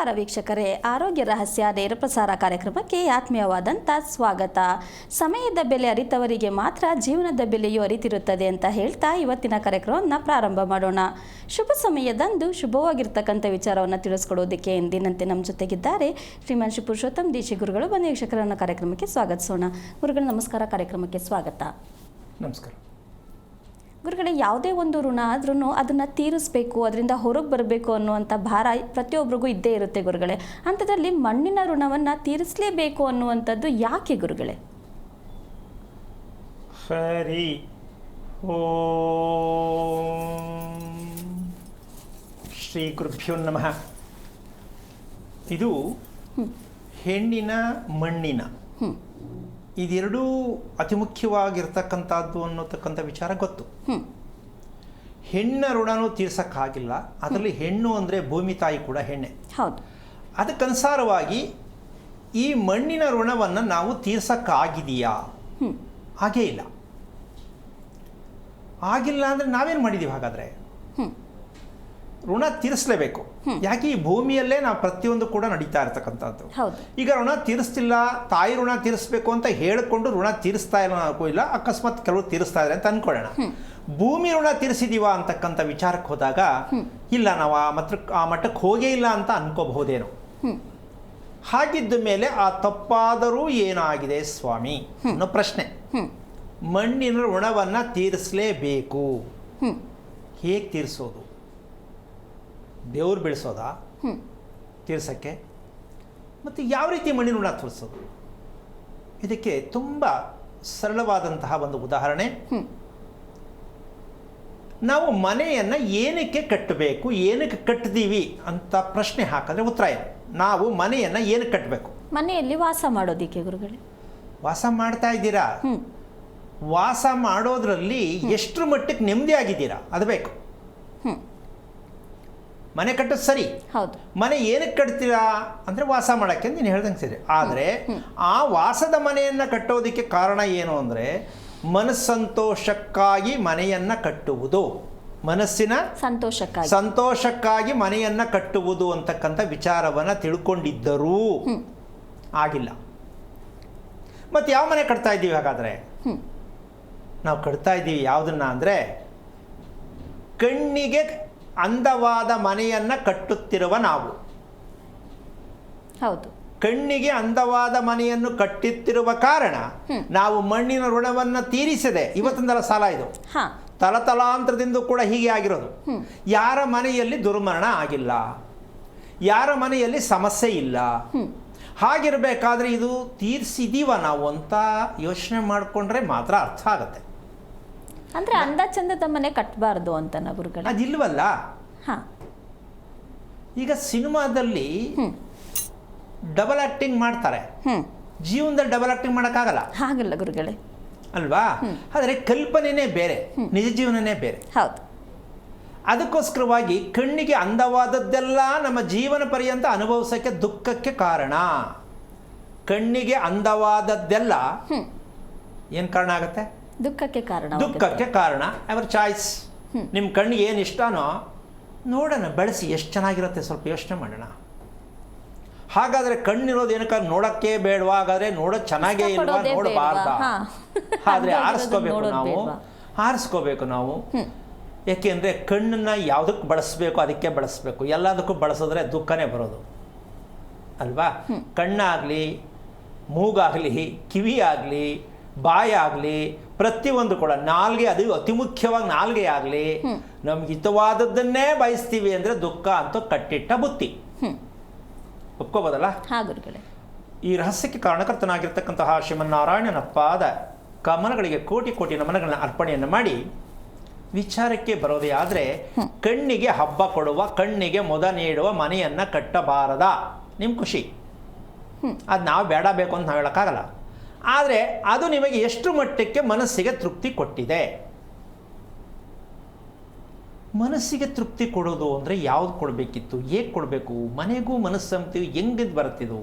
ನಮಸ್ಕಾರ ವೀಕ್ಷಕರೇ, ಆರೋಗ್ಯ ರಹಸ್ಯ ನೇರ ಪ್ರಸಾರ ಕಾರ್ಯಕ್ರಮಕ್ಕೆ ಆತ್ಮೀಯವಾದಂಥ ಸ್ವಾಗತ. ಸಮಯದ ಬೆಲೆ ಅರಿತವರಿಗೆ ಮಾತ್ರ ಜೀವನದ ಬೆಲೆಯೂ ಅರಿತಿರುತ್ತದೆ ಅಂತ ಹೇಳ್ತಾ ಇವತ್ತಿನ ಕಾರ್ಯಕ್ರಮವನ್ನು ಪ್ರಾರಂಭ ಮಾಡೋಣ. ಶುಭ ಸಮಯದಂದು ಶುಭವಾಗಿರ್ತಕ್ಕಂಥ ವಿಚಾರವನ್ನು ತಿಳಿಸ್ಕೊಡೋದಕ್ಕೆ ಎಂದಿನಂತೆ ನಮ್ಮ ಜೊತೆಗಿದ್ದಾರೆ ಶ್ರೀಮಾನ್ ಶ್ರೀ ಪುರುಷೋತ್ತಮ್ ದೀಕ್ಷಿ ಗುರುಗಳು. ಬನ್ನಿ ವೀಕ್ಷಕರನ್ನ ಕಾರ್ಯಕ್ರಮಕ್ಕೆ ಸ್ವಾಗತಿಸೋಣ. ಗುರುಗಳು ನಮಸ್ಕಾರ, ಕಾರ್ಯಕ್ರಮಕ್ಕೆ ಸ್ವಾಗತ. ನಮಸ್ಕಾರ ಗುರುಗಳೇ, ಯಾವುದೇ ಒಂದು ಋಣ ಆದ್ರೂ ಅದನ್ನು ತೀರಿಸಬೇಕು, ಅದರಿಂದ ಹೊರಗೆ ಬರಬೇಕು ಅನ್ನುವಂಥ ಭಾರ ಪ್ರತಿಯೊಬ್ಬರಿಗೂ ಇದ್ದೇ ಇರುತ್ತೆ ಗುರುಗಳೇ. ಅಂಥದ್ರಲ್ಲಿ ಮಣ್ಣಿನ ಋಣವನ್ನು ತೀರಿಸಲೇಬೇಕು ಅನ್ನುವಂಥದ್ದು ಯಾಕೆ ಗುರುಗಳೇ? ಹರಿ ಓಂ ಶ್ರೀ ಗುರುಭ್ಯೋ ನಮಃ. ಇದು ಹೆಣ್ಣಿನ ಮಣ್ಣಿನ ಇದೆರಡೂ ಅತಿ ಮುಖ್ಯವಾಗಿರ್ತಕ್ಕಂಥದ್ದು ಅನ್ನೋತಕ್ಕಂಥ ವಿಚಾರ ಗೊತ್ತು. ಹೆಣ್ಣ ಋಣನೂ ತೀರ್ಸಕ್ಕಾಗಿಲ್ಲ. ಅದರಲ್ಲಿ ಹೆಣ್ಣು ಅಂದರೆ ಭೂಮಿ ತಾಯಿ ಕೂಡ ಹೆಣ್ಣೆ. ಹೌದು. ಅದಕ್ಕನುಸಾರವಾಗಿ ಈ ಮಣ್ಣಿನ ಋಣವನ್ನು ನಾವು ತೀರ್ಸಕ್ಕಾಗಿದೆಯಾ? ಹಾಗೇ ಇಲ್ಲ. ಆಗಿಲ್ಲ ಅಂದರೆ ನಾವೇನು ಮಾಡಿದ್ದೀವಿ? ಹಾಗಾದರೆ ಋಣ ತೀರಿಸಲೇಬೇಕು. ಯಾಕೆ? ಈ ಭೂಮಿಯಲ್ಲೇ ನಾವು ಪ್ರತಿಯೊಂದು ಕೂಡ ನಡೀತಾ ಇರ್ತಕ್ಕಂಥದ್ದು. ಈಗ ಋಣ ತೀರಿಸ್ತಿಲ್ಲ, ತಾಯಿ ಋಣ ತೀರಿಸ್ಬೇಕು ಅಂತ ಹೇಳಿಕೊಂಡು ಋಣ ತೀರಿಸ್ತಾ ಇಲ್ಲ ಇಲ್ಲ, ಅಕಸ್ಮಾತ್ ಕೆಲವರು ತೀರಿಸ್ತಾ ಇದ್ದಾರೆ ಅಂತ ಅನ್ಕೊಳ್ಳೋಣ. ಭೂಮಿ ಋಣ ತೀರಿಸಿದೀವ ಅಂತಕ್ಕಂಥ ವಿಚಾರಕ್ಕೆ ಹೋದಾಗ ಇಲ್ಲ, ನಾವು ಆ ಮಟ್ಟಕ್ಕೆ ಹೋಗೇ ಇಲ್ಲ ಅಂತ ಅನ್ಕೋಬಹುದೇನೋ. ಹಾಗಿದ್ದ ಮೇಲೆ ಆ ತಪ್ಪಾದರೂ ಏನಾಗಿದೆ ಸ್ವಾಮಿ ಅನ್ನೋ ಪ್ರಶ್ನೆ. ಮಣ್ಣಿನ ಋಣವನ್ನು ತೀರಿಸಲೇಬೇಕು. ಹೇಗೆ ತೀರಿಸೋದು? ದೇವ್ರು ಬೆಳೆಸೋದಾ ತೀರ್ಸೋಕ್ಕೆ? ಮತ್ತು ಯಾವ ರೀತಿ ಮಣ್ಣಿನ ಋಣ ತೀರಿಸೋದು? ಇದಕ್ಕೆ ತುಂಬ ಸರಳವಾದಂತಹ ಒಂದು ಉದಾಹರಣೆ. ನಾವು ಮನೆಯನ್ನು ಏನಕ್ಕೆ ಕಟ್ಟಬೇಕು, ಏನಕ್ಕೆ ಕಟ್ಟಿದೀವಿ ಅಂತ ಪ್ರಶ್ನೆ ಹಾಕಿದ್ರೆ ಉತ್ತರ ಏನು? ನಾವು ಮನೆಯನ್ನು ಏನಕ್ಕೆ ಕಟ್ಟಬೇಕು? ಮನೆಯಲ್ಲಿ ವಾಸ ಮಾಡೋದಿಕ್ಕೆ ಗುರುಗಳೇ. ವಾಸ ಮಾಡ್ತಾ ಇದ್ದೀರಾ? ವಾಸ ಮಾಡೋದ್ರಲ್ಲಿ ಎಷ್ಟರ ಮಟ್ಟಕ್ಕೆ ನೆಮ್ಮದಿ ಆಗಿದ್ದೀರಾ ಅದು ಬೇಕು. ಮನೆ ಕಟ್ಟೋದು ಸರಿ. ಹೌದು. ಮನೆ ಏನಕ್ಕೆ ಕಟ್ತೀರಾ ಅಂದರೆ ವಾಸ ಮಾಡೋಕ್ಕೆ ಅಂತ ನೀನು ಹೇಳ್ದಂಗೆ ಸರಿ. ಆದರೆ ಆ ವಾಸದ ಮನೆಯನ್ನು ಕಟ್ಟೋದಕ್ಕೆ ಕಾರಣ ಏನು ಅಂದರೆ ಮನಸ್ಸಂತೋಷಕ್ಕಾಗಿ ಮನೆಯನ್ನು ಕಟ್ಟುವುದು, ಮನಸ್ಸಿನ ಸಂತೋಷಕ್ಕಾಗಿ ಮನೆಯನ್ನು ಕಟ್ಟುವುದು ಅಂತಕ್ಕಂಥ ವಿಚಾರವನ್ನು ತಿಳ್ಕೊಂಡಿದ್ದರೂ ಆಗಿಲ್ಲ. ಮತ್ತು ಯಾವ ಮನೆ ಕಟ್ತಾ ಇದ್ದೀವಿ ಹಾಗಾದರೆ? ನಾವು ಕಟ್ತಾ ಇದ್ದೀವಿ ಯಾವುದನ್ನ ಅಂದರೆ ಕಣ್ಣಿಗೆ ಅಂದವಾದ ಮನೆಯನ್ನು ಕಟ್ಟುತ್ತಿರುವ ನಾವು. ಹೌದು. ಕಣ್ಣಿಗೆ ಅಂದವಾದ ಮನೆಯನ್ನು ಕಟ್ಟುತ್ತಿರುವ ಕಾರಣ ನಾವು ಮಣ್ಣಿನ ಋಣವನ್ನು ತೀರಿಸದೆ ಇವತ್ತಿನ ಸಾಲ ಇದು ತಲತಲಾಂತರದಿಂದ ಕೂಡ ಹೀಗೆ ಆಗಿರೋದು. ಯಾರ ಮನೆಯಲ್ಲಿ ದುರ್ಮರಣ ಆಗಿಲ್ಲ, ಯಾರ ಮನೆಯಲ್ಲಿ ಸಮಸ್ಯೆ ಇಲ್ಲ. ಹಾಗಿರಬೇಕಾದ್ರೆ ಇದು ತೀರಿಸಿದೀವ ನಾವು ಅಂತ ಯೋಚನೆ ಮಾಡಿಕೊಂಡ್ರೆ ಮಾತ್ರ ಅರ್ಥ ಆಗತ್ತೆ. ಅಂದ್ರೆ ಅಂದ ಚಂದದ ಮನೆ ಕಟ್ಟಬಾರ್ದು ಅಂತ ಗುರುಗಳು ಅದಿಲ್ವಲ್ಲ. ಈಗ ಸಿನಿಮಾದಲ್ಲಿ ಡಬಲ್ ಆಕ್ಟಿಂಗ್ ಮಾಡ್ತಾರೆ, ಜೀವನದಲ್ಲಿ ಡಬಲ್ ಆಕ್ಟಿಂಗ್ ಮಾಡೋಕ್ಕಾಗಲ್ಲ. ಹಾಗಲ್ಲ ಗುರುಗಳೇ, ಅಲ್ವಾ? ಆದರೆ ಕಲ್ಪನೆನೇ ಬೇರೆ, ನಿಜ ಜೀವನನೇ ಬೇರೆ. ಹೌದು. ಅದಕ್ಕೋಸ್ಕರವಾಗಿ ಕಣ್ಣಿಗೆ ಅಂದವಾದದ್ದೆಲ್ಲ ನಮ್ಮ ಜೀವನ ಪರ್ಯಂತ ಅನುಭವಿಸೋಕ್ಕೆ ದುಃಖಕ್ಕೆ ಕಾರಣ. ಕಣ್ಣಿಗೆ ಅಂದವಾದದ್ದೆಲ್ಲ ಏನು ಕಾರಣ ಆಗುತ್ತೆ? ದುಃಖಕ್ಕೆ ಕಾರಣ. ಅವರ್ ಚಾಯ್ಸ್. ನಿಮ್ಮ ಕಣ್ಣಿಗೆ ಏನು ಇಷ್ಟನೋ ನೋಡೋಣ, ಬೆಳೆಸಿ, ಎಷ್ಟು ಚೆನ್ನಾಗಿರುತ್ತೆ ಸ್ವಲ್ಪ ಯೋಚನೆ ಮಾಡೋಣ. ಹಾಗಾದರೆ ಕಣ್ಣಿರೋದು ಏನಕ್ಕಾದ್ರೆ ನೋಡೋಕ್ಕೆ ಬೇಡವಾ? ಹಾಗಾದರೆ ನೋಡೋದು ಚೆನ್ನಾಗೇ ಇಲ್ವಾ? ನೋಡಬಾರ್ದ? ಆದರೆ ಆರಿಸ್ಕೋಬೇಕು ನಾವು. ಯಾಕೆಂದರೆ ಕಣ್ಣನ್ನು ಯಾವುದಕ್ಕೆ ಬಳಸಬೇಕು ಅದಕ್ಕೆ ಬಳಸಬೇಕು. ಎಲ್ಲದಕ್ಕೂ ಬಳಸಿದ್ರೆ ದುಃಖನೇ ಬರೋದು ಅಲ್ವಾ? ಕಣ್ಣಾಗಲಿ, ಮೂಗಾಗಲಿ, ಕಿವಿ ಆಗಲಿ, ಬಾಯಾಗಲಿ, ಪ್ರತಿಯೊಂದು ಕೂಡ, ನಾಲ್ಗೆ, ಅದು ಅತಿ ಮುಖ್ಯವಾಗಿ ನಾಲ್ಗೆ ಆಗಲಿ, ನಮ್ಗೆ ಹಿತವಾದದ್ದನ್ನೇ ಬಯಸ್ತೀವಿ ಅಂದರೆ ದುಃಖ ಅಂತೂ ಕಟ್ಟಿಟ್ಟ ಬುತ್ತಿ. ಒಪ್ಕೋಬೋದಲ್ಲ? ಈ ರಹಸ್ಯಕ್ಕೆ ಕಾರಣಕರ್ತನಾಗಿರ್ತಕ್ಕಂತಹ ಶ್ರೀಮನ್ನಾರಾಯಣನ ಪಾದ ಕಮಲಗಳಿಗೆ ಕೋಟಿ ಕೋಟಿ ನಮನಗಳನ್ನ ಅರ್ಪಣೆಯನ್ನು ಮಾಡಿ ವಿಚಾರಕ್ಕೆ ಬರೋದೇ ಆದರೆ, ಕಣ್ಣಿಗೆ ಹಬ್ಬ ಕೊಡುವ, ಕಣ್ಣಿಗೆ ಮೊದ ನೀಡುವ ಮನೆಯನ್ನು ಕಟ್ಟಬಾರದ. ನಿಮ್ಮ ಖುಷಿ, ಅದು ನಾವು ಬೇಡ ಬೇಕು ಅಂತ ನಾವು ಹೇಳೋಕ್ಕಾಗಲ್ಲ. ಆದರೆ ಅದು ನಿಮಗೆ ಎಷ್ಟು ಮಟ್ಟಕ್ಕೆ ಮನಸ್ಸಿಗೆ ತೃಪ್ತಿ ಕೊಟ್ಟಿದೆ? ಮನಸ್ಸಿಗೆ ತೃಪ್ತಿ ಕೊಡೋದು ಅಂದರೆ ಯಾವ್ದು ಕೊಡಬೇಕಿತ್ತು, ಹೇಗೆ ಕೊಡಬೇಕು, ಮನೆಗೂ ಮನಸ್ಸು ಅಂತೀವಿ, ಹೆಂಗೆ ಬರುತ್ತಿದ್ದು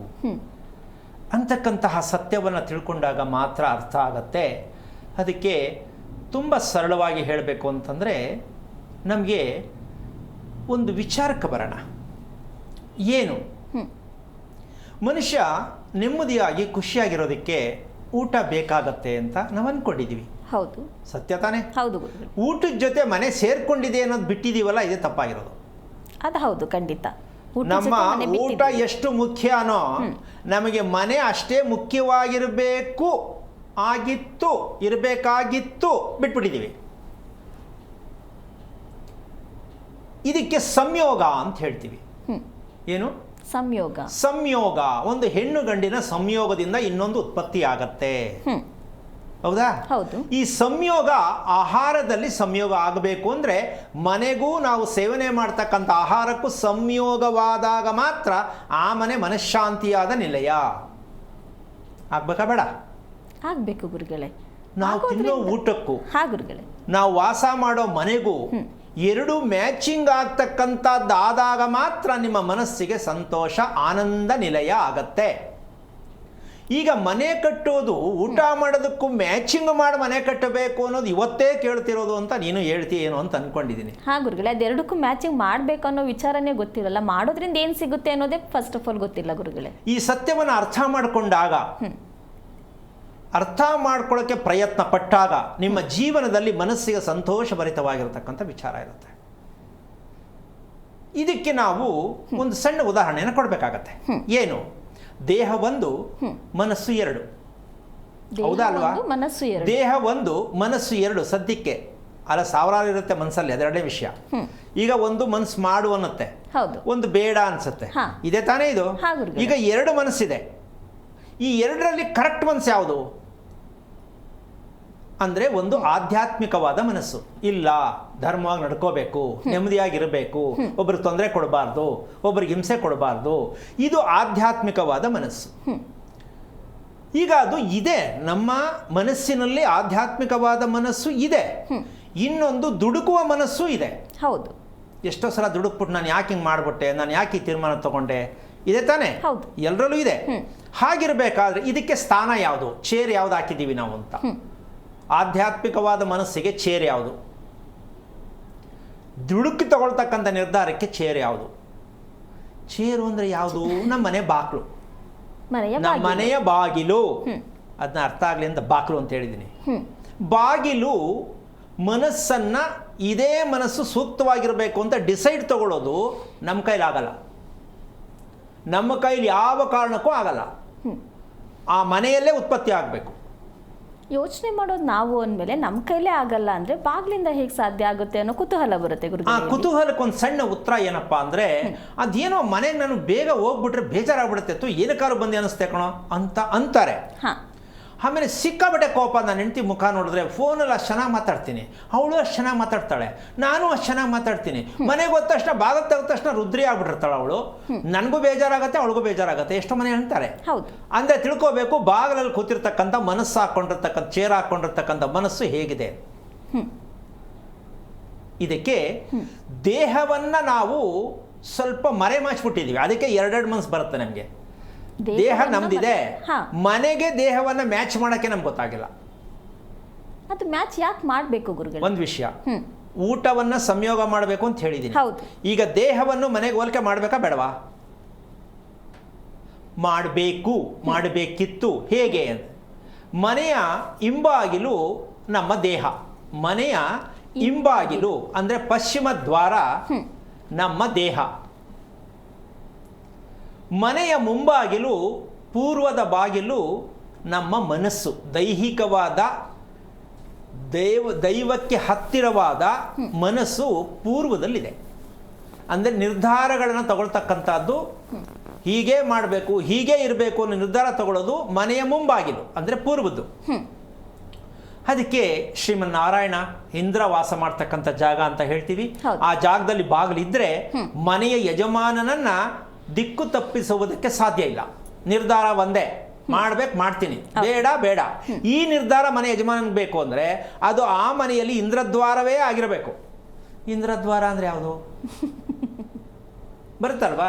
ಅಂತಕ್ಕಂತಹ ಸತ್ಯವನ್ನು ತಿಳ್ಕೊಂಡಾಗ ಮಾತ್ರ ಅರ್ಥ ಆಗತ್ತೆ. ಅದಕ್ಕೆ ತುಂಬ ಸರಳವಾಗಿ ಹೇಳಬೇಕು ಅಂತಂದರೆ, ನಮಗೆ ಒಂದು ವಿಚಾರಕ್ಕೆ ಬರೋಣ. ಏನು ಮನುಷ್ಯ ನೆಮ್ಮದಿಯಾಗಿ ಖುಷಿಯಾಗಿರೋದಕ್ಕೆ ಊಟ ಬೇಕಾಗತ್ತೆ ಅಂತ ನಾವು ಅಂದ್ಕೊಂಡಿದ್ದೀವಿ. ಹೌದು, ಸತ್ಯ ತಾನೇ? ಹೌದು ಗುರುಗಳೇ. ಊಟದ ಜೊತೆ ಮನೆ ಸೇರ್ಕೊಂಡಿದೆ ಅನ್ನೋದು ಬಿಟ್ಟಿದ್ದೀವಲ್ಲ, ಇದೇ ತಪ್ಪಾಗಿರೋದು. ಅದು ಹೌದು, ಖಂಡಿತ. ನಮ್ಮ ಊಟ ಎಷ್ಟು ಮುಖ್ಯನೋ ನಮಗೆ ಮನೆ ಅಷ್ಟೇ ಮುಖ್ಯವಾಗಿರಬೇಕು ಇರಬೇಕಾಗಿತ್ತು ಬಿಟ್ಬಿಟ್ಟಿದ್ದೀವಿ. ಇದಕ್ಕೆ ಸಂಯೋಗ ಅಂತ ಹೇಳ್ತೀವಿ. ಏನು ಸಂಯೋಗ? ಒಂದು ಹೆಣ್ಣು ಗಂಡಿನ ಸಂಯೋಗದಿಂದ ಇನ್ನೊಂದು ಉತ್ಪತ್ತಿ ಆಗತ್ತೆ. ಹೌದಾ? ಹೌದು. ಈ ಸಂಯೋಗ ಆಹಾರದಲ್ಲಿ ಸಂಯೋಗ ಆಗಬೇಕು ಅಂದ್ರೆ ಮನೆಗೂ ನಾವು ಸೇವನೆ ಮಾಡ್ತಕ್ಕಂಥ ಆಹಾರಕ್ಕೂ ಸಂಯೋಗವಾದಾಗ ಮಾತ್ರ ಆ ಮನೆ ಮನಃಶಾಂತಿಯಾದ ನಿಲಯ. ಆಗ್ಬೇಕಾ ಬೇಡ? ಆಗ್ಬೇಕು ಗುರುಗಳೇ. ನಾವು ತಿನ್ನೋ ಊಟಕ್ಕೂ ಗುರುಗಳೇ ನಾವು ವಾಸ ಮಾಡೋ ಮನೆಗೂ ಎರಡು ಮ್ಯಾಚಿಂಗ್ ಆಗ್ತಕ್ಕಂಥದ್ದಾದಾಗ ಮಾತ್ರ ನಿಮ್ಮ ಮನಸ್ಸಿಗೆ ಸಂತೋಷ, ಆನಂದ ನಿಲಯ ಆಗತ್ತೆ. ಈಗ ಮನೆ ಕಟ್ಟೋದು ಊಟ ಮಾಡೋದಕ್ಕೂ ಮ್ಯಾಚಿಂಗ್ ಮಾಡಿ ಮನೆ ಕಟ್ಟಬೇಕು ಅನ್ನೋದು ಇವತ್ತೇ ಕೇಳ್ತಿರೋದು ಅಂತ ನೀನು ಹೇಳ್ತೀಯೇನೋ ಅಂತ ಅನ್ಕೊಂಡಿದ್ದೀನಿ. ಗುರುಗಳೇ, ಅದೆರಡಕ್ಕೂ ಮ್ಯಾಚಿಂಗ್ ಮಾಡಬೇಕು ಅನ್ನೋ ವಿಚಾರನೇ ಗೊತ್ತಿರಲ್ಲ. ಮಾಡೋದ್ರಿಂದ ಏನು ಸಿಗುತ್ತೆ ಅನ್ನೋದೇ ಫಸ್ಟ್ ಆಫ್ ಆಲ್ ಗೊತ್ತಿಲ್ಲ ಗುರುಗಳೇ. ಈ ಸತ್ಯವನ್ನು ಅರ್ಥ ಮಾಡ್ಕೊಳ್ಳೋಕ್ಕೆ ಪ್ರಯತ್ನ ಪಟ್ಟಾಗ ನಿಮ್ಮ ಜೀವನದಲ್ಲಿ ಮನಸ್ಸಿಗೆ ಸಂತೋಷಭರಿತವಾಗಿರತಕ್ಕಂಥ ವಿಚಾರ ಇರುತ್ತೆ. ಇದಕ್ಕೆ ನಾವು ಒಂದು ಸಣ್ಣ ಉದಾಹರಣೆಯನ್ನು ಕೊಡಬೇಕಾಗತ್ತೆ. ಏನು? ದೇಹ ಒಂದು, ಮನಸ್ಸು ಎರಡು. ಹೌದಾ ಅಲ್ವಾ? ದೇಹ ಒಂದು, ಮನಸ್ಸು ಎರಡು. ಸದ್ಯಕ್ಕೆ ಅಲ್ಲ, ಸಾವಿರಾರು ಇರುತ್ತೆ ಮನಸ್ಸಲ್ಲಿ, ಅದೆರಡೇ ವಿಷಯ. ಈಗ ಒಂದು ಮನಸ್ಸು ಮಾಡು ಅನ್ನತ್ತೆ, ಒಂದು ಬೇಡ ಅನ್ಸುತ್ತೆ. ಇದೇ ತಾನೇ ಇದು? ಈಗ ಎರಡು ಮನಸ್ಸಿದೆ. ಈ ಎರಡರಲ್ಲಿ ಕರೆಕ್ಟ್ ಮನಸ್ಸು ಯಾವುದು ಅಂದರೆ ಒಂದು ಆಧ್ಯಾತ್ಮಿಕವಾದ ಮನಸ್ಸು. ಇಲ್ಲ, ಧರ್ಮವಾಗಿ ನಡ್ಕೋಬೇಕು, ನೆಮ್ಮದಿಯಾಗಿರಬೇಕು, ಒಬ್ರಿಗೆ ತೊಂದರೆ ಕೊಡಬಾರ್ದು, ಒಬ್ರಿಗೆ ಹಿಂಸೆ ಕೊಡಬಾರ್ದು, ಇದು ಆಧ್ಯಾತ್ಮಿಕವಾದ ಮನಸ್ಸು. ಈಗ ಅದು ಇದೆ, ನಮ್ಮ ಮನಸ್ಸಿನಲ್ಲಿ ಆಧ್ಯಾತ್ಮಿಕವಾದ ಮನಸ್ಸು ಇದೆ. ಇನ್ನೊಂದು ದುಡುಕುವ ಮನಸ್ಸು ಇದೆ. ಹೌದು. ಎಷ್ಟೋ ಸಲ ದುಡುಕ್ಬಿಟ್ಟು ನಾನು ಯಾಕೆ ಹಿಂಗೆ ಮಾಡಿಬಿಟ್ಟೆ, ನಾನು ಯಾಕೆ ಈ ತೀರ್ಮಾನ ತಗೊಂಡೆ, ಇದೆ ತಾನೇ? ಎಲ್ಲರಲ್ಲೂ ಇದೆ. ಹಾಗಿರ್ಬೇಕಾದ್ರೆ ಇದಕ್ಕೆ ಸ್ಥಾನ ಯಾವುದು, ಚೇರ್ ಯಾವ್ದು ಹಾಕಿದ್ದೀವಿ ನಾವು ಅಂತ? ಆಧ್ಯಾತ್ಮಿಕವಾದ ಮನಸ್ಸಿಗೆ ಚೇರ್ ಯಾವುದು? ದುಡುಕಿ ತಗೊಳ್ತಕ್ಕಂಥ ನಿರ್ಧಾರಕ್ಕೆ ಚೇರ್ ಯಾವುದು? ಚೇರು ಅಂದ್ರೆ ಯಾವುದು? ನಮ್ಮ ಮನೆ ಬಾಗಿಲು, ನಮ್ಮ ಮನೆಯ ಬಾಗಿಲು. ಅದನ್ನ ಅರ್ಥ ಆಗ್ಲಿ ಅಂತ ಬಾಗಿಲು ಅಂತ ಹೇಳಿದ್ದೀನಿ. ಬಾಗಿಲು ಮನಸ್ಸನ್ನ ಇದೇ ಮನಸ್ಸು ಸೂಕ್ತವಾಗಿರಬೇಕು ಅಂತ ಡಿಸೈಡ್ ತಗೊಳ್ಳೋದು ನಮ್ಮ ಕೈಲಾಗಲ್ಲ. ನಮ್ಮ ಕೈಲಿ ಯಾವ ಕಾರಣಕ್ಕೂ ಆಗಲ್ಲ. ಆ ಮನೆಯಲ್ಲೇ ಉತ್ಪತ್ತಿ ಆಗಬೇಕು. ಯೋಚನೆ ಮಾಡೋದು ನಾವು ಅಂದಮೇಲೆ ನಮ್ಮ ಕೈಲೇ ಆಗಲ್ಲ ಅಂದ್ರೆ ಬಾಗ್ಲಿಂದ ಹೇಗೆ ಸಾಧ್ಯ ಆಗುತ್ತೆ ಅನ್ನೋ ಕುತೂಹಲ ಬರುತ್ತೆ ಗುರುಗಳೇ. ಆ ಕುತೂಹಲಕ್ಕೆ ಒಂದು ಸಣ್ಣ ಉತ್ತರ ಏನಪ್ಪಾ ಅಂದ್ರೆ, ಅದೇನೋ ಮನೆಗೆ ನಾನು ಬೇಗ ಹೋಗ್ಬಿಟ್ರೆ ಬೇಜಾರಾಗ್ಬಿಡುತ್ತೆ, ಏನಕ್ಕಾರು ಬಂದು ಅನಿಸ್ತೆ ಕಣೋ ಅಂತ ಅಂತಾರೆ. ಆಮೇಲೆ ಸಿಕ್ಕಾಬಟ್ಟೆ ಕೋಪ. ನನ್ನ ಹೆಂಡತಿ ಮುಖ ನೋಡಿದ್ರೆ ಫೋನಲ್ಲಿ ಅಷ್ಟು ಚೆನ್ನಾಗಿ ಮಾತಾಡ್ತೀನಿ, ಅವಳು ಅಷ್ಟು ಚೆನ್ನಾಗಿ ಮಾತಾಡ್ತಾಳೆ, ನಾನು ಅಷ್ಟು ಚೆನ್ನಾಗಿ ಮಾತಾಡ್ತೀನಿ. ಮನೆಗೆ ಹೋದ ತಕ್ಷಣ ಬಾಗಿಲು ತೆಗೆದ ತಕ್ಷಣ ರುದ್ರಿ ಆಗ್ಬಿಟ್ಟಿರ್ತಾಳೆ ಅವಳು. ನನಗೂ ಬೇಜಾರಾಗತ್ತೆ, ಅವಳಿಗೂ ಬೇಜಾರಾಗತ್ತೆ. ಎಷ್ಟೋ ಮನೆ ಅಂತಾರೆ. ಅಂದರೆ ತಿಳ್ಕೋಬೇಕು, ಬಾಗಿಲಲ್ಲಿ ಕೂತಿರ್ತಕ್ಕಂಥ ಮನಸ್ಸು ಹಾಕೊಂಡಿರ್ತಕ್ಕಂಥ, ಚೇರ್ ಹಾಕೊಂಡಿರ್ತಕ್ಕಂಥ ಮನಸ್ಸು ಹೇಗಿದೆ. ಇದಕ್ಕೆ ದೇಹವನ್ನ ನಾವು ಸ್ವಲ್ಪ ಮರೆಮಾಚ್ಬಿಟ್ಟಿದ್ದೀವಿ. ಅದಕ್ಕೆ ಎರಡೆರಡು ಮನಸ್ಸು ಬರುತ್ತೆ ನಮಗೆ. ದೇಹ ನಮ್ದಿದೆ, ಮನೆಗೆ ದೇಹವನ್ನ ಮ್ಯಾಚ್ ಮಾಡಕ್ಕೆ ನಮ್ಗೆ ಗೊತ್ತಾಗಿಲ್ಲ. ಅದು ಮ್ಯಾಚ್ ಯಾಕೆ ಮಾಡಬೇಕು ಗುರುಗಳೇ? ಒಂದು ವಿಷಯ, ಊಟವನ್ನ ಸಂಯೋಗ ಮಾಡಬೇಕು ಅಂತ ಹೇಳಿದ್ದೀನಿ. ಈಗ ದೇಹವನ್ನು ಮನೆಗೆ ಹೋಲಿಕೆ ಮಾಡಬೇಕಾ ಬೇಡವಾ? ಮಾಡಬೇಕು, ಮಾಡಬೇಕಿತ್ತು. ಹೇಗೆ? ಮನೆಯ ಹಿಂಬಾಗಿಲು ನಮ್ಮ ದೇಹ, ಮನೆಯ ಹಿಂಬಾಗಿಲು ಅಂದ್ರೆ ಪಶ್ಚಿಮ ದ್ವಾರ ನಮ್ಮ ದೇಹ, ಮನೆಯ ಮುಂಬಾಗಿಲು ಪೂರ್ವದ ಬಾಗಿಲು ನಮ್ಮ ಮನಸ್ಸು. ದೈಹಿಕವಾದ ದೈವಕ್ಕೆ ಹತ್ತಿರವಾದ ಮನಸ್ಸು ಪೂರ್ವದಲ್ಲಿದೆ. ಅಂದರೆ ನಿರ್ಧಾರಗಳನ್ನು ತಗೊಳ್ತಕ್ಕಂಥದ್ದು, ಹೀಗೆ ಮಾಡಬೇಕು, ಹೀಗೆ ಇರಬೇಕು ಅನ್ನೋ ನಿರ್ಧಾರ ತಗೊಳ್ಳೋದು ಮನೆಯ ಮುಂಬಾಗಿಲು ಅಂದರೆ ಪೂರ್ವದ್ದು. ಅದಕ್ಕೆ ಶ್ರೀಮನ್ನಾರಾಯಣ ಇಂದ್ರ ವಾಸ ಮಾಡ್ತಕ್ಕಂಥ ಜಾಗ ಅಂತ ಹೇಳ್ತೀವಿ. ಆ ಜಾಗದಲ್ಲಿ ಬಾಗಿಲಿದ್ರೆ ಮನೆಯ ಯಜಮಾನನನ್ನ ದಿಕ್ಕು ತಪ್ಪಿಸುವುದಕ್ಕೆ ಸಾಧ್ಯ ಇಲ್ಲ. ನಿರ್ಧಾರ ಒಂದೇ, ಮಾಡ್ಬೇಕು, ಮಾಡ್ತೀನಿ, ಬೇಡ ಬೇಡ. ಈ ನಿರ್ಧಾರ ಮನೆ ಯಜಮಾನನಿಗೆ ಬೇಕು ಅಂದ್ರೆ ಅದು ಆ ಮನೆಯಲ್ಲಿ ಇಂದ್ರದ್ವಾರವೇ ಆಗಿರಬೇಕು. ಇಂದ್ರದ್ವಾರ ಅಂದ್ರೆ ಯಾವುದು ಬರುತ್ತಲ್ವಾ?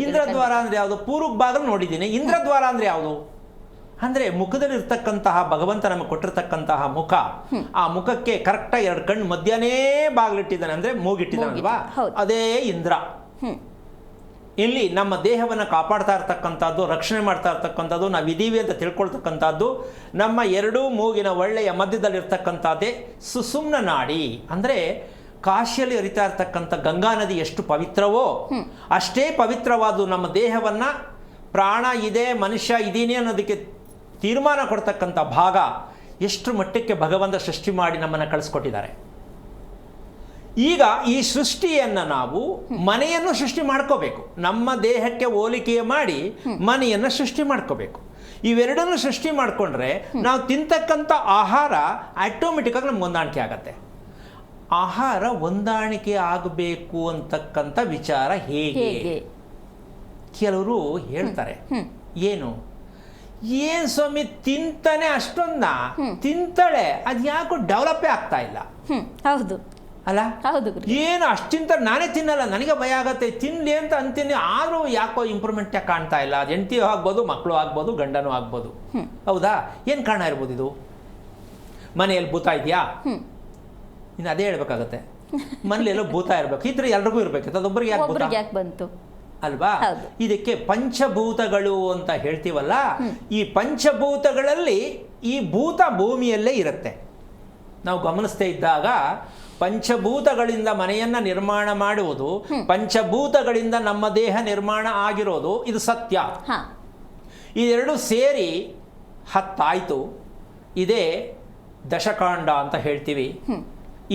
ಇಂದ್ರದ್ವಾರ ಅಂದ್ರೆ ಯಾವುದು? ಪೂರ್ವಕ್ಕೆ ಬಾಗಿಲು ನೋಡಿದ್ದೀನಿ. ಇಂದ್ರದ್ವಾರ ಅಂದ್ರೆ ಯಾವುದು? ಅಂದ್ರೆ ಮುಖದಲ್ಲಿ ಇರ್ತಕ್ಕಂತಹ ಭಗವಂತ ನಮಗೆ ಕೊಟ್ಟಿರ್ತಕ್ಕಂತಹ ಮುಖ, ಆ ಮುಖಕ್ಕೆ ಕರೆಕ್ಟಾಗಿ ಎರಡು ಕಣ್ಣು ಮಧ್ಯಾಹ್ನೇ ಬಾಗಿಲಿಟ್ಟಿದ್ದಾನೆ, ಅಂದ್ರೆ ಮೂಗಿಟ್ಟಿದ್ದಾನಲ್ವಾ, ಅದೇ ಇಂದ್ರ. ಇಲ್ಲಿ ನಮ್ಮ ದೇಹವನ್ನು ಕಾಪಾಡ್ತಾ ಇರ್ತಕ್ಕಂಥದ್ದು, ರಕ್ಷಣೆ ಮಾಡ್ತಾ ಇರ್ತಕ್ಕಂಥದ್ದು, ನಾವಿದ್ದೀವಿ ಅಂತ ತಿಳ್ಕೊಳ್ತಕ್ಕಂಥದ್ದು ನಮ್ಮ ಎರಡೂ ಮೂಗಿನ ಒಳ್ಳೆಯ ಮಧ್ಯದಲ್ಲಿರ್ತಕ್ಕಂಥದ್ದೇ ಸುಸುಮ್ನ ನಾಡಿ. ಅಂದರೆ ಕಾಶಿಯಲ್ಲಿ ಹರಿತಾ ಇರ್ತಕ್ಕಂಥ ಗಂಗಾ ನದಿ ಎಷ್ಟು ಪವಿತ್ರವೋ ಅಷ್ಟೇ ಪವಿತ್ರವಾದ ನಮ್ಮ ದೇಹವನ್ನು ಪ್ರಾಣ ಇದೆ, ಮನುಷ್ಯ ಇದ್ದೀನಿ ಅನ್ನೋದಕ್ಕೆ ತೀರ್ಮಾನ ಕೊಡ್ತಕ್ಕಂಥ ಭಾಗ ಎಷ್ಟು ಮಟ್ಟಕ್ಕೆ ಭಗವಂತ ಸೃಷ್ಟಿ ಮಾಡಿ ನಮ್ಮನ್ನು ಕಳಿಸ್ಕೊಟ್ಟಿದ್ದಾರೆ. ಈಗ ಈ ಸೃಷ್ಟಿಯನ್ನು ನಾವು ಮನೆಯನ್ನು ಸೃಷ್ಟಿ ಮಾಡ್ಕೋಬೇಕು. ನಮ್ಮ ದೇಹಕ್ಕೆ ಹೋಲಿಕೆ ಮಾಡಿ ಮನೆಯನ್ನು ಸೃಷ್ಟಿ ಮಾಡ್ಕೋಬೇಕು. ಇವೆರಡನ್ನು ಸೃಷ್ಟಿ ಮಾಡಿಕೊಂಡ್ರೆ ನಾವು ತಿಂತಕ್ಕಂಥ ಆಹಾರ ಆಟೋಮೆಟಿಕ್ಕಾಗಿ ನಮ್ಗೆ ಹೊಂದಾಣಿಕೆ ಆಗತ್ತೆ. ಆಹಾರ ಹೊಂದಾಣಿಕೆ ಆಗಬೇಕು ಅಂತಕ್ಕಂಥ ವಿಚಾರ ಹೇಗೆ? ಕೆಲವರು ಹೇಳ್ತಾರೆ, ಏನು ಸ್ವಾಮಿ ತಿಂತಾನೆ ಅಷ್ಟೊಂದ ತಿಂತಾಳೆ, ಅದು ಯಾಕೋ ಡೆವಲಪೇ ಆಗ್ತಾ ಇಲ್ಲ. ಹೌದು ಅಲ್ಲ, ಹೌದು. ಏನು ಅಷ್ಟಿಂತ ನಾನೇ ತಿನ್ನಲ್ಲ, ನನಗೆ ಭಯ ಆಗತ್ತೆ, ತಿನ್ನಲಿ ಅಂತ ಅಂತೀನಿ, ಆದರೂ ಯಾಕೋ ಇಂಪ್ರೂವ್ಮೆಂಟೇ ಕಾಣ್ತಾ ಇಲ್ಲ. ಅದು ಹೆಂಡತಿಯೂ ಆಗ್ಬೋದು, ಮಕ್ಕಳು ಆಗ್ಬೋದು, ಗಂಡನೂ ಆಗ್ಬೋದು. ಹೌದಾ? ಏನು ಕಾರಣ ಇರ್ಬೋದು ಇದು? ಮನೆಯಲ್ಲಿ ಭೂತ ಇದೆಯಾ? ಇನ್ನು ಅದೇ ಹೇಳ್ಬೇಕಾಗತ್ತೆ. ಮನೇಲೆಲ್ಲೋ ಭೂತ ಇರಬೇಕು, ಇದ್ರೆ ಎಲ್ರಿಗೂ ಇರಬೇಕು, ಅದೊಬ್ಬರಿಗೆ ಯಾಕೆ ಬಂತು ಅಲ್ವಾ? ಇದಕ್ಕೆ ಪಂಚಭೂತಗಳು ಅಂತ ಹೇಳ್ತೀವಲ್ಲ, ಈ ಪಂಚಭೂತಗಳಲ್ಲಿ ಈ ಭೂತ ಭೂಮಿಯಲ್ಲೇ ಇರುತ್ತೆ. ನಾವು ಗಮನಿಸ್ತಾ ಇದ್ದಾಗ ಪಂಚಭೂತಗಳಿಂದ ಮನೆಯನ್ನು ನಿರ್ಮಾಣ ಮಾಡುವುದು, ಪಂಚಭೂತಗಳಿಂದ ನಮ್ಮ ದೇಹ ನಿರ್ಮಾಣ ಆಗಿರೋದು, ಇದು ಸತ್ಯ. ಇದೆರಡು ಸೇರಿ 10 ಆಯಿತು. ಇದೇ ದಶಕಾಂಡ ಅಂತ ಹೇಳ್ತೀವಿ.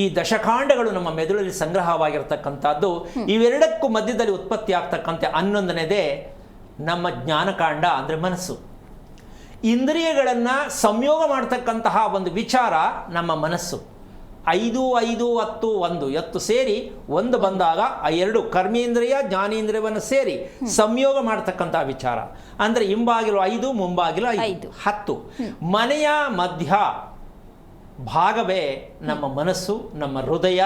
ಈ ದಶಕಾಂಡಗಳು ನಮ್ಮ ಮೆದುಳಲ್ಲಿ ಸಂಗ್ರಹವಾಗಿರ್ತಕ್ಕಂಥದ್ದು. ಇವೆರಡಕ್ಕೂ ಮಧ್ಯದಲ್ಲಿ ಉತ್ಪತ್ತಿ ಆಗ್ತಕ್ಕಂಥ 11ನೇದೇ ನಮ್ಮ ಜ್ಞಾನಕಾಂಡ, ಅಂದರೆ ಮನಸ್ಸು. ಇಂದ್ರಿಯಗಳನ್ನು ಸಂಯೋಗ ಮಾಡ್ತಕ್ಕಂತಹ ಒಂದು ವಿಚಾರ ನಮ್ಮ ಮನಸ್ಸು. 5, 5, 10, 1 ಎತ್ತು ಸೇರಿ 1 ಬಂದಾಗ ಆ 2 ಕರ್ಮೇಂದ್ರಿಯ ಜ್ಞಾನೇಂದ್ರಿಯವನ್ನು ಸೇರಿ ಸಂಯೋಗ ಮಾಡ್ತಕ್ಕಂಥ ವಿಚಾರ. ಅಂದರೆ ಹಿಂಬಾಗಿಲು 5, ಮುಂಬಾಗಿಲು 5, 10. ಮನೆಯ ಮಧ್ಯ ಭಾಗವೇ ನಮ್ಮ ಮನಸ್ಸು, ನಮ್ಮ ಹೃದಯ,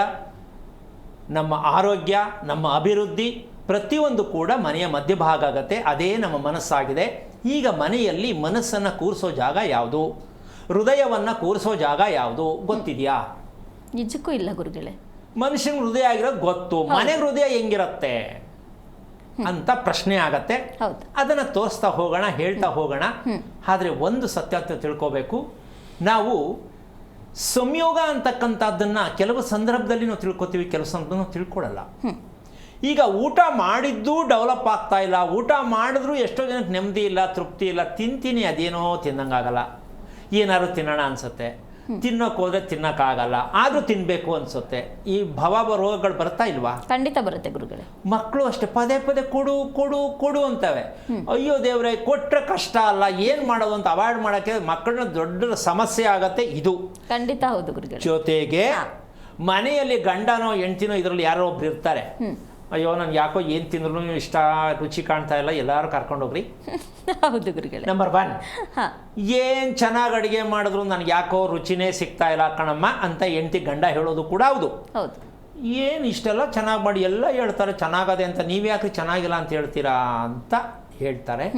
ನಮ್ಮ ಆರೋಗ್ಯ, ನಮ್ಮ ಅಭಿವೃದ್ಧಿ, ಪ್ರತಿಯೊಂದು ಕೂಡ ಮನೆಯ ಮಧ್ಯಭಾಗ ಆಗತ್ತೆ. ಅದೇ ನಮ್ಮ ಮನಸ್ಸಾಗಿದೆ. ಈಗ ಮನೆಯಲ್ಲಿ ಮನಸ್ಸನ್ನು ಕೂರಿಸೋ ಜಾಗ ಯಾವುದು, ಹೃದಯವನ್ನು ಕೂರಿಸೋ ಜಾಗ ಯಾವುದು ಗೊತ್ತಿದೆಯಾ? ನಿಜಕ್ಕೂ ಇಲ್ಲ ಗುರುಗಳೇ. ಮನುಷ್ಯನ ಹೃದಯ ಆಗಿರೋದು ಗೊತ್ತು, ಮನೆ ಹೃದಯ ಹೆಂಗಿರುತ್ತೆ ಅಂತ ಪ್ರಶ್ನೆ ಆಗತ್ತೆ. ಅದನ್ನು ತೋರಿಸ್ತಾ ಹೋಗೋಣ, ಹೇಳ್ತಾ ಹೋಗೋಣ. ಆದರೆ ಒಂದು ಸತ್ಯಾರ್ಥ ತಿಳ್ಕೋಬೇಕು, ನಾವು ಸಂಯೋಗ ಅಂತಕ್ಕಂಥದ್ದನ್ನು ಕೆಲವು ಸಂದರ್ಭದಲ್ಲಿ ನಾವು ತಿಳ್ಕೊತೀವಿ, ಕೆಲವು ಸಂದರ್ಭದಲ್ಲಿ ನಾವು ತಿಳ್ಕೊಳ್ಳಲ್ಲ. ಈಗ ಊಟ ಮಾಡಿದ್ದೂ ಡೆವಲಪ್ ಆಗ್ತಾ ಇಲ್ಲ, ಊಟ ಮಾಡಿದ್ರೂ ಎಷ್ಟೋ ಜನಕ್ಕೆ ನೆಮ್ಮದಿ ಇಲ್ಲ, ತೃಪ್ತಿ ಇಲ್ಲ. ತಿಂತೀನಿ, ಅದೇನೋ ತಿನ್ನಂಗಾಗಲ್ಲ, ಏನಾದ್ರು ತಿನ್ನೋಣ ಅನ್ಸುತ್ತೆ. ತಿನ್ನೋಕೆ ಹೋದ್ರೆ ತಿನ್ನೋಕ್ಕಾಗಲ್ಲ, ಆದರೂ ತಿನ್ನಬೇಕು ಅನ್ಸುತ್ತೆ. ಈ ರೋಗಗಳು ಬರ್ತಾ ಇಲ್ವಾ? ಖಂಡಿತ ಬರುತ್ತೆ ಗುರುಗಳೇ. ಮಕ್ಕಳು ಅಷ್ಟೇ ಪದೇ ಪದೇ ಕೊಡು ಕೊಡು ಕೊಡು ಅಂತವೆ. ಅಯ್ಯೋ ದೇವ್ರೆ, ಕೊಟ್ಟರೆ ಕಷ್ಟ ಅಲ್ಲ, ಏನು ಮಾಡೋದು ಅಂತ ಅವಾಯ್ಡ್ ಮಾಡೋಕ್ಕೆ ಮಕ್ಕಳನ್ನ ದೊಡ್ಡ ಸಮಸ್ಯೆ ಆಗತ್ತೆ. ಇದು ಖಂಡಿತ ಹೌದು ಗುರುಗಳೇ. ಜೊತೆಗೆ ಮನೆಯಲ್ಲಿ ಗಂಡನೋ ಹೆಂಡ್ತಿನೋ ಇದರಲ್ಲಿ ಯಾರೋ ಒಬ್ರು ಇರ್ತಾರೆ, ಅಯ್ಯೋ ನನ್ಗೆ ಯಾಕೋ ಏನು ತಿಂದ್ರು ಇಷ್ಟ ರುಚಿ ಕಾಣ್ತಾ ಇಲ್ಲ, ಎಲ್ಲರೂ ಕರ್ಕೊಂಡೋಗ್ರಿ. ಹೌದು ಗುರುಗಳೇ. ನಂಬರ್ 1, ಏನು ಚೆನ್ನಾಗಿ ಅಡುಗೆ ಮಾಡಿದ್ರು ನನಗೆ ಯಾಕೋ ರುಚಿನೇ ಸಿಗ್ತಾ ಇಲ್ಲ ಕಣಮ್ಮ ಅಂತ ಹೆಂಡ್ತಿ ಗಂಡ ಹೇಳೋದು ಕೂಡ ಹೌದು. ಏನು ಇಷ್ಟೆಲ್ಲ ಚೆನ್ನಾಗಿ ಮಾಡಿ ಎಲ್ಲ ಹೇಳ್ತಾರೆ ಚೆನ್ನಾಗದೆ ಅಂತ, ನೀವ್ಯಾಕೆ ಚೆನ್ನಾಗಿಲ್ಲ ಅಂತ ಹೇಳ್ತೀರಾ ಅಂತ ಹೇಳ್ತಾರೆ.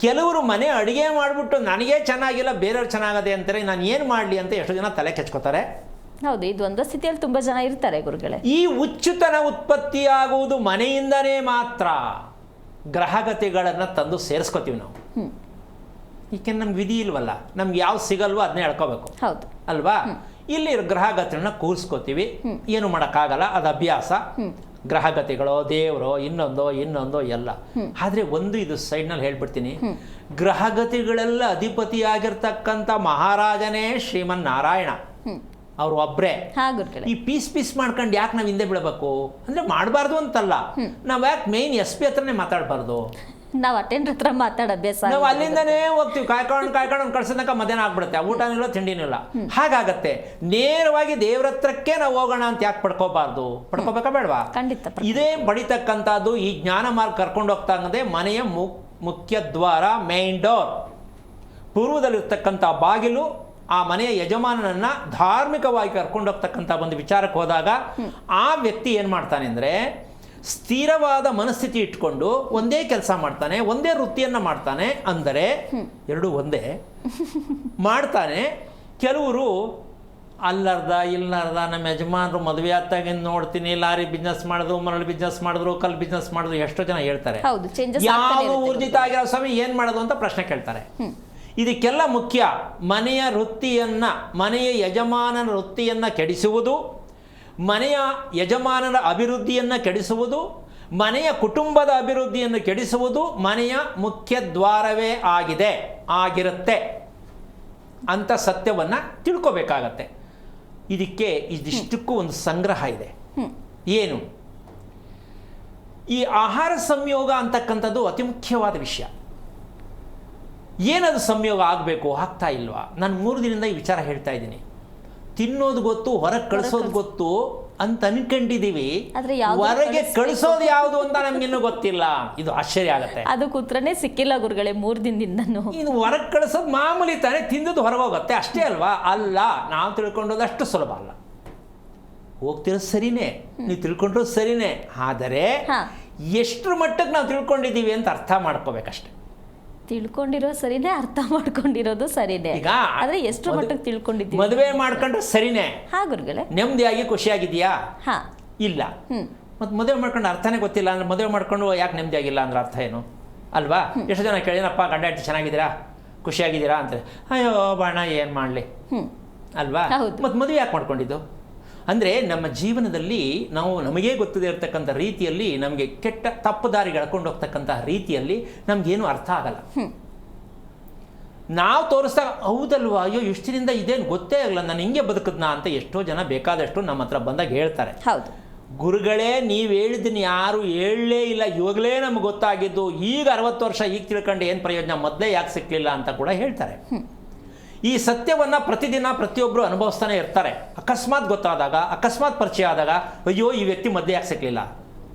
ಕೆಲವರು ಮನೆ ಅಡುಗೆ ಮಾಡಿಬಿಟ್ಟು ನನಗೇ ಚೆನ್ನಾಗಿಲ್ಲ ಬೇರೆಯವ್ರು ಚೆನ್ನಾಗದೆ ಅಂತಾರೆ, ನಾನು ಏನು ಮಾಡಲಿ ಅಂತ ಎಷ್ಟೋ ಜನ ತಲೆ ಕೆಚ್ಕೋತಾರೆ. ಹೌದು, ಇದು ಒಂದು ಸ್ಥಿತಿಯಲ್ಲಿ ತುಂಬ ಜನ ಇರ್ತಾರೆ ಗುರುಗಳೇ. ಈ ಹುಚ್ಚುತನ ಉತ್ಪತ್ತಿಯಾಗುವುದು ಮನೆಯಿಂದನೇ ಮಾತ್ರ. ಗ್ರಹಗತಿಗಳನ್ನು ತಂದು ಸೇರಿಸ್ಕೋತೀವಿ ನಾವು, ಏಕೆಂದ್ರೆ ನಮ್ಗೆ ವಿಧಿ ಇಲ್ವಲ್ಲ, ನಮ್ಗೆ ಯಾವ್ದು ಸಿಗಲ್ವೋ ಅದನ್ನೇ ಹೇಳ್ಕೋಬೇಕು. ಹೌದು ಅಲ್ವಾ? ಇಲ್ಲಿ ಗ್ರಹಗತಿಗಳನ್ನ ಕೂರಿಸ್ಕೋತೀವಿ, ಏನು ಮಾಡೋಕ್ಕಾಗಲ್ಲ, ಅದು ಅಭ್ಯಾಸ. ಗ್ರಹಗತಿಗಳು, ದೇವರು, ಇನ್ನೊಂದೋ ಎಲ್ಲ. ಆದರೆ ಒಂದು ಇದು ಸೈಡ್ನಲ್ಲಿ ಹೇಳ್ಬಿಡ್ತೀನಿ, ಗ್ರಹಗತಿಗಳೆಲ್ಲ ಅಧಿಪತಿಯಾಗಿರ್ತಕ್ಕಂಥ ಮಹಾರಾಜನೇ ಶ್ರೀಮನ್ನಾರಾಯಣ. ಅವ್ರು ಒಬ್ಬರೇ. ಈ ಪೀಸ್ ಮಾಡ್ಕೊಂಡು ಯಾಕೆ ನಾವು ಹಿಂದೆ ಬೀಳಬೇಕು ಅಂದರೆ ಮಾಡಬಾರ್ದು ಅಂತಲ್ಲ, ನಾವು ಯಾಕೆ ಮೇನ್ SP ಹತ್ರನೇ ಮಾತಾಡಬಾರ್ದು, ನಾವು ಅಟೆಂಡರ್ ಹತ್ರ ಮಾತಾಡ ಅಭ್ಯಾಸ. ನಾವು ಅಲ್ಲಿಂದನೇ ಹೋಗ್ತೀವಿ, ಕಾಯ್ಕೊಂಡು ಕಳ್ಸೋದಕ್ಕೆ ಮಧ್ಯಾಹ್ನ ಆಗ್ಬಿಡುತ್ತೆ, ಊಟನಿಲ್ಲ ತಿಂಡಿನಿಲ್ಲ. ಹಾಗಾಗತ್ತೆ. ನೇರವಾಗಿ ದೇವ್ರ ಹತ್ರಕ್ಕೆ ನಾವು ಹೋಗೋಣ ಅಂತ ಯಾಕೆ ಪಡ್ಕೋಬಾರ್ದು? ಪಡ್ಕೋಬೇಕಾ ಬೇಡವಾ? ಖಂಡಿತ. ಇದೇ ಬಡಿತಕ್ಕಂಥದ್ದು ಈ ಜ್ಞಾನ ಮಾರ್ಗ ಕರ್ಕೊಂಡು ಹೋಗ್ತಾ ಅನ್ನೋದೇ ಮನೆಯ ಮುಖ್ಯ ದ್ವಾರ, ಮೇನ್ ಡೋರ್. ಪೂರ್ವದಲ್ಲಿರ್ತಕ್ಕಂಥ ಬಾಗಿಲು ಆ ಮನೆಯ ಯಜಮಾನನನ್ನು ಧಾರ್ಮಿಕವಾಗಿ ಕರ್ಕೊಂಡು ಹೋಗ್ತಕ್ಕಂಥ ಒಂದು ವಿಚಾರಕ್ಕೆ ಹೋದಾಗ ಆ ವ್ಯಕ್ತಿ ಏನು ಮಾಡ್ತಾನೆ ಅಂದರೆ, ಸ್ಥಿರವಾದ ಮನಸ್ಥಿತಿ ಇಟ್ಕೊಂಡು ಒಂದೇ ಕೆಲಸ ಮಾಡ್ತಾನೆ, ಒಂದೇ ವೃತ್ತಿಯನ್ನು ಮಾಡ್ತಾನೆ. ಅಂದರೆ ಎರಡೂ ಒಂದೇ ಮಾಡ್ತಾನೆ. ಕೆಲವರು ಅಲ್ಲರ್ಧ ಇಲ್ಲರ್ಧ ನಮ್ಮ ಯಜಮಾನರು ಮದುವೆ ಆದಾಗಿಂದ ನೋಡ್ತೀನಿ ಲಾರಿ ಬಿಸ್ನೆಸ್ ಮಾಡಿದ್ರು, ಮರಳು ಬಿಸ್ನೆಸ್ ಮಾಡಿದ್ರು, ಕಲ್ಲು ಬಿಸ್ನೆಸ್ ಮಾಡಿದ್ರು, ಎಷ್ಟೋ ಜನ ಹೇಳ್ತಾರೆ. ಯಾವುದು ಊರ್ಜಿತ ಆಗಿರೋ ಸ್ವಾಮಿ ಏನು ಮಾಡೋದು ಅಂತ ಪ್ರಶ್ನೆ ಕೇಳ್ತಾರೆ. ಇದಕ್ಕೆಲ್ಲ ಮುಖ್ಯ ಮನೆಯ ವೃತ್ತಿಯನ್ನು, ಮನೆಯ ಯಜಮಾನನ ವೃತ್ತಿಯನ್ನು ಕೆಡಿಸುವುದು, ಮನೆಯ ಯಜಮಾನನ ಅಭಿವೃದ್ಧಿಯನ್ನು ಕೆಡಿಸುವುದು, ಮನೆಯ ಕುಟುಂಬದ ಅಭಿವೃದ್ಧಿಯನ್ನು ಕೆಡಿಸುವುದು ಮನೆಯ ಮುಖ್ಯ ದ್ವಾರವೇ ಆಗಿರುತ್ತೆ ಅಂತ ಸತ್ಯವನ್ನು ತಿಳ್ಕೋಬೇಕಾಗತ್ತೆ. ಇದಕ್ಕೆ ಇದಿಷ್ಟಕ್ಕೂ ಒಂದು ಸಂಗ್ರಹ ಇದೆ. ಏನು? ಈ ಆಹಾರ ಸಂಯೋಗ ಅಂತಕ್ಕಂಥದ್ದು ಅತಿ ಮುಖ್ಯವಾದ ವಿಷಯ. ಏನದು ಸಂಯೋಗ ಆಗಬೇಕು, ಆಗ್ತಾ ಇಲ್ವಾ? ನಾನು 3 ದಿನದಿಂದ ಈ ವಿಚಾರ ಹೇಳ್ತಾ ಇದ್ದೀನಿ. ತಿನ್ನೋದು ಗೊತ್ತು, ಹೊರಗೆ ಕಳಿಸೋದು ಗೊತ್ತು ಅಂತ ಅನ್ಕೊಂಡಿದೀವಿ, ಹೊರಗೆ ಕಳಿಸೋದು ಯಾವುದು ಅಂತ ನಮ್ಗಿನ್ನೂ ಗೊತ್ತಿಲ್ಲ. ಇದು ಆಶ್ಚರ್ಯ ಆಗತ್ತೆ. ಅದಕ್ಕೆ ಉತ್ತರನೇ ಸಿಕ್ಕಿಲ್ಲ ಗುರುಗಳೇ 3 ದಿನದಿಂದನೂ. ಇದು ಹೊರಗೆ ಕಳಿಸೋದು ಮಾಮೂಲಿ ತಾನೇ, ತಿಂದದ್ದು ಹೊರಗೆ ಹೋಗುತ್ತೆ ಅಷ್ಟೇ ಅಲ್ವಾ? ಅಲ್ಲ, ನಾವು ತಿಳ್ಕೊಂಡೋದು ಅಷ್ಟು ಸುಲಭ ಅಲ್ಲ. ಹೋಗ್ತಿರೋದು ಸರಿನೇ, ನೀವು ತಿಳ್ಕೊಂಡ್ರೋದು ಸರಿನೇ, ಆದರೆ ಎಷ್ಟರ ಮಟ್ಟಕ್ಕೆ ನಾವು ತಿಳ್ಕೊಂಡಿದ್ದೀವಿ ಅಂತ ಅರ್ಥ ಮಾಡ್ಕೋಬೇಕಷ್ಟೆ. ತಿಳ್ಕೊಂಡಿರೋ ಸರಿನೇ, ಅರ್ಥ ಮಾಡ್ಕೊಂಡಿರೋದು ಸರಿನೇ. ಈಗ ಆದ್ರೆ ಎಷ್ಟು ಮಟ್ಟಕ್ಕೆ ತಿಳ್ಕೊಂಡಿದ್ದೀವಿ? ಮದುವೆ ಮಾಡ್ಕೊಂಡ್ರೆ ಸರಿನೇ, ಗುರುಗಳೇ, ನೆಮ್ಮದಿಯಾಗಿ ಖುಷಿಯಾಗಿದೆಯಾ? ಇಲ್ಲ. ಮತ್ತೆ ಮದುವೆ ಮಾಡ್ಕೊಂಡು ಅರ್ಥನೇ ಗೊತ್ತಿಲ್ಲ ಅಂದ್ರೆ ಮದುವೆ ಮಾಡ್ಕೊಂಡು ಯಾಕೆ ನೆಮ್ಮದಿಯಾಗಿಲ್ಲ ಅಂದ್ರೆ ಅರ್ಥ ಏನು ಅಲ್ವಾ? ಎಷ್ಟು ಜನ ಕೇಳಿನಪ್ಪ ಗಂಡ ಹೆಂಡತಿ ಚೆನ್ನಾಗಿದ್ದೀರಾ, ಖುಷಿಯಾಗಿದ್ದೀರಾ ಅಂತಾರೆ. ಅಯ್ಯೋ ಬಾಣ ಏನು ಮಾಡಲಿ ಅಲ್ವಾ? ಮತ್ತೆ ಮದುವೆ ಯಾಕೆ ಮಾಡ್ಕೊಂಡಿದ್ದು? ಅಂದರೆ ನಮ್ಮ ಜೀವನದಲ್ಲಿ ನಾವು ನಮಗೇ ಗೊತ್ತದೇ ಇರತಕ್ಕಂಥ ರೀತಿಯಲ್ಲಿ ನಮಗೆ ಕೆಟ್ಟ ತಪ್ಪು ದಾರಿಗೆ ಎಳ್ಕೊಂಡು ಹೋಗ್ತಕ್ಕಂಥ ರೀತಿಯಲ್ಲಿ ನಮಗೇನು ಅರ್ಥ ಆಗಲ್ಲ. ನಾವು ತೋರಿಸ್ದಾಗ ಹೌದಲ್ವಾ, ಅಯ್ಯೋ ಇಷ್ಟಿನಿಂದ ಇದೇನು ಗೊತ್ತೇ ಆಗಲ್ಲ, ನಾನು ಹಿಂಗೆ ಬದುಕದ್ನಾ ಅಂತ ಎಷ್ಟೋ ಜನ ಬೇಕಾದಷ್ಟು ನಮ್ಮ ಹತ್ರ ಬಂದಾಗ ಹೇಳ್ತಾರೆ. ಹೌದು ಗುರುಗಳೇ, ನೀವು ಹೇಳಿದ್ದೀನಿ ಯಾರು ಹೇಳಲೇ ಇಲ್ಲ, ಇವಾಗಲೇ ನಮ್ಗೆ ಗೊತ್ತಾಗಿದ್ದು, ಈಗ 60 ವರ್ಷ ಈಗ ತಿಳ್ಕೊಂಡು ಏನು ಪ್ರಯೋಜನ, ಮೊದಲೇ ಯಾಕೆ ಸಿಕ್ಕಲಿಲ್ಲ ಅಂತ ಕೂಡ ಹೇಳ್ತಾರೆ. ಈ ಸತ್ಯವನ್ನು ಪ್ರತಿದಿನ ಪ್ರತಿಯೊಬ್ಬರು ಅನುಭವಿಸ್ತಾನೆ ಇರ್ತಾರೆ. ಅಕಸ್ಮಾತ್ ಗೊತ್ತಾದಾಗ, ಅಕಸ್ಮಾತ್ ಪರಿಚಯ ಆದಾಗ, ಅಯ್ಯೋ ಈ ವ್ಯಕ್ತಿ ಮೊದಲೇ ಯಾಕೆ ಸಿಕ್ಕಲಿಲ್ಲ,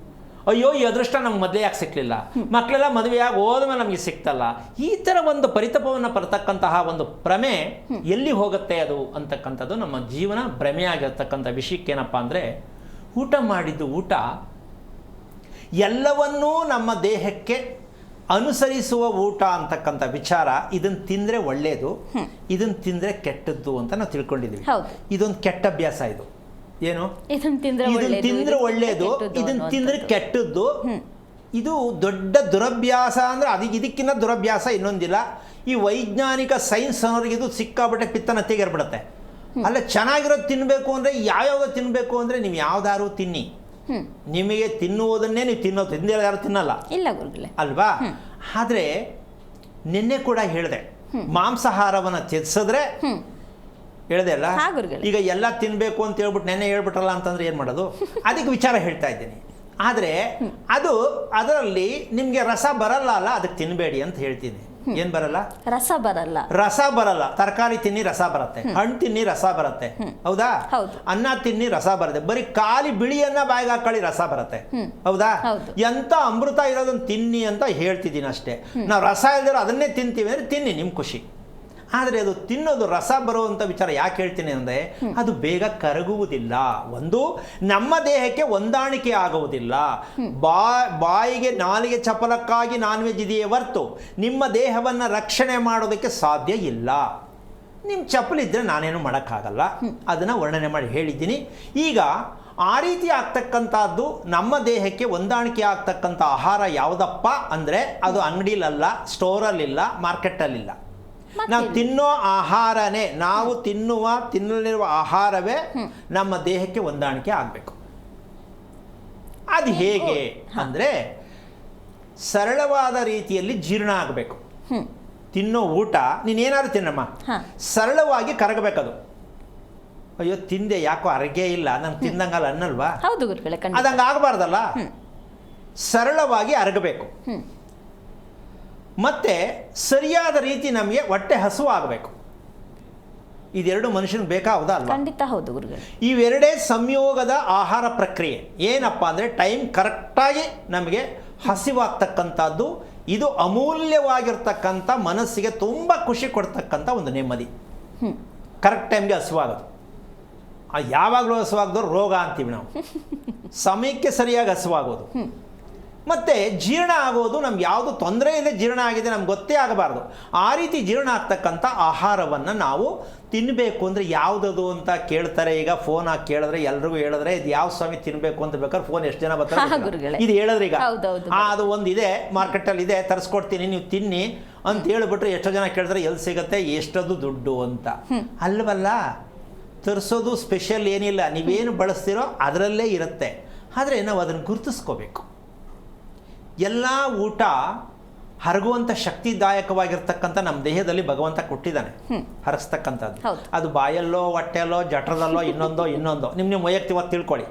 ಅಯ್ಯೋ ಈ ಅದೃಷ್ಟ ನಮ್ಗೆ ಮೊದಲೇ ಯಾಕೆ ಸಿಕ್ಕಲಿಲ್ಲ, ಮಕ್ಕಳೆಲ್ಲ ಮದುವೆಯಾಗಿ ಹೋದ್ಮೇಲೆ ನಮಗೆ ಸಿಕ್ತಲ್ಲ, ಈ ಥರ ಒಂದು ಪರಿತಾಪವನ್ನು ಪಡ್ತಕ್ಕಂತಹ ಒಂದು ಭ್ರಮೆ ಎಲ್ಲಿ ಹೋಗುತ್ತೆ ಅದು ಅಂತಕ್ಕಂಥದ್ದು ನಮ್ಮ ಜೀವನ ಭ್ರಮೆಯಾಗಿರ್ತಕ್ಕಂಥ ವಿಷಯಕ್ಕೇನಪ್ಪ ಅಂದರೆ, ಊಟ ಮಾಡಿದ್ದು ಊಟ ಎಲ್ಲವನ್ನೂ ನಮ್ಮ ದೇಹಕ್ಕೆ ಅನುಸರಿಸುವ ಊಟ ಅಂತಕ್ಕಂಥ ವಿಚಾರ. ಇದನ್ನು ತಿಂದರೆ ಒಳ್ಳೆಯದು, ಇದನ್ನು ತಿಂದರೆ ಕೆಟ್ಟದ್ದು ಅಂತ ನಾವು ತಿಳ್ಕೊಂಡಿದ್ದೀವಿ. ಇದೊಂದು ಕೆಟ್ಟ ಅಭ್ಯಾಸ. ಇದು ಏನು? ಇದನ್ನು ತಿಂದರೆ ಒಳ್ಳೆಯದು, ಇದನ್ನು ತಿಂದರೆ ಕೆಟ್ಟದ್ದು. ಇದು ದೊಡ್ಡ ದುರಭ್ಯಾಸ. ಅಂದರೆ ಇದಕ್ಕಿಂತ ದುರಭ್ಯಾಸ ಇನ್ನೊಂದಿಲ್ಲ. ಈ ವೈಜ್ಞಾನಿಕ ಸೈನ್ಸ್ ಅನ್ನೋರಿಗೆ ಇದು ಸಿಕ್ಕಾಬಟ್ಟೆ ಪಿತ್ತನ ತೆಗೆರ್ಬಿಡುತ್ತೆ. ಅಲ್ಲ, ಚೆನ್ನಾಗಿರೋದು ತಿನ್ನಬೇಕು ಅಂದರೆ ಯಾವ್ಯಾವ್ದು ತಿನ್ನಬೇಕು ಅಂದರೆ ನೀವು ಯಾವ್ದಾದ್ರು ತಿನ್ನಿ, ನಿಮಗೆ ತಿನ್ನುವುದನ್ನೇ ನೀವು ತಿನ್ನೋದು, ಯಾರು ತಿನ್ನಲ್ಲ ಇಲ್ಲ ಗುರುಗಳೇ ಅಲ್ವಾ? ಆದರೆ ನಿನ್ನೆ ಕೂಡ ಹೇಳಿದೆ, ಮಾಂಸಾಹಾರವನ್ನು ತ್ಯಜಿಸಿದ್ರೆ ಹೇಳಿದೆ ಅಲ್ಲ, ಈಗ ಎಲ್ಲ ತಿನ್ನಬೇಕು ಅಂತ ಹೇಳ್ಬಿಟ್ಟು ನೆನ್ನೆ ಹೇಳ್ಬಿಟ್ರಲ್ಲ ಅಂತಂದ್ರೆ ಏನು ಮಾಡೋದು? ಅದಕ್ಕೆ ವಿಚಾರ ಹೇಳ್ತಾ ಇದ್ದೀನಿ. ಆದರೆ ಅದರಲ್ಲಿ ನಿಮಗೆ ರಸ ಬರಲ್ಲ ಅಲ್ಲ, ಅದಕ್ಕೆ ತಿನ್ನಬೇಡಿ ಅಂತ ಹೇಳ್ತೀನಿ. ಏನ್ ಬರಲ್ಲ? ರಸ ಬರಲ್ಲ. ತರಕಾರಿ ತಿನ್ನಿ ರಸ ಬರುತ್ತೆ, ಹಣ್ಣು ತಿನ್ನಿ ರಸ ಬರುತ್ತೆ, ಹೌದಾ? ಅನ್ನ ತಿನ್ನಿ ರಸ ಬರುತ್ತೆ. ಬರೀ ಖಾಲಿ ಬಿಳಿಯನ್ನ ಬಾಯಿಗೆ ಹಾಕೊಳ್ಳಿ ರಸ ಬರುತ್ತೆ, ಹೌದಾ? ಎಂತ ಅಮೃತ ಇರೋದನ್ನ ತಿನ್ನಿ ಅಂತ ಹೇಳ್ತಿದ್ದೀನಿ ಅಷ್ಟೇ. ನಾವು ರಸ ಇಲ್ದಿರೋ ಅದನ್ನೇ ತಿಂತೀವಿ ಅಂದ್ರೆ ತಿನ್ನಿ, ನಿಮ್ ಖುಷಿ. ಆದರೆ ಅದು ತಿನ್ನೋದು ರಸ ಬರುವಂಥ ವಿಚಾರ ಯಾಕೆ ಹೇಳ್ತೀನಿ ಅಂದರೆ, ಅದು ಬೇಗ ಕರಗುವುದಿಲ್ಲ. ಒಂದು, ನಮ್ಮ ದೇಹಕ್ಕೆ ಹೊಂದಾಣಿಕೆ ಆಗುವುದಿಲ್ಲ. ಬಾಯಿಗೆ ನಾಲಿಗೆ ಚಪಲಕ್ಕಾಗಿ ನಾನ್ ವೆಜ್ ಇದೆಯೇ ಹೊರ್ತು ನಿಮ್ಮ ದೇಹವನ್ನು ರಕ್ಷಣೆ ಮಾಡೋದಕ್ಕೆ ಸಾಧ್ಯ ಇಲ್ಲ. ನಿಮ್ಮ ಚಪ್ಪಲಿದ್ದರೆ ನಾನೇನು ಮಾಡೋಕ್ಕಾಗಲ್ಲ, ಅದನ್ನು ವರ್ಣನೆ ಮಾಡಿ ಹೇಳಿದ್ದೀನಿ. ಈಗ ಆ ರೀತಿ ಆಗ್ತಕ್ಕಂಥದ್ದು ನಮ್ಮ ದೇಹಕ್ಕೆ ಹೊಂದಾಣಿಕೆ ಆಗ್ತಕ್ಕಂಥ ಆಹಾರ ಯಾವುದಪ್ಪ ಅಂದರೆ, ಅದು ಅಂಗಡಿಲಲ್ಲ, ಸ್ಟೋರಲ್ಲಿಲ್ಲ, ಮಾರ್ಕೆಟಲ್ಲಿಲ್ಲ. ನಾವು ತಿನ್ನೋ ಆಹಾರನೇ, ನಾವು ತಿನ್ನಲಿರುವ ಆಹಾರವೇ ನಮ್ಮ ದೇಹಕ್ಕೆ ಹೊಂದಾಣಿಕೆ ಆಗಬೇಕು. ಅದು ಹೇಗೆ ಅಂದರೆ, ಸರಳವಾದ ರೀತಿಯಲ್ಲಿ ಜೀರ್ಣ ಆಗಬೇಕು. ತಿನ್ನೋ ಊಟ ನೀನೇನಾದ್ರು ತಿನ್ನಮ್ಮ, ಸರಳವಾಗಿ ಕರಗಬೇಕದು. ಅಯ್ಯೋ ತಿಂದೆ ಯಾಕೋ ಅರಗೇ ಇಲ್ಲ, ನಂಗೆ ತಿಂದಂಗಲ್ಲ ಅನ್ನಲ್ವಾ? ಅದಂಗೆ ಆಗಬಾರ್ದಲ್ಲ, ಸರಳವಾಗಿ ಅರಗಬೇಕು. ಮತ್ತೆ ಸರಿಯಾದ ರೀತಿ ನಮಗೆ ಹೊಟ್ಟೆ ಹಸುವು ಆಗಬೇಕು. ಇದೆರಡು ಮನುಷ್ಯನಿಗೆ ಬೇಕಾ, ಹೌದಾ ಅಲ್ವಾ? ಖಂಡಿತ ಹೌದು ಗುರುಗಳೇ. ಇವೆರಡೇ ಸಂಯೋಗದ ಆಹಾರ ಪ್ರಕ್ರಿಯೆ. ಏನಪ್ಪ ಅಂದರೆ, ಟೈಮ್ ಕರೆಕ್ಟಾಗಿ ನಮಗೆ ಹಸಿವಾಗ್ತಕ್ಕಂಥದ್ದು. ಇದು ಅಮೂಲ್ಯವಾಗಿರ್ತಕ್ಕಂಥ, ಮನಸ್ಸಿಗೆ ತುಂಬ ಖುಷಿ ಕೊಡ್ತಕ್ಕಂಥ ಒಂದು ನೆಮ್ಮದಿ. ಕರೆಕ್ಟ್ ಟೈಮ್ಗೆ ಹಸಿವಾಗೋದು. ಯಾವಾಗಲೂ ಹಸಿವಾಗದವ್ರು ರೋಗ ಅಂತೀವಿ ನಾವು. ಸಮಯಕ್ಕೆ ಸರಿಯಾಗಿ ಹಸಿವಾಗೋದು. ಮತ್ತು ಜೀರ್ಣ ಆಗೋದು ನಮ್ಗೆ ಯಾವುದು ತೊಂದರೆ ಇದೆ, ಜೀರ್ಣ ಆಗಿದೆ ನಮ್ಗೆ ಗೊತ್ತೇ ಆಗಬಾರ್ದು. ಆ ರೀತಿ ಜೀರ್ಣ ಆಗ್ತಕ್ಕಂಥ ಆಹಾರವನ್ನು ನಾವು ತಿನ್ನಬೇಕು ಅಂದರೆ ಯಾವುದದು ಅಂತ ಕೇಳ್ತಾರೆ. ಈಗ ಫೋನ್ ಹಾಕಿ ಕೇಳಿದ್ರೆ ಎಲ್ರಿಗೂ ಹೇಳಿದ್ರೆ ಇದು ಯಾವ ಸ್ವಾಮಿ ತಿನ್ನಬೇಕು ಅಂತ ಬೇಕಾದ್ರೆ ಫೋನ್ ಎಷ್ಟು ಜನ ಬರ್ತಾರೆ ಇದು ಹೇಳಿದ್ರೆ ಈಗ ಅದು ಒಂದಿದೆ ಮಾರ್ಕೆಟಲ್ಲಿ ಇದೆ ತರಿಸ್ಕೊಡ್ತೀನಿ ನೀವು ತಿನ್ನಿ ಅಂತ ಹೇಳ್ಬಿಟ್ರೆ ಎಷ್ಟೋ ಜನ ಕೇಳಿದ್ರೆ ಎಲ್ಲಿ ಸಿಗುತ್ತೆ ಎಷ್ಟದು ದುಡ್ಡು ಅಂತ. ಅಲ್ವಲ್ಲ, ತರಿಸೋದು ಸ್ಪೆಷಲ್ ಏನಿಲ್ಲ, ನೀವೇನು ಬಳಸ್ತೀರೋ ಅದರಲ್ಲೇ ಇರುತ್ತೆ. ಆದರೆ ನಾವು ಅದನ್ನು ಗುರುತಿಸ್ಕೋಬೇಕು. ಎಲ್ಲ ಊಟ ಹರಗುವಂಥ ಶಕ್ತಿದಾಯಕವಾಗಿರ್ತಕ್ಕಂಥ ನಮ್ಮ ದೇಹದಲ್ಲಿ ಭಗವಂತ ಕೊಟ್ಟಿದ್ದಾನೆ ಹರಸ್ತಕ್ಕಂಥದ್ದು. ಅದು ಬಾಯಲ್ಲೋ ಹೊಟ್ಟೆಯಲ್ಲೋ ಜಠರದಲ್ಲೋ ಇನ್ನೊಂದೋ ನಿಮ್ಮ ವೈಯಕ್ತಿಕವಾಗಿ ತಿಳ್ಕೊಳ್ಳಿ.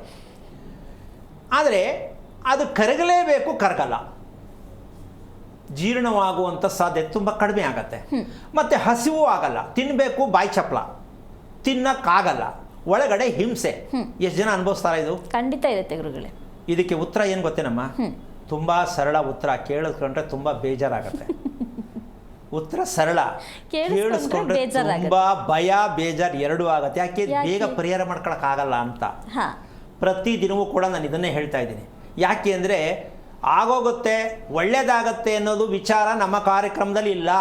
ಆದರೆ ಅದು ಕರಗಲೇಬೇಕು, ಕರಗಲ್ಲ. ಜೀರ್ಣವಾಗುವಂಥ ಸಾಧ್ಯತೆ ತುಂಬ ಕಡಿಮೆ ಆಗತ್ತೆ. ಮತ್ತು ಹಸಿವು ಆಗಲ್ಲ, ತಿನ್ನಬೇಕು ಬಾಯಿ ಚಪ್ಪಲ, ತಿನ್ನಕ್ಕಾಗಲ್ಲ, ಒಳಗಡೆ ಹಿಂಸೆ. ಎಷ್ಟು ಜನ ಅನುಭವಿಸ್ತಾರ ಇದು? ಖಂಡಿತ ಇರುತ್ತೆ ಗುರುಗಳೇ. ಇದಕ್ಕೆ ಉತ್ತರ ಏನು ಗೊತ್ತೇನಮ್ಮ? ತುಂಬ ಸರಳ ಉತ್ತರ. ಕೇಳಿಸ್ಕೊಂಡ್ರೆ ತುಂಬ ಬೇಜಾರಾಗತ್ತೆ. ಉತ್ತರ ಸರಳ, ಕೇಳಿಸ್ಕೊಂಡ್ರೆ ತುಂಬ ಭಯ ಬೇಜಾರು ಎರಡೂ ಆಗುತ್ತೆ. ಯಾಕೆ? ಬೇಗ ಪರಿಹಾರ ಮಾಡ್ಕೊಳಕ್ಕಾಗಲ್ಲ ಅಂತ. ಪ್ರತಿದಿನವೂ ಕೂಡ ನಾನು ಇದನ್ನೇ ಹೇಳ್ತಾ ಇದ್ದೀನಿ. ಯಾಕೆ ಅಂದರೆ ಆಗೋಗುತ್ತೆ, ಒಳ್ಳೇದಾಗತ್ತೆ ಅನ್ನೋದು ವಿಚಾರ ನಮ್ಮ ಕಾರ್ಯಕ್ರಮದಲ್ಲಿ ಇಲ್ಲ.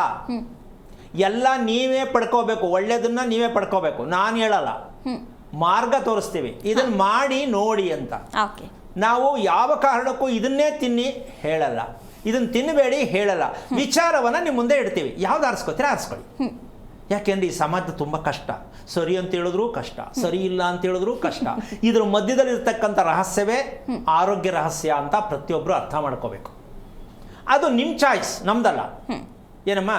ಎಲ್ಲ ನೀವೇ ಪಡ್ಕೋಬೇಕು, ಒಳ್ಳೇದನ್ನ ನೀವೇ ಪಡ್ಕೋಬೇಕು. ನಾನು ಹೇಳಲ್ಲ, ಮಾರ್ಗ ತೋರಿಸ್ತೀವಿ, ಇದನ್ನು ಮಾಡಿ ನೋಡಿ ಅಂತ. ನಾವು ಯಾವ ಕಾರಣಕ್ಕೂ ಇದನ್ನೇ ತಿನ್ನಿ ಹೇಳಲ್ಲ, ಇದನ್ನು ತಿನ್ನಬೇಡಿ ಹೇಳಲ್ಲ. ವಿಚಾರವನ್ನು ನಿಮ್ಮ ಮುಂದೆ ಇಡ್ತೀವಿ. ಯಾವ್ದು ಆರಿಸ್ಕೋತೀರ ಆರಿಸ್ಕೊಳ್ಳಿ. ಯಾಕೆಂದ್ರೆ ಈ ಸಮಾಜ ತುಂಬ ಕಷ್ಟ. ಸರಿ ಅಂತ ಹೇಳಿದ್ರು ಕಷ್ಟ, ಸರಿ ಇಲ್ಲ ಅಂತ ಹೇಳಿದ್ರು ಕಷ್ಟ. ಇದ್ರ ಮಧ್ಯದಲ್ಲಿ ಇರ್ತಕ್ಕಂಥ ರಹಸ್ಯವೇ ಆರೋಗ್ಯ ರಹಸ್ಯ ಅಂತ ಪ್ರತಿಯೊಬ್ಬರು ಅರ್ಥ ಮಾಡ್ಕೋಬೇಕು. ಅದು ನಿಮ್ಮ ಚಾಯ್ಸ್, ನಮ್ದಲ್ಲ. ಏನಮ್ಮ?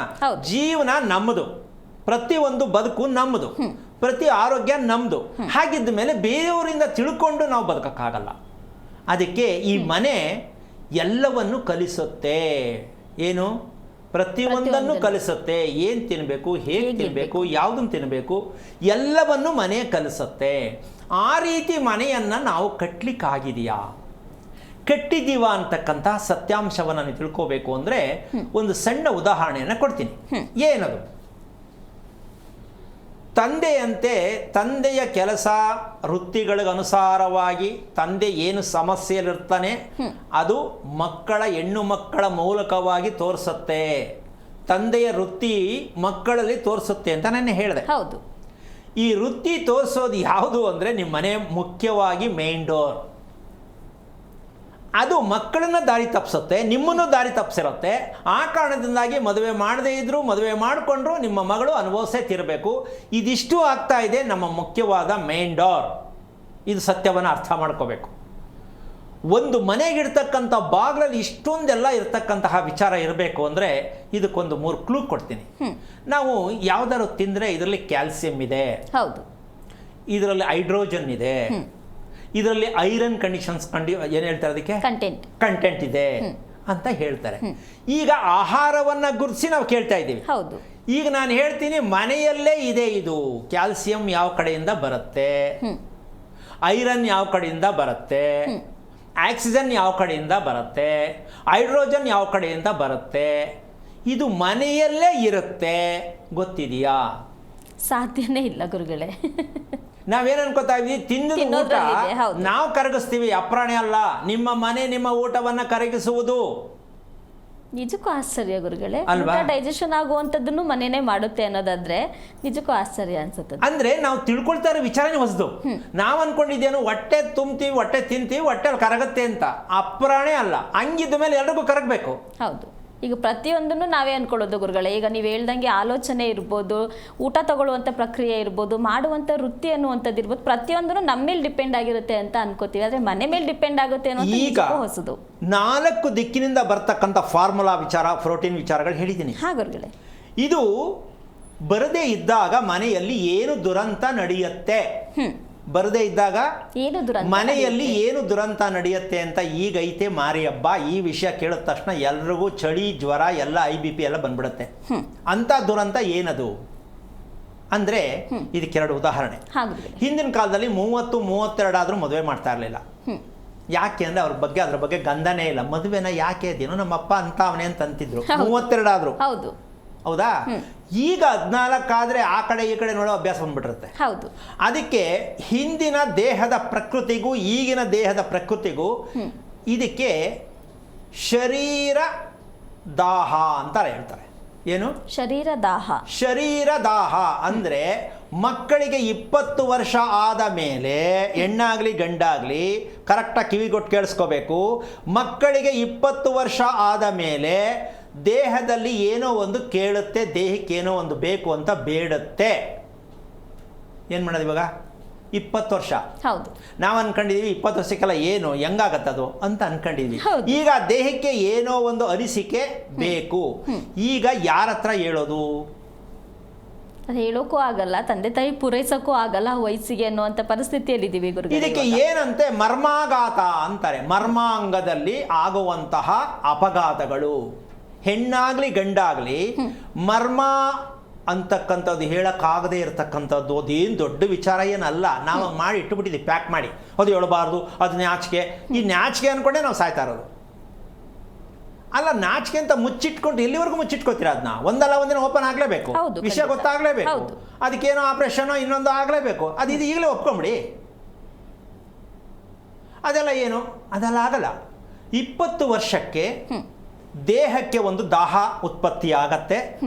ಜೀವನ ನಮ್ಮದು, ಪ್ರತಿಯೊಂದು ಬದುಕು ನಮ್ಮದು, ಪ್ರತಿ ಆರೋಗ್ಯ ನಮ್ಮದು. ಹಾಗಿದ್ದ ಮೇಲೆ ಬೇರೆಯವರಿಂದ ತಿಳ್ಕೊಂಡು ನಾವು ಬದುಕಕ್ಕಾಗಲ್ಲ. ಅದಕ್ಕೆ ಈ ಮನೆ ಎಲ್ಲವನ್ನು ಕಲಿಸುತ್ತೆ. ಏನು? ಪ್ರತಿಯೊಂದನ್ನು ಕಲಿಸುತ್ತೆ. ಏನು ತಿನ್ನಬೇಕು, ಹೇಗೆ ತಿನ್ನಬೇಕು, ಯಾವುದನ್ನು ತಿನ್ನಬೇಕು, ಎಲ್ಲವನ್ನು ಮನೆ ಕಲಿಸುತ್ತೆ. ಆ ರೀತಿ ಮನೆಯನ್ನು ನಾವು ಕಟ್ಟಲಿಕ್ಕಾಗಿದೆಯಾ, ಕಟ್ಟಿದ್ದೀವ ಅಂತಕ್ಕಂಥ ಸತ್ಯಾಂಶವನ್ನು ನೀವು ತಿಳ್ಕೋಬೇಕು ಅಂದರೆ ಒಂದು ಸಣ್ಣ ಉದಾಹರಣೆಯನ್ನು ಕೊಡ್ತೀನಿ. ಏನದು? ತಂದೆಯಂತೆ ತಂದೆಯ ಕೆಲಸ ವೃತ್ತಿಗಳಿಗನುಸಾರವಾಗಿ ತಂದೆ ಏನು ಸಮಸ್ಯೆಯಲ್ಲಿರ್ತಾನೆ ಅದು ಹೆಣ್ಣು ಮಕ್ಕಳ ಮೂಲಕವಾಗಿ ತೋರಿಸುತ್ತೆ. ತಂದೆಯ ವೃತ್ತಿ ಮಕ್ಕಳಲ್ಲಿ ತೋರಿಸುತ್ತೆ ಅಂತ ನಾನು ಹೇಳಿದೆ. ಹೌದು. ಈ ವೃತ್ತಿ ತೋರಿಸೋದು ಯಾವುದು ಅಂದರೆ ನಿಮ್ಮ ಮನೆ ಮುಖ್ಯವಾಗಿ ಮೇನ್ ಡೋರ್. ಅದು ಮಕ್ಕಳನ್ನ ದಾರಿ ತಪ್ಪಿಸುತ್ತೆ, ನಿಮ್ಮನ್ನು ದಾರಿ ತಪ್ಪಿಸಿರುತ್ತೆ. ಆ ಕಾರಣದಿಂದಾಗಿ ಮದುವೆ ಮಾಡದೇ ಇದ್ದರೂ ಮದುವೆ ಮಾಡಿಕೊಂಡ್ರು ನಿಮ್ಮ ಮಗಳು ಅನುಭವಿಸೇ ತಿರಬೇಕು. ಇದಿಷ್ಟು ಆಗ್ತಾ ಇದೆ ನಮ್ಮ ಮುಖ್ಯವಾದ ಮೇನ್ ಡೋರ್. ಇದು ಸತ್ಯವನ್ನು ಅರ್ಥ ಮಾಡ್ಕೋಬೇಕು. ಒಂದು ಮನೆಗಿರ್ತಕ್ಕಂಥ ಬಾಗಿಲಲ್ಲಿ ಇಷ್ಟೊಂದೆಲ್ಲ ಇರ್ತಕ್ಕಂತಹ ವಿಚಾರ ಇರಬೇಕು ಅಂದರೆ ಇದಕ್ಕೊಂದು 3 ಕ್ಲೂ ಕೊಡ್ತೀನಿ. ನಾವು ಯಾವ್ದಾದ್ರು ತಿಂದರೆ ಇದರಲ್ಲಿ ಕ್ಯಾಲ್ಸಿಯಂ ಇದೆ, ಹೌದು, ಇದರಲ್ಲಿ ಹೈಡ್ರೋಜನ್ ಇದೆ, ಇದರಲ್ಲಿ ಐರನ್ ಏನು ಹೇಳ್ತಾರೆ ಅದಕ್ಕೆ ಕಂಟೆಂಟ್ ಇದೆ ಅಂತ ಹೇಳ್ತಾರೆ. ಈಗ ಆಹಾರವನ್ನು ಗುರುತಿಸಿ ನಾವು ಕೇಳ್ತಾ ಇದ್ದೀವಿ. ಹೌದು. ಈಗ ನಾನು ಹೇಳ್ತೀನಿ, ಮನೆಯಲ್ಲೇ ಇದೆ ಇದು. ಕ್ಯಾಲ್ಸಿಯಂ ಯಾವ ಕಡೆಯಿಂದ ಬರುತ್ತೆ, ಐರನ್ ಯಾವ ಕಡೆಯಿಂದ ಬರುತ್ತೆ, ಆಕ್ಸಿಜನ್ ಯಾವ ಕಡೆಯಿಂದ ಬರುತ್ತೆ, ಹೈಡ್ರೋಜನ್ ಯಾವ ಕಡೆಯಿಂದ ಬರುತ್ತೆ, ಇದು ಮನೆಯಲ್ಲೇ ಇರುತ್ತೆ. ಗೊತ್ತಿದೆಯಾ? ಸಾಧ್ಯನೇ ಇಲ್ಲ ಗುರುಗಳೇ. ನಾವೇನು ಅನ್ಕೋತಾ ಇದ್ವಿ, ತಿನ್ನೋದು ಊಟ ನಾವು ಕರಗಿಸ್ತೀವಿ, ಅಪ್ರಾಣಿ ಅಲ್ಲ. ನಿಮ್ಮ ಮನೆ ನಿಮ್ಮ ಊಟವನ್ನು ಕರಗಿಸುವುದು. ನಿಜಕ್ಕೂ ಆಶ್ಚರ್ಯ ಗುರುಗಳೇ. ಊಟ ಡೈಜೆಷನ್ ಆಗುವಂಥದ್ದನ್ನು ಮನೆಯೇ ಮಾಡುತ್ತೆ ಅನ್ನೋದಾದ್ರೆ ನಿಜಕ್ಕೂ ಆಶ್ಚರ್ಯ ಅನ್ಸುತ್ತೆ. ಅಂದ್ರೆ ನಾವು ತಿಳ್ಕೊಳ್ತಾ ಇರೋ ವಿಚಾರನೇ ಹೊಸದು. ನಾವು ಅನ್ಕೊಂಡಿದ್ದೇನು ಹೊಟ್ಟೆ ತುಂಬ್ತೀವಿ, ಹೊಟ್ಟೆ ತಿಂತೀವಿ, ಹೊಟ್ಟೆಲಿ ಕರಗತ್ತೆ ಅಂತ. ಅಪ್ರಾಣಿ ಅಲ್ಲ. ಹಂಗಿದ್ದ ಮೇಲೆ ಎಲ್ರಿಗೂ ಕರಗಬೇಕು. ಹೌದು. ಈಗ ಪ್ರತಿಯೊಂದನ್ನು ನಾವೇ ಅನ್ಕೊಳ್ಳೋದು ಗುರುಗಳೇ. ಈಗ ನೀವು ಹೇಳ್ದಂಗೆ ಆಲೋಚನೆ ಇರ್ಬೋದು, ಊಟ ತಗೊಳ್ಳುವಂಥ ಪ್ರಕ್ರಿಯೆ ಇರ್ಬೋದು, ಮಾಡುವಂಥ ವೃತ್ತಿ ಅನ್ನುವಂಥದ್ದು ಇರ್ಬೋದು, ಪ್ರತಿಯೊಂದನ್ನು ನಮ್ಮ ಮೇಲೆ ಡಿಪೆಂಡ್ ಆಗಿರುತ್ತೆ ಅಂತ ಅನ್ಕೋತೀವಿ. ಆದರೆ ಮನೆ ಮೇಲೆ ಡಿಪೆಂಡ್ ಆಗುತ್ತೆ ಅನ್ನೋದು ಈಗ ಹೊಸದು. 4 ದಿಕ್ಕಿನಿಂದ ಬರ್ತಕ್ಕಂಥ ಫಾರ್ಮುಲಾ ವಿಚಾರ, ಪ್ರೋಟೀನ್ ವಿಚಾರಗಳು ಹೇಳಿದ್ದೀನಿ. ಹಾ ಗುರುಗಳೇ. ಇದು ಬರದೇ ಇದ್ದಾಗ ಮನೆಯಲ್ಲಿ ಏನು ದುರಂತ ನಡೆಯುತ್ತೆ, ಬರದೇ ಇದ್ದಾಗ ಮನೆಯಲ್ಲಿ ಏನು ದುರಂತ ನಡೆಯುತ್ತೆ ಅಂತ ಈಗ ಐತೆ ಮಾರಿ ಹಬ್ಬ. ಈ ವಿಷಯ ಕೇಳಿದ ತಕ್ಷಣ ಎಲ್ರಿಗೂ ಚಳಿ, ಜ್ವರ, ಎಲ್ಲ IBP ಎಲ್ಲ ಬಂದ್ಬಿಡುತ್ತೆ. ಅಂತ ದುರಂತ ಏನದು ಅಂದರೆ ಇದಕ್ಕೆ 2 ಉದಾಹರಣೆ. ಹಿಂದಿನ ಕಾಲದಲ್ಲಿ 30-32 ಆದರೂ ಮದುವೆ ಮಾಡ್ತಾ ಇರಲಿಲ್ಲ. ಯಾಕೆ ಅಂದರೆ ಅದ್ರ ಬಗ್ಗೆ ಗಂಧನೇ ಇಲ್ಲ. ಮದುವೆನ ಯಾಕೆ ಅದೇನೋ ನಮ್ಮಪ್ಪ ಅಂತ ಅವನೇ ಅಂತ ಅಂತಿದ್ರು. 32 ಆದರೂ. ಹೌದಾ? ಈಗ 14 ಆದರೆ ಆ ಕಡೆ ಈ ಕಡೆ ನೋಡೋ ಅಭ್ಯಾಸ ಬಂದ್ಬಿಟ್ಟಿರುತ್ತೆ. ಹೌದು. ಅದಕ್ಕೆ ಹಿಂದಿನ ದೇಹದ ಪ್ರಕೃತಿಗೂ ಈಗಿನ ದೇಹದ ಪ್ರಕೃತಿಗೂ ಇದಕ್ಕೆ ಶರೀರ ದಾಹ ಅಂತ ಹೇಳ್ತಾರೆ. ಏನು? ಶರೀರ ದಾಹ. ಶರೀರ ದಾಹ ಅಂದರೆ ಮಕ್ಕಳಿಗೆ 20 ವರ್ಷ ಆದ ಮೇಲೆ, ಹೆಣ್ಣಾಗಲಿ ಗಂಡಾಗಲಿ ಕರೆಕ್ಟಾಗಿ ಕಿವಿಗೊಟ್ಟು ಕೇಳಿಸ್ಕೋಬೇಕು, ಮಕ್ಕಳಿಗೆ 20 ವರ್ಷ ಆದ ಮೇಲೆ ದೇಹದಲ್ಲಿ ಏನೋ ಒಂದು ಕೇಳುತ್ತೆ, ದೇಹಕ್ಕೆ ಏನೋ ಒಂದು ಬೇಕು ಅಂತ ಬೇಡುತ್ತೆ. ಏನು ಮಾಡೋದು ಇವಾಗ? 20 ವರ್ಷ. ಹೌದು. ನಾವು ಅನ್ಕೊಂಡಿದೀವಿ 20 ವರ್ಷಕ್ಕೆಲ್ಲ ಏನು ಹೆಂಗಾಗತ್ತದು ಅಂತ ಅನ್ಕೊಂಡಿದ್ವಿ. ಹೌದು. ಈಗ ದೇಹಕ್ಕೆ ಏನೋ ಒಂದು ಅನಿಸಿಕೆ ಬೇಕು. ಈಗ ಯಾರ ಹತ್ರ ಹೇಳೋದು? ಅದು ಹೇಳೋಕ್ಕೂ ಆಗಲ್ಲ, ತಂದೆ ತಾಯಿ ಪೂರೈಸೋಕ್ಕೂ ಆಗಲ್ಲ ವಯಸ್ಸಿಗೆ ಅನ್ನುವಂಥ ಪರಿಸ್ಥಿತಿಯಲ್ಲಿದ್ದೀವಿ ಗುರುಗಳೇ. ಇದಕ್ಕೆ ಏನಂತೆ ಮರ್ಮಾಘಾತ ಅಂತಾರೆ. ಮರ್ಮಾಂಗದಲ್ಲಿ ಆಗುವಂತಹ ಅಪಘಾತಗಳು, ಹೆಣ್ಣಾಗ್ಲಿ ಗಂಡಾಗ್ಲಿ ಮರ್ಮ ಅಂತಕ್ಕಂಥದ್ದು ಹೇಳಕ್ಕಾಗದೇ ಇರತಕ್ಕಂಥದ್ದು ಅದೇನು ದೊಡ್ಡ ವಿಚಾರ ಏನಲ್ಲ. ನಾವು ಮಾಡಿ ಇಟ್ಟುಬಿಟ್ಟಿದ್ದೀವಿ ಪ್ಯಾಕ್ ಮಾಡಿ, ಅದು ಹೇಳಬಾರ್ದು, ಅದು ನಾಚಿಕೆ. ಈ ನಾಚಿಕೆ ಅಂದ್ಕೊಂಡೇ ನಾವು ಸಾಯ್ತಾ ಇರೋದು. ಅಲ್ಲ, ನಾಚಿಕೆ ಅಂತ ಮುಚ್ಚಿಟ್ಕೊಂಡು ಎಲ್ಲಿವರೆಗೂ ಮುಚ್ಚಿಟ್ಕೋತೀರ? ಅದನ್ನ ಒಂದಲ್ಲ ಒಂದಿನ ಓಪನ್ ಆಗಲೇಬೇಕು, ವಿಷಯ ಗೊತ್ತಾಗಲೇಬೇಕು, ಅದಕ್ಕೇನೋ ಆಪ್ರೇಷನೋ ಇನ್ನೊಂದು ಆಗಲೇಬೇಕು. ಅದು ಈಗಲೇ ಒಪ್ಕೊಂಬಿಡಿ. ಅದೆಲ್ಲ ಏನು? ಅದೆಲ್ಲ ಆಗಲ್ಲ. 20 ವರ್ಷಕ್ಕೆ ದೇಹಕ್ಕೆ ಒಂದು ದಾಹ ಉತ್ಪತ್ತಿ ಆಗತ್ತೆ.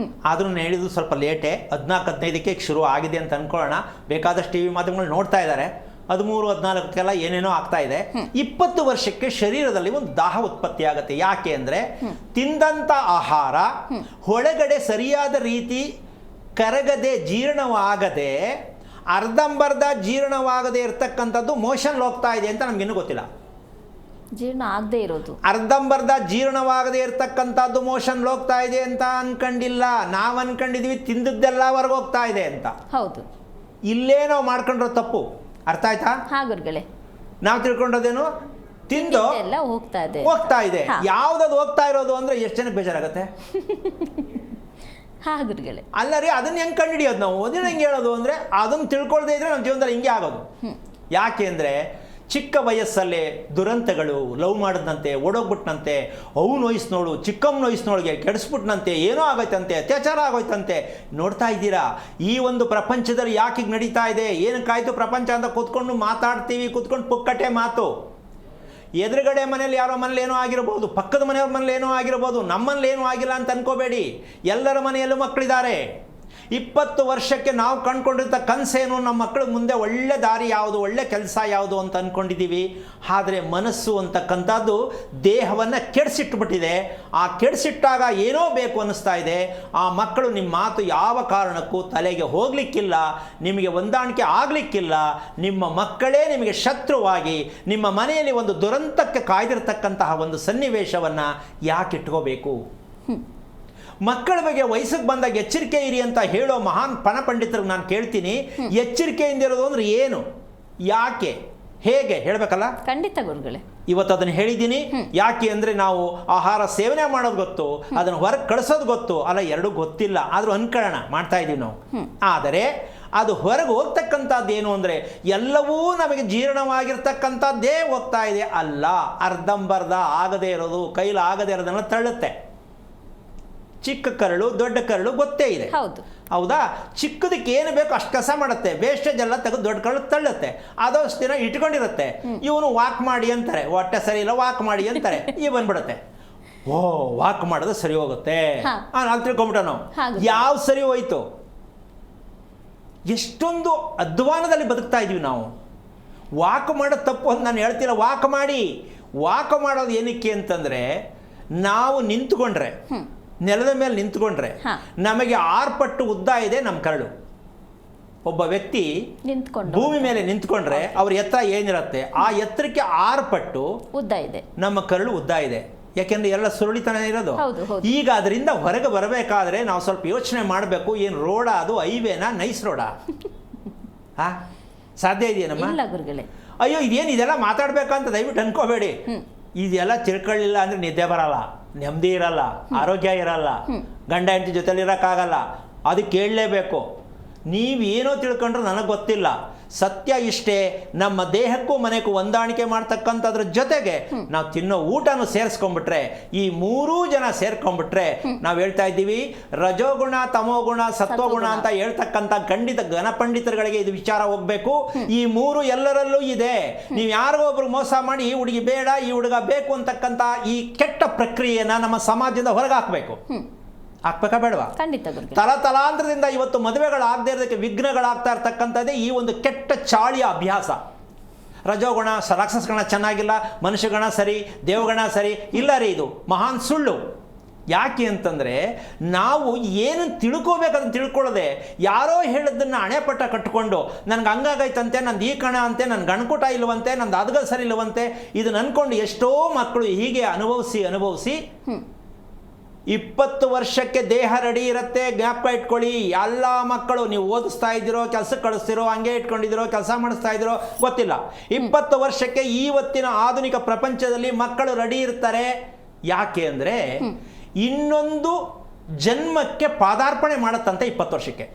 ಆದ್ರೂ ಹೇಳಿದ್ದು ಸ್ವಲ್ಪ ಲೇಟೇ, 14-15ಕ್ಕೆ ಶುರು ಆಗಿದೆ ಅಂತ ಅನ್ಕೊಳ್ಳೋಣ. ಬೇಕಾದಷ್ಟು ಟಿ ವಿ ಮಾಧ್ಯಮಗಳು ನೋಡ್ತಾ ಇದ್ದಾರೆ. 13-14ಕ್ಕೆಲ್ಲ ಏನೇನೋ ಆಗ್ತಾ ಇದೆ. 20 ವರ್ಷಕ್ಕೆ ಶರೀರದಲ್ಲಿ ಒಂದು ದಾಹ ಉತ್ಪತ್ತಿ ಆಗುತ್ತೆ. ಯಾಕೆ ಅಂದರೆ ತಿಂದಂಥ ಆಹಾರ ಒಳಗಡೆ ಸರಿಯಾದ ರೀತಿ ಕರಗದೆ, ಜೀರ್ಣವಾಗದೆ, ಅರ್ಧಂಬರ್ಧ ಜೀರ್ಣವಾಗದೆ ಇರ್ತಕ್ಕಂಥದ್ದು ಮೋಷನ್ ಹೋಗ್ತಾ ಇದೆ ಅಂತ ನಮಗಿನ್ನೂ ಗೊತ್ತಿಲ್ಲ. ಜೀರ್ಣ ಆಗದೆ ಇರೋದು, ಅರ್ಧಂಬರ್ಧ ಜೀರ್ಣವಾಗದೆ ಇರ್ತಕ್ಕಂಥದ್ದು ಮೋಷನ್ ಹೋಗ್ತಾ ಇದೆ ಅಂತ ಅನ್ಕೊಂಡಿಲ್ಲ. ನಾವು ಅನ್ಕೊಂಡಿದೀವಿ ತಿಂದದ್ದೆಲ್ಲ ಹೊರಗೆ ಹೋಗ್ತಾ ಇದೆ ಅಂತ. ಹೌದು. ಇಲ್ಲೇ ನಾವು ಮಾಡ್ಕೊಂಡಿರೋ ತಪ್ಪು. ಅರ್ಥ ಆಯ್ತಾ? ಹಾ ಗುರುಗಳೇ. ನಾವು ತಿಳ್ಕೊಂಡೋದೇನು? ತಿಂದು ಎಲ್ಲ ಹೋಗ್ತಾ ಇದೆ. ಯಾವ್ದದು ಹೋಗ್ತಾ ಇರೋದು ಅಂದ್ರೆ ಎಷ್ಟು ಜನಕ್ಕೆ ಬೇಜಾರಾಗತ್ತೆ? ಹಾ ಗುರುಗಳೇ. ಅಲ್ಲ ರೀ, ಅದನ್ನ ಹೆಂಗ್ ಕಂಡುಹಿಡಿಯೋದು ನಾವು? ಅದನ್ನ ಹೆಂಗೆ ಹೇಳೋದು ಅಂದ್ರೆ ಅದನ್ನ ತಿಳ್ಕೊಳ್ದೇ ಇದ್ರೆ ನಮ್ಮ ಜೀವನದಲ್ಲಿ ಹಿಂಗೆ ಆಗೋದು. ಯಾಕೆ ಅಂದ್ರೆ ಚಿಕ್ಕ ವಯಸ್ಸಲ್ಲೇ ದುರಂತಗಳು, ಲವ್ ಮಾಡಿದಂತೆ, ಓಡೋಗ್ಬಿಟ್ನಂತೆ, ಅವನು ವಯಸ್ಸಿನೋಳು ಚಿಕ್ಕಮ್ಮನ ವಯಸ್ಸಿನೊಳಗೆ ಕೆಡಿಸ್ಬಿಟ್ನಂತೆ, ಏನೋ ಆಗೋಯ್ತಂತೆ, ಅತ್ಯಾಚಾರ ಆಗೋಯ್ತಂತೆ. ನೋಡ್ತಾ ಇದ್ದೀರಾ ಈ ಒಂದು ಪ್ರಪಂಚದಲ್ಲಿ ಯಾಕೆ ನಡೀತಾ ಇದೆ, ಏನಕ್ಕಾಯ್ತು ಪ್ರಪಂಚ ಅಂತ ಕೂತ್ಕೊಂಡು ಮಾತಾಡ್ತೀವಿ, ಕೂತ್ಕೊಂಡು ಪುಕ್ಕಟೆ ಮಾತು. ಎದುರುಗಡೆ ಮನೇಲಿ ಯಾರೋ ಮನೇಲಿ ಏನೋ ಆಗಿರ್ಬೋದು, ಪಕ್ಕದ ಮನೆಯವ್ರ ಮನೇಲಿ ಏನೋ ಆಗಿರ್ಬೋದು, ನಮ್ಮಲ್ಲಿ ಏನೂ ಆಗಿಲ್ಲ ಅಂತ ಅನ್ಕೋಬೇಡಿ. ಎಲ್ಲರ ಮನೆಯಲ್ಲೂ ಮಕ್ಕಳಿದ್ದಾರೆ. 20 ವರ್ಷಕ್ಕೆ ನಾವು ಕಂಡುಕೊಂಡಿದ್ದ ಕನಸೇನು, ನಮ್ಮ ಮಕ್ಕಳಿಗೆ ಮುಂದೆ ಒಳ್ಳೆ ದಾರಿ ಯಾವುದು, ಒಳ್ಳೆ ಕೆಲಸ ಯಾವುದು ಅಂತ ಅಂದ್ಕೊಂಡಿದ್ದೀವಿ. ಆದರೆ ಮನಸ್ಸು ಅಂತಕ್ಕಂಥದ್ದು ದೇಹವನ್ನು ಕೆಡಿಸಿಟ್ಬಿಟ್ಟಿದೆ. ಆ ಕೆಡಿಸಿಟ್ಟಾಗ ಏನೋ ಬೇಕು ಅನ್ನಿಸ್ತಾ ಇದೆ. ಆ ಮಕ್ಕಳು ನಿಮ್ಮ ಮಾತು ಯಾವ ಕಾರಣಕ್ಕೂ ತಲೆಗೆ ಹೋಗಲಿಕ್ಕಿಲ್ಲ, ನಿಮಗೆ ಹೊಂದಾಣಿಕೆ ಆಗಲಿಕ್ಕಿಲ್ಲ. ನಿಮ್ಮ ಮಕ್ಕಳೇ ನಿಮಗೆ ಶತ್ರುವಾಗಿ ನಿಮ್ಮ ಮನೆಯಲ್ಲಿ ಒಂದು ದುರಂತಕ್ಕೆ ಕಾಯ್ದಿರ್ತಕ್ಕಂತಹ ಒಂದು ಸನ್ನಿವೇಶವನ್ನು ಯಾಕೆ ಇಟ್ಕೋಬೇಕು? ಮಕ್ಕಳ ಬಗ್ಗೆ ವಯಸ್ಸಿಗೆ ಬಂದಾಗ ಎಚ್ಚರಿಕೆ ಇರಿ ಅಂತ ಹೇಳೋ ಮಹಾನ್ ಪಂಡಿತರಿಗೆ ನಾನು ಕೇಳ್ತೀನಿ, ಎಚ್ಚರಿಕೆಯಿಂದ ಇರೋದು ಅಂದ್ರೆ ಏನು, ಯಾಕೆ, ಹೇಗೆ ಹೇಳಬೇಕಲ್ಲ? ಖಂಡಿತ ಗುರುಗಳೇ. ಇವತ್ತು ಅದನ್ನು ಹೇಳಿದ್ದೀನಿ. ಯಾಕೆ ಅಂದರೆ ನಾವು ಆಹಾರ ಸೇವನೆ ಮಾಡೋದು ಗೊತ್ತು, ಅದನ್ನು ಹೊರಗೆ ಕಳಿಸೋದು ಗೊತ್ತು. ಅಲ್ಲ, ಎರಡೂ ಗೊತ್ತಿಲ್ಲ, ಆದರೂ ಅನ್ಕೊಳ್ಳೋಣ ಮಾಡ್ತಾ ಇದ್ದೀವಿ ನಾವು. ಆದರೆ ಅದು ಹೊರಗೆ ಹೋಗ್ತಕ್ಕಂಥದ್ದು ಏನು ಅಂದರೆ ಎಲ್ಲವೂ ನಮಗೆ ಜೀರ್ಣವಾಗಿರ್ತಕ್ಕಂಥದ್ದೇ ಹೋಗ್ತಾ ಇದೆ. ಅಲ್ಲ, ಅರ್ಧಂಬರ್ಧ ಆಗದೇ ಇರೋದು, ಕೈಲಿ ಆಗದೇ ಇರೋದನ್ನು ತಳ್ಳುತ್ತೆ. ಚಿಕ್ಕ ಕರಳು ದೊಡ್ಡ ಕರಳು ಗೊತ್ತೇ ಇದೆ, ಹೌದಾ? ಚಿಕ್ಕದಕ್ಕೆ ಏನು ಬೇಕು ಅಷ್ಟು ಕಸ ಮಾಡುತ್ತೆ, ವೇಸ್ಟೇಜ್ ಎಲ್ಲ ತೆಗೆದು ದೊಡ್ಡ ಕರಳು ತಳ್ಳುತ್ತೆ. ಅದಷ್ಟು ದಿನ ಇಟ್ಕೊಂಡಿರುತ್ತೆ. ಇವನು ವಾಕ್ ಮಾಡಿ ಅಂತಾರೆ, ಹೊಟ್ಟೆ ಸರಿ ಇಲ್ಲ ವಾಕ್ ಮಾಡಿ ಅಂತಾರೆ, ಈ ಬಂದ್ಬಿಡುತ್ತೆ. ಓ, ವಾಕ್ ಮಾಡೋದು ಸರಿ ಹೋಗುತ್ತೆ ಅಲ್ಲಿ ತಿಳ್ಕೊಂಬಿಟ್ಟ ನಾವು. ಯಾವ ಸರಿ ಹೋಯ್ತು? ಎಷ್ಟೊಂದು ಅಧ್ವಾನದಲ್ಲಿ ಬದುಕ್ತಾ ಇದೀವಿ ನಾವು. ವಾಕ್ ಮಾಡೋದು ತಪ್ಪು ಅಂತ ನಾನು ಹೇಳ್ತಿಲ್ಲ, ವಾಕ್ ಮಾಡಿ. ವಾಕ್ ಮಾಡೋದು ಏನಕ್ಕೆ ಅಂತಂದರೆ, ನಾವು ನಿಂತ್ಕೊಂಡ್ರೆ, ನೆಲದ ಮೇಲೆ ನಿಂತ್ಕೊಂಡ್ರೆ ನಮಗೆ 6 ಪಟ್ಟು ಉದ್ದ ಇದೆ ನಮ್ಮ ಕರಳು. ಒಬ್ಬ ವ್ಯಕ್ತಿ ಭೂಮಿ ಮೇಲೆ ನಿಂತ್ಕೊಂಡ್ರೆ ಅವ್ರ ಎತ್ತರ ಏನಿರುತ್ತೆ, ಆ ಎತ್ತರಕ್ಕೆ 6 ಪಟ್ಟು ಉದ್ದ ಇದೆ ನಮ್ಮ ಕರಳು ಉದ್ದ ಇದೆ. ಯಾಕೆಂದ್ರೆ ಎಲ್ಲ ಸುರುಳಿತನ ಇರೋದು. ಈಗ ಅದರಿಂದ ಹೊರಗೆ ಬರಬೇಕಾದ್ರೆ ನಾವು ಸ್ವಲ್ಪ ಯೋಚನೆ ಮಾಡಬೇಕು. ಏನು ರೋಡ ಅದು, ಹೈವೇನಾ, ನೈಸ್ ರೋಡಾ? ಸಾಧ್ಯ ಇದೆಯೇನಮ್ಮ? ಅಯ್ಯೋ, ಇದೇನು ಇದೆಲ್ಲ ಮಾತಾಡ್ಬೇಕಂತ ದಯವಿಟ್ಟು ಅನ್ಕೋಬೇಡಿ. ಇದೆಲ್ಲ ತಿಳ್ಕೊಳ್ಳಿಲ್ಲ ಅಂದರೆ ನಿದ್ದೆ ಬರಲ್ಲ, ನೆಮ್ಮದಿ ಇರಲ್ಲ, ಆರೋಗ್ಯ ಇರಲ್ಲ, ಗಂಡ ಹೆಂಡತಿ ಜೊತೆಲಿ ಇರೋಕ್ಕಾಗಲ್ಲ. ಅದು ಕೇಳಲೇಬೇಕು. ನೀವೇನೋ ತಿಳ್ಕೊಂಡ್ರೆ ನನಗೆ ಗೊತ್ತಿಲ್ಲ. ಸತ್ಯ ಇಷ್ಟೇ, ನಮ್ಮ ದೇಹಕ್ಕೂ ಮನೆಗೂ ಹೊಂದಾಣಿಕೆ ಮಾಡ್ತಕ್ಕಂಥದ್ರ ಜೊತೆಗೆ ನಾವು ತಿನ್ನೋ ಊಟನೂ ಸೇರಿಸ್ಕೊಂಡ್ಬಿಟ್ರೆ, ಈ ಮೂರೂ ಜನ ಸೇರ್ಕೊಂಡ್ಬಿಟ್ರೆ ನಾವು ಹೇಳ್ತಾ ಇದ್ದೀವಿ ರಜೋಗುಣ, ತಮೋಗುಣ, ಸತ್ವಗುಣ ಅಂತ ಹೇಳ್ತಕ್ಕಂಥ ಖಂಡಿತ ಘನಪಂಡಿತರುಗಳಿಗೆ ಇದು ವಿಚಾರ ಹೋಗ್ಬೇಕು. ಈ ಮೂರು ಎಲ್ಲರಲ್ಲೂ ಇದೆ. ನೀವು ಯಾರಿಗೋ ಒಬ್ರು ಮೋಸ ಮಾಡಿ ಈ ಹುಡುಗಿ ಬೇಡ ಈ ಹುಡುಗ ಬೇಕು ಅಂತಕ್ಕಂಥ ಈ ಕೆಟ್ಟ ಪ್ರಕ್ರಿಯೆನ ನಮ್ಮ ಸಮಾಜದಿಂದ ಹೊರಗೆ ಹಾಕಬೇಕು. ಹಾಕ್ಬೇಕಾ ಬೇಡವಾ? ಖಂಡಿತ. ತಲಾಂತರದಿಂದ ಇವತ್ತು ಮದುವೆಗಳಾಗದೇ ಇರೋದಕ್ಕೆ ವಿಘ್ನಗಳಾಗ್ತಾ ಇರ್ತಕ್ಕಂಥದ್ದೇ ಈ ಒಂದು ಕೆಟ್ಟ ಚಾಳಿಯ ಅಭ್ಯಾಸ. ರಜೋಗುಣ, ರಾಕ್ಷಸಗಣ ಚೆನ್ನಾಗಿಲ್ಲ, ಮನುಷ್ಯಗಣ ಸರಿ, ದೇವಗಣ ಸರಿ ಇಲ್ಲ ರೀ, ಇದು ಮಹಾನ್ ಸುಳ್ಳು. ಯಾಕೆ ಅಂತಂದರೆ ನಾವು ಏನನ್ನು ತಿಳ್ಕೋಬೇಕಂತ ತಿಳ್ಕೊಳ್ಳೋದೆ ಯಾರೋ ಹೇಳಿದ್ದನ್ನು ಹಣೆಪಟ್ಟ ಕಟ್ಟಿಕೊಂಡು ನನಗೆ ಹಂಗಾಗೈತಂತೆ, ನಂದು ಈ ಕಣ ಅಂತೆ, ನನ್ನ ಗಣಕೂಟ ಇಲ್ಲವಂತೆ, ನಂದು ಅದಗ ಸರಿ ಇಲ್ಲವಂತೆ, ಇದನ್ನು ಅಂದ್ಕೊಂಡು ಎಷ್ಟೋ ಮಕ್ಕಳು ಹೀಗೆ ಅನುಭವಿಸಿ 20 ವರ್ಷಕ್ಕೆ ದೇಹ ರೆಡಿ ಇರುತ್ತೆ. ಜ್ಞಾಪಕ ಇಟ್ಕೊಳ್ಳಿ, ಎಲ್ಲ ಮಕ್ಕಳು ನೀವು ಓದಿಸ್ತಾ ಇದ್ದೀರೋ, ಕೆಲಸಕ್ಕೆ ಕಳಿಸ್ತಿರೋ, ಹಂಗೆ ಇಟ್ಕೊಂಡಿದ್ದೀರೋ, ಕೆಲಸ ಮಾಡಿಸ್ತಾ ಇದ್ದೀರೋ ಗೊತ್ತಿಲ್ಲ, 20 ವರ್ಷಕ್ಕೆ ಇವತ್ತಿನ ಆಧುನಿಕ ಪ್ರಪಂಚದಲ್ಲಿ ಮಕ್ಕಳು ರೆಡಿ ಇರ್ತಾರೆ. ಯಾಕೆ ಅಂದರೆ ಇನ್ನೊಂದು ಜನ್ಮಕ್ಕೆ ಪಾದಾರ್ಪಣೆ ಮಾಡುತ್ತಂತೆ 20 ವರ್ಷಕ್ಕೆ.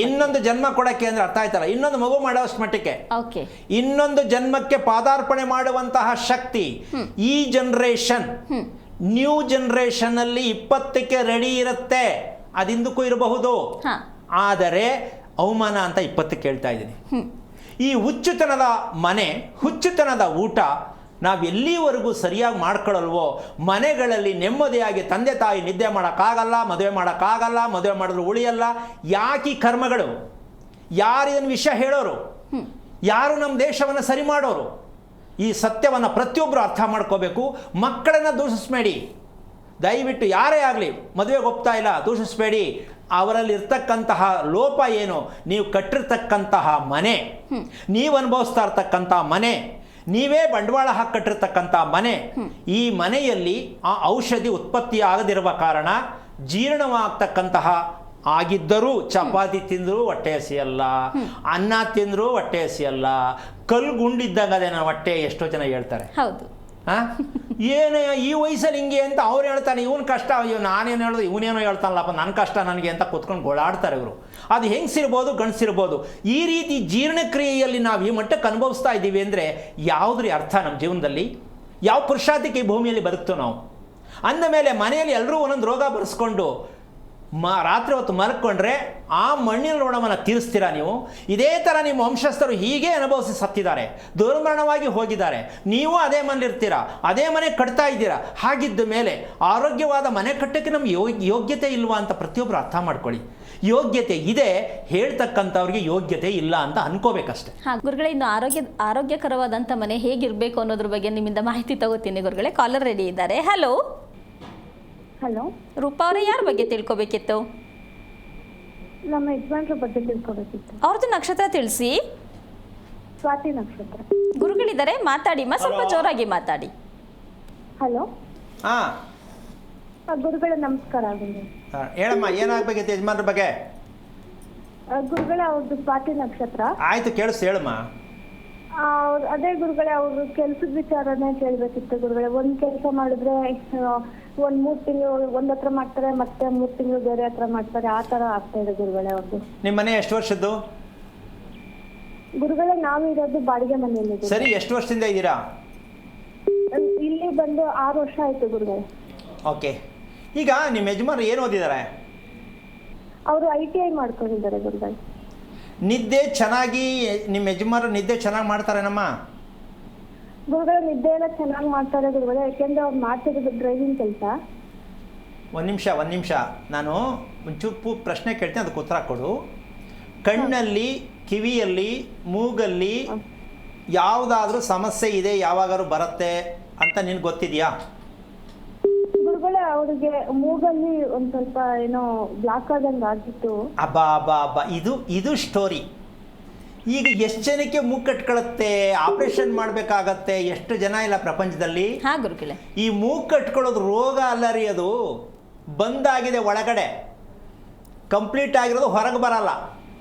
ಇನ್ನೊಂದು ಜನ್ಮ ಕೊಡಕ್ಕೆ ಅಂದ್ರೆ ಅರ್ಥ ಆಯ್ತಲ್ಲ, ಇನ್ನೊಂದು ಮಗು ಮಾಡೋಷ್ಟು ಮಟ್ಟಕ್ಕೆ ಇನ್ನೊಂದು ಜನ್ಮಕ್ಕೆ ಪಾದಾರ್ಪಣೆ ಮಾಡುವಂತಹ ಶಕ್ತಿ ಈ ಜನರೇಷನ್, ನ್ಯೂ ಜನರೇಷನ್ ಅಲ್ಲಿ 20ಕ್ಕೆ ರೆಡಿ ಇರುತ್ತೆ. ಅದಿಂದಕ್ಕೂ ಇರಬಹುದು, ಆದರೆ ಅವಮಾನ ಅಂತ 20ಕ್ಕೆ ಹೇಳ್ತಾ ಇದ್ದೀನಿ. ಈ ಹುಚ್ಚುತನದ ಮನೆ, ಹುಚ್ಚುತನದ ಊಟ ನಾವು ಎಲ್ಲಿವರೆಗೂ ಸರಿಯಾಗಿ ಮಾಡ್ಕೊಳ್ಳಲ್ವೋ ಮನೆಗಳಲ್ಲಿ ನೆಮ್ಮದಿಯಾಗಿ ತಂದೆ ತಾಯಿ ನಿದ್ದೆ ಮಾಡೋಕ್ಕಾಗಲ್ಲ, ಮದುವೆ ಮಾಡೋಕ್ಕಾಗಲ್ಲ, ಮದುವೆ ಮಾಡಿದ್ರು ಉಳಿಯಲ್ಲ. ಯಾಕೆ ಈ ಕರ್ಮಗಳು? ಯಾರು ಇದನ್ನು ವಿಷಯ ಹೇಳೋರು? ಯಾರು ನಮ್ಮ ದೇಶವನ್ನು ಸರಿ ಮಾಡೋರು? ಈ ಸತ್ಯವನ್ನು ಪ್ರತಿಯೊಬ್ಬರು ಅರ್ಥ ಮಾಡ್ಕೋಬೇಕು. ಮಕ್ಕಳನ್ನು ದೂಷಿಸಬೇಡಿ, ದಯವಿಟ್ಟು ಯಾರೇ ಆಗಲಿ ಮದುವೆಗೆ ಒಪ್ತಾ ಇಲ್ಲ ದೂಷಿಸಬೇಡಿ. ಅವರಲ್ಲಿ ಇರ್ತಕ್ಕಂತಹ ಲೋಪ ಏನು? ನೀವು ಕಟ್ಟಿರ್ತಕ್ಕಂತಹ ಮನೆ, ನೀವು ಅನುಭವಿಸ್ತಾ ಇರ್ತಕ್ಕಂಥ ಮನೆ, ನೀವೇ ಬಂಡವಾಳ ಹಾಕಿ ಕಟ್ಟಿರ್ತಕ್ಕಂಥ ಮನೆ, ಈ ಮನೆಯಲ್ಲಿ ಆ ಔಷಧಿ ಉತ್ಪತ್ತಿ ಆಗದಿರುವ ಕಾರಣ ಜೀರ್ಣವಾಗ್ತಕ್ಕಂತಹ ಆಗಿದ್ದರೂ ಚಪಾತಿ ತಿಂದರೂ ಹೊಟ್ಟೆ ಹಸಿಯಲ್ಲ, ಅನ್ನ ತಿಂದರೂ ಹೊಟ್ಟೆ ಹಸಿಯಲ್ಲ, ಕಲ್ಲು ಗುಂಡಿದ್ದಾಗ ಅದೇ ನನ್ನ ಹೊಟ್ಟೆ ಎಷ್ಟೋ ಜನ ಹೇಳ್ತಾರೆ. ಹೌದು. ಏನೇ ಈ ವಯಸ್ಸಲ್ಲಿ ಹಿಂಗೆ ಅಂತ ಅವ್ರು ಹೇಳ್ತಾನೆ, ಇವನ್ ಕಷ್ಟ, ಅಯ್ಯೋ ನಾನೇನು ಹೇಳೋದು, ಇವನೇನೋ ಹೇಳ್ತಾನಲ್ಲಪ್ಪ ನನ್ನ ಕಷ್ಟ ನನಗೆ ಅಂತ ಕೂತ್ಕೊಂಡು ಗೋಳಾಡ್ತಾರೆ ಇವರು. ಅದು ಹೆಂಗಸಿರ್ಬೋದು ಗಂಡಸಿರ್ಬೋದು. ಈ ರೀತಿ ಜೀರ್ಣಕ್ರಿಯೆಯಲ್ಲಿ ನಾವು ಈ ಮಟ್ಟಕ್ಕೆ ಅನುಭವಿಸ್ತಾ ಇದ್ದೀವಿ ಅಂದರೆ ಯಾವುದ್ರ ಅರ್ಥ ನಮ್ಮ ಜೀವನದಲ್ಲಿ? ಯಾವ ಪುರುಷಾರ್ಥಕ್ಕೆ ಈ ಭೂಮಿಯಲ್ಲಿ ಬರುತ್ತೋ ನಾವು? ಅಂದ ಮೇಲೆ ಮನೆಯಲ್ಲಿ ಎಲ್ಲರೂ ಒಂದೊಂದು ರೋಗ ಬರೆಸ್ಕೊಂಡು ರಾತ್ರಿ ಹೊತ್ತು ಮಲ್ಕೊಂಡ್ರೆ ಆ ಮಣ್ಣಿನ ಋಣವನ್ನು ತೀರಿಸ್ತೀರಾ ನೀವು? ಇದೇ ಥರ ನಿಮ್ಮ ವಂಶಸ್ಥರು ಹೀಗೆ ಅನುಭವಿಸಿ ಸತ್ತಿದ್ದಾರೆ, ದುರ್ಮರಣವಾಗಿ ಹೋಗಿದ್ದಾರೆ. ನೀವು ಅದೇ ಮನೇಲಿರ್ತೀರಾ, ಅದೇ ಮನೆ ಕಟ್ತಾ ಇದ್ದೀರಾ. ಹಾಗಿದ್ದ ಮೇಲೆ ಆರೋಗ್ಯವಾದ ಮನೆ ಕಟ್ಟಕ್ಕೆ ನಮ್ಗೆ ಯೋಗ್ಯತೆ ಇಲ್ವಾ ಅಂತ ಪ್ರತಿಯೊಬ್ಬರು ಅರ್ಥ ಮಾಡ್ಕೊಳ್ಳಿ. ಯೋಗ್ಯತೆ ಇದೆ, ಹೇಳ್ತಕ್ಕಂಥವ್ರಿಗೆ ಯೋಗ್ಯತೆ ಇಲ್ಲ ಅಂತ ಅನ್ಕೋಬೇಕಷ್ಟೆ. ಗುರುಗಳೇ, ಇನ್ನು ಆರೋಗ್ಯಕರವಾದಂಥ ಮನೆ ಹೇಗಿರಬೇಕು ಅನ್ನೋದ್ರ ಬಗ್ಗೆ ನಿಮ್ಮಿಂದ ಮಾಹಿತಿ ತಗೋತೀನಿ ಗುರುಗಳೇ. ಕಾಲರ್ ರೆಡಿ ಇದ್ದಾರೆ. ಹಲೋ. ಹಲೋ, ರೂಪಾ ಅವರೇ, ಯಾರ ಬಗ್ಗೆ ತಿಳ್ಕೊಬೇಕಿತ್ತು? ನಮ್ಮ ಯಜಮಾನ್ರ ಬಗ್ಗೆ ತಿಳ್ಕೊಬೇಕಿತ್ತು. ಅವ್ರದ್ದು ನಕ್ಷತ್ರ ತಿಳಿಸಿ. ಸ್ವಾತಿ ನಕ್ಷತ್ರ. ಗುರುಗಳಿದ್ದಾರೆ, ಮಾತಾಡಿ ಸ್ವಲ್ಪ ಜೋರಾಗಿ ಮಾತಾಡಿ. ಹಲೋ. ಹಾಂ ಗುರುಗಳ ನಮಸ್ಕಾರ. ಹೇಳಮ್ಮ, ಏನಾಗಬೇಕಿತ್ತು ಯಜಮಾನ್ರ ಬಗ್ಗೆ? ಗುರುಗಳ ಅವ್ರದ್ದು ಸ್ವಾತಿ ನಕ್ಷತ್ರ. ಆಯ್ತು, ಕೇಳಿಸ್ ಹೇಳಮ್ಮ. ಅದೇ ಗುರುಗಳೇ, ಅವ್ರ ಕೆಲ್ಸದ ವಿಚಾರನೇ ಕೇಳ್ಬೇಕಿತ್ತು ಗುರುಗಳೇ. ಒಂದ್ ಕೆಲಸ ಮಾಡಿದ್ರೆ ಒಂದ್ 3 ತಿಂಗಳು ಒಂದ್ ಹತ್ರ ಮಾಡ್ತಾರೆ, ಮತ್ತೆ 3 ತಿಂಗಳು ಬೇರೆ ಹತ್ರ ಮಾಡ್ತಾರೆ. ಆ ತರ ಆಗ್ತಾ ಇದೆ ಗುರುಗಳೇ ಅವ್ರದ್ದು. ನಿಮ್ಮ ಮನೆ ಎಷ್ಟು ವರ್ಷದ್ದು? ಗುರುಗಳೇ, ನಾವಿರೋದು ಬಾಡಿಗೆ ಮನೆಯಲ್ಲಿ. ಸರಿ, ಎಷ್ಟು ವರ್ಷದಿಂದ ಇದ್ದೀರಾ ಇಲ್ಲಿ? ಬಂದು 6 ವರ್ಷ ಆಯ್ತು ಗುರುಗಳೇ. ಓಕೆ. ಈಗ ನಿಮ್ಮ ಯಜಮಾನ್ರು ಏನು ಓದಿದ್ದಾರೆ? ಅವರು ITI ಮಾಡ್ಕೊಂಡಿದ್ದಾರೆ ಗುರುಗಳೇ. ನಿದ್ದೆ ಚೆನ್ನಾಗಿ ನಿಮ್ಮ ಯಜಮಾನರು ನಿದ್ದೆ ಚೆನ್ನಾಗಿ ಮಾಡ್ತಾರೇನಮ್ಮ? ಗುರುಗಳು ನಿದ್ದೆ ಎಲ್ಲ ಚೆನ್ನಾಗಿ ಮಾಡ್ತಾರೆ ಗುರುಗಳೇ. ಯಾಕೆಂದ್ರೆ ಅವ್ರು ಮಾಡ್ತಿರೋದು ಡ್ರೈವಿಂಗ್ ಕೆಲಸ. ಒಂದು ನಿಮಿಷ ನಾನು ಒಂಚೂರು ಪ್ರಶ್ನೆ ಕೇಳ್ತೀನಿ, ಅದಕ್ಕೆ ಉತ್ತರ ಕೊಡು. ಕಣ್ಣಲ್ಲಿ, ಕಿವಿಯಲ್ಲಿ, ಮೂಗಲ್ಲಿ ಯಾವುದಾದ್ರೂ ಸಮಸ್ಯೆ ಇದೆ, ಯಾವಾಗಾದ್ರೂ ಬರುತ್ತೆ ಅಂತ ನಿನ್ಗೆ ಗೊತ್ತಿದೆಯಾ? ಗುರುಗಳೇ, ಅವ್ರಿಗೆ ಮೂಗಲ್ಲಿ ಒಂದು ಸ್ವಲ್ಪ ಏನೋ ಬ್ಲಾಕ್ ಆದಂಗೆ ಆಗಿತ್ತು. ಅಬ್ಬಾ, ಇದು ಸ್ಟೋರಿ. ಈಗ ಎಷ್ಟು ಜನಕ್ಕೆ ಮೂಗು ಕಟ್ಕೊಳ್ಳುತ್ತೆ, ಆಪರೇಷನ್ ಮಾಡಬೇಕಾಗತ್ತೆ? ಎಷ್ಟು ಜನ ಇಲ್ಲ ಪ್ರಪಂಚದಲ್ಲಿ? ಈ ಮೂಗು ಕಟ್ಕೊಳ್ಳೋದು ರೋಗ ಅಲ್ಲ ರೀ, ಅದು ಬಂದಾಗಿದೆ ಒಳಗಡೆ, ಕಂಪ್ಲೀಟ್ ಆಗಿರೋದು ಹೊರಗೆ ಬರಲ್ಲ.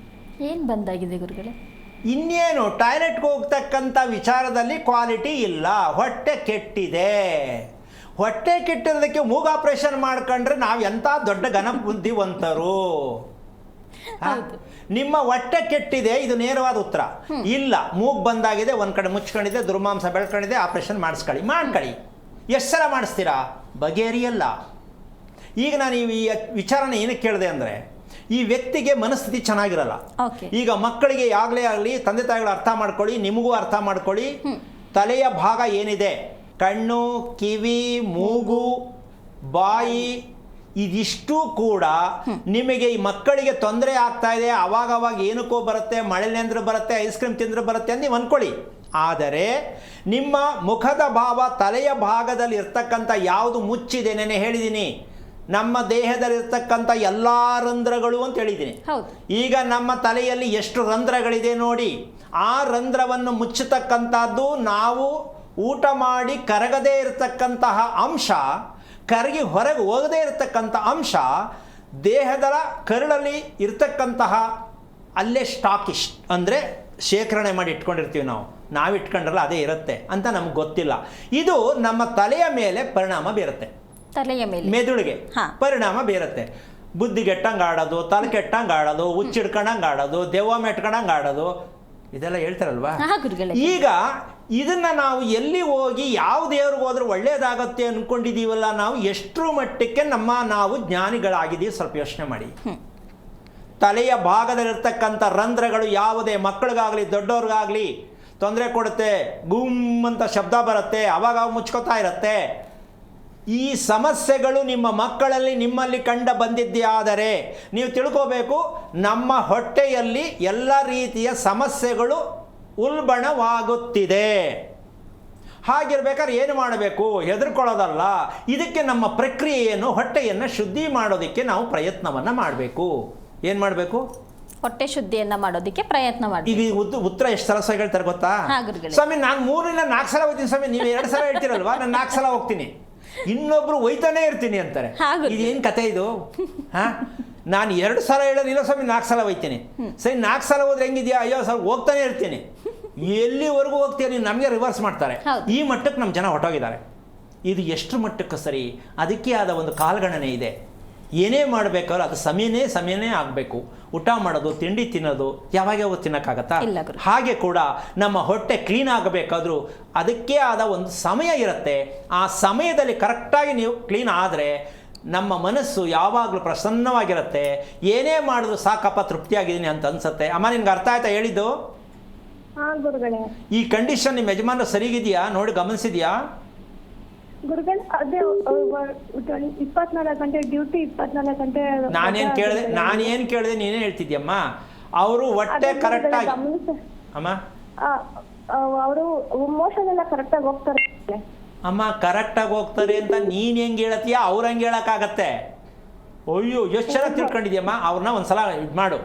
ಏನು ಬಂದಾಗಿದೆ ಗುರುಗಳೇ? ಇನ್ನೇನು, ಟಾಯ್ಲೆಟ್ಗೆ ಹೋಗ್ತಕ್ಕಂಥ ವಿಚಾರದಲ್ಲಿ ಕ್ವಾಲಿಟಿ ಇಲ್ಲ, ಹೊಟ್ಟೆ ಕೆಟ್ಟಿದೆ. ಹೊಟ್ಟೆ ಕೆಟ್ಟಿರೋದಕ್ಕೆ ಮೂಗು ಆಪರೇಷನ್ ಮಾಡ್ಕೊಂಡ್ರೆ ನಾವು ಎಂಥ ದೊಡ್ಡ ಘನ ಬುದ್ಧಿವಂತರು. ನಿಮ್ಮ ಹೊಟ್ಟೆ ಕೆಟ್ಟಿದೆ, ಇದು ನೇರವಾದ ಉತ್ತರ. ಇಲ್ಲ, ಮೂಗ್ ಬಂದಾಗಿದೆ, ಒಂದ್ ಕಡೆ ಮುಚ್ಕೊಂಡಿದೆ, ದುರ್ಮಾಂಸ ಬೆಳ್ಕೊಂಡಿದೆ, ಆಪರೇಷನ್ ಮಾಡ್ಕೊಳ್ಳಿ. ಎಷ್ಟು ಸಲ ಮಾಡಿಸ್ತೀರಾ? ಬಗೆಹರಿಯಲ್ಲ. ಈಗ ನಾನು ಈ ವಿಚಾರನ ಏನಕ್ಕೆ ಕೇಳಿದೆ ಅಂದರೆ, ಈ ವ್ಯಕ್ತಿಗೆ ಮನಸ್ಥಿತಿ ಚೆನ್ನಾಗಿರಲ್ಲ. ಈಗ ಮಕ್ಕಳಿಗೆ ಆಗಲೇ ಆಗಲಿ ತಂದೆ ತಾಯಿಗಳು ಅರ್ಥ ಮಾಡ್ಕೊಳ್ಳಿ, ನಿಮಗೂ ಅರ್ಥ ಮಾಡ್ಕೊಳ್ಳಿ. ತಲೆಯ ಭಾಗ ಏನಿದೆ, ಕಣ್ಣು, ಕಿವಿ, ಮೂಗು, ಬಾಯಿ, ಇದಿಷ್ಟು ಕೂಡ ನಿಮಗೆ ಈ ಮಕ್ಕಳಿಗೆ ತೊಂದರೆ ಆಗ್ತಾ ಇದೆ. ಅವಾಗ ಏನಕ್ಕೋ ಬರುತ್ತೆ, ಮಳೆ ನೆಂದ್ರೆ ಬರುತ್ತೆ, ಐಸ್ ಕ್ರೀಮ್ ತಿಂದ್ರೆ ಬರುತ್ತೆ ಅಂತ ನೀವು ಅಂದ್ಕೊಳ್ಳಿ. ಆದರೆ ನಿಮ್ಮ ಮುಖದ ಭಾವ, ತಲೆಯ ಭಾಗದಲ್ಲಿ ಇರ್ತಕ್ಕಂಥ ಯಾವುದು ಮುಚ್ಚಿದೆ, ನೆನೆ ಹೇಳಿದ್ದೀನಿ, ನಮ್ಮ ದೇಹದಲ್ಲಿರ್ತಕ್ಕಂಥ ಎಲ್ಲ ರಂಧ್ರಗಳು ಅಂತ ಹೇಳಿದ್ದೀನಿ. ಈಗ ನಮ್ಮ ತಲೆಯಲ್ಲಿ ಎಷ್ಟು ರಂಧ್ರಗಳಿದೆ ನೋಡಿ. ಆ ರಂಧ್ರವನ್ನು ಮುಚ್ಚತಕ್ಕಂಥದ್ದು ನಾವು ಊಟ ಮಾಡಿ ಕರಗದೇ ಇರತಕ್ಕಂತಹ ಅಂಶ, ಕರಗಿ ಹೊರಗೆ ಹೋಗದೇ ಇರತಕ್ಕಂಥ ಅಂಶ, ದೇಹದ ಕರುಳಲ್ಲಿ ಇರ್ತಕ್ಕಂತಹ ಅಲ್ಲೇ ಸ್ಟಾಕಿಸ್ಟ್ ಅಂದರೆ ಶೇಖರಣೆ ಮಾಡಿ ಇಟ್ಕೊಂಡಿರ್ತೀವಿ ನಾವು ಇಟ್ಕೊಂಡ್ರಲ್ಲ ಅದೇ ಇರುತ್ತೆ ಅಂತ ನಮ್ಗೆ ಗೊತ್ತಿಲ್ಲ. ಇದು ನಮ್ಮ ತಲೆಯ ಮೇಲೆ ಪರಿಣಾಮ ಬೀರುತ್ತೆ, ತಲೆಯ ಮೇಲೆ, ಮೆದುಳಿಗೆ ಪರಿಣಾಮ ಬೀರುತ್ತೆ. ಬುದ್ಧಿ ಕೆಟ್ಟಂಗೆ ಆಡೋದು, ತಲೆ ಕೆಟ್ಟಂಗೆ ಆಡೋದು, ಹುಚ್ಚಿಡ್ಕೊಂಡಂಗೆ ಆಡೋದು, ದೆವ್ವ ಮೆಟ್ಕೊಂಡಂಗೆ ಆಡೋದು, ಇದೆಲ್ಲ ಹೇಳ್ತಾರಲ್ವಾ. ಈಗ ಇದನ್ನ ನಾವು ಎಲ್ಲಿ ಹೋಗಿ ಯಾವ ದೇವ್ರಿಗೆ ಹೋದ್ರೆ ಒಳ್ಳೇದಾಗತ್ತೆ ಅನ್ಕೊಂಡಿದೀವಲ್ಲ, ನಾವು ಎಷ್ಟರ ಮಟ್ಟಕ್ಕೆ ನಾವು ಜ್ಞಾನಿಗಳಾಗಿದ್ದೀವಿ ಸ್ವಲ್ಪ ಯೋಚನೆ ಮಾಡಿ. ತಲೆಯ ಭಾಗದಲ್ಲಿರ್ತಕ್ಕಂಥ ರಂಧ್ರಗಳು ಯಾವುದೇ ಮಕ್ಕಳಿಗಾಗಲಿ ದೊಡ್ಡವ್ರಿಗಾಗಲಿ ತೊಂದರೆ ಕೊಡುತ್ತೆ, ಗುಮ್ ಅಂತ ಶಬ್ದ ಬರುತ್ತೆ, ಅವಾಗ ಮುಚ್ಕೋತಾ ಇರುತ್ತೆ. ಈ ಸಮಸ್ಯೆಗಳು ನಿಮ್ಮ ಮಕ್ಕಳಲ್ಲಿ ನಿಮ್ಮಲ್ಲಿ ಕಂಡು ಬಂದಿದ್ದೇ ಆದರೆ ನೀವು ತಿಳ್ಕೋಬೇಕು, ನಮ್ಮ ಹೊಟ್ಟೆಯಲ್ಲಿ ಎಲ್ಲ ರೀತಿಯ ಸಮಸ್ಯೆಗಳು ಉಲ್ಬಣವಾಗುತ್ತಿದೆ. ಹಾಗಿರ್ಬೇಕಾದ್ರೆ ಏನು ಮಾಡಬೇಕು? ಹೆದರ್ಕೊಳ್ಳೋದಲ್ಲ. ಇದಕ್ಕೆ ನಮ್ಮ ಪ್ರಕ್ರಿಯೆಯನ್ನು, ಹೊಟ್ಟೆಯನ್ನು ಶುದ್ಧಿ ಮಾಡೋದಕ್ಕೆ ನಾವು ಪ್ರಯತ್ನವನ್ನು ಮಾಡಬೇಕು. ಏನು ಮಾಡಬೇಕು? ಹೊಟ್ಟೆ ಶುದ್ಧಿಯನ್ನ ಮಾಡೋದಕ್ಕೆ ಪ್ರಯತ್ನ ಮಾಡಿ. ಈಗ ಉತ್ತರ ಎಷ್ಟು ಸಲ ಹೇಳ್ತಾರೆ ಗೊತ್ತಾ? ಸ್ವಾಮಿ ನಾನು 3-4 ಸಲ ಹೋಗ್ತೀನಿ ಸ್ವಾಮಿ, ನೀವು 2 ಸಲ ಹೇಳ್ತೀರಲ್ವಾ, ನಾನು 4 ಸಲ ಹೋಗ್ತೀನಿ, ಇನ್ನೊಬ್ರು ಒಯ್ತಾನೆ ಇರ್ತೀನಿ ಅಂತಾರೆ. ಇದೇನು ಕತೆ ಇದು? ನಾನು 2 ಸಲ ಹೇಳೋದಿಲ್ಲ ಸ್ವಾಮಿ, 4 ಸಲ ಹೋಗ್ತೀನಿ. ಸರಿ, 4 ಸಲ ಹೋದ್ರೆ ಹೆಂಗಿದ್ಯಾ? ಅಯ್ಯೋ ಸರ್ ಹೋಗ್ತಾನೆ ಇರ್ತೀನಿ. ಎಲ್ಲಿವರೆಗೂ ಹೋಗ್ತೀಯ ನೀನು? ನಮಗೆ ರಿವರ್ಸ್ ಮಾಡ್ತಾರೆ. ಈ ಮಟ್ಟಕ್ಕೆ ನಮ್ಮ ಜನ ಹೊಟ್ಟೋಗಿದ್ದಾರೆ. ಇದು ಎಷ್ಟು ಮಟ್ಟಕ್ಕೆ ಸರಿ? ಅದಕ್ಕೆ ಆದ ಒಂದು ಕಾಲಗಣನೆ ಇದೆ. ಏನೇ ಮಾಡಬೇಕಾದ್ರೂ ಅದು ಸಮಯನೇ ಆಗಬೇಕು. ಊಟ ಮಾಡೋದು, ತಿಂಡಿ ತಿನ್ನೋದು ಯಾವಾಗ ತಿನ್ನೋಕ್ಕಾಗತ್ತಾ? ಹಾಗೆ ಕೂಡ ನಮ್ಮ ಹೊಟ್ಟೆ ಕ್ಲೀನ್ ಆಗಬೇಕಾದ್ರೂ ಅದಕ್ಕೆ ಆದ ಒಂದು ಸಮಯ ಇರುತ್ತೆ. ಆ ಸಮಯದಲ್ಲಿ ಕರೆಕ್ಟಾಗಿ ನೀವು ಕ್ಲೀನ್ ಆದರೆ ನಮ್ಮ ಮನಸ್ಸು ಯಾವಾಗಲೂ ಪ್ರಸನ್ನವಾಗಿರುತ್ತೆ. ಏನೇ ಮಾಡಿದ್ರು ಸಾಕಪ್ಪ, ತೃಪ್ತಿಯಾಗಿದ್ದೀನಿ ಅಂತ ಅನ್ಸುತ್ತೆ. ಅಮ್ಮ, ನಿನ್ಗೆ ಅರ್ಥ ಆಯ್ತಾ ಹೇಳಿದ್ದು? ಈ ಕಂಡೀಷನ್ ನಿಮ್ಮ ಯಜಮಾನ ಸರಿಗಿದೆಯಾ ನೋಡಿ, ಗಮನಿಸಿದ್ಯಾ? ಗುರುಗಳು ಅದೇ 24 ಗಂಟೆ ಡ್ಯೂಟಿ, 24 ಗಂಟೆ. ನಾನೇನ್ ಕೇಳಿದೆ ನೀನೇ ಹೇಳ್ತಿದ್ಯಮ್ಮ. ಅವರು ಹೊಟ್ಟೆ ಕರೆಕ್ಟ್ ಆಗಿ ಅಮ್ಮ, ಅವರು ಮೋಷನ್ ಎಲ್ಲ ಕರೆಕ್ಟ್ ಆಗಿ ಹೋಗ್ತಾರೆ ಅಮ್ಮ. ಕರೆಕ್ಟ್ ಆಗಿ ಹೋಗ್ತಾರೆ ಅಂತ ನೀನ್ ಹೆಂಗ್ ಹೇಳತ್ತೀಯ? ಅವ್ರ ಹಂಗೆ ಹೇಳಕ್ಕಾಗತ್ತೆ? ಅಯ್ಯೋ, ಎಷ್ಟು ಚೆನ್ನಾಗಿ ತಿಳ್ಕೊಂಡಿದ್ಯಮ್ಮ. ಅವ್ರನ್ನ ಒಂದ್ಸಲ ಇದು ಮಾಡು.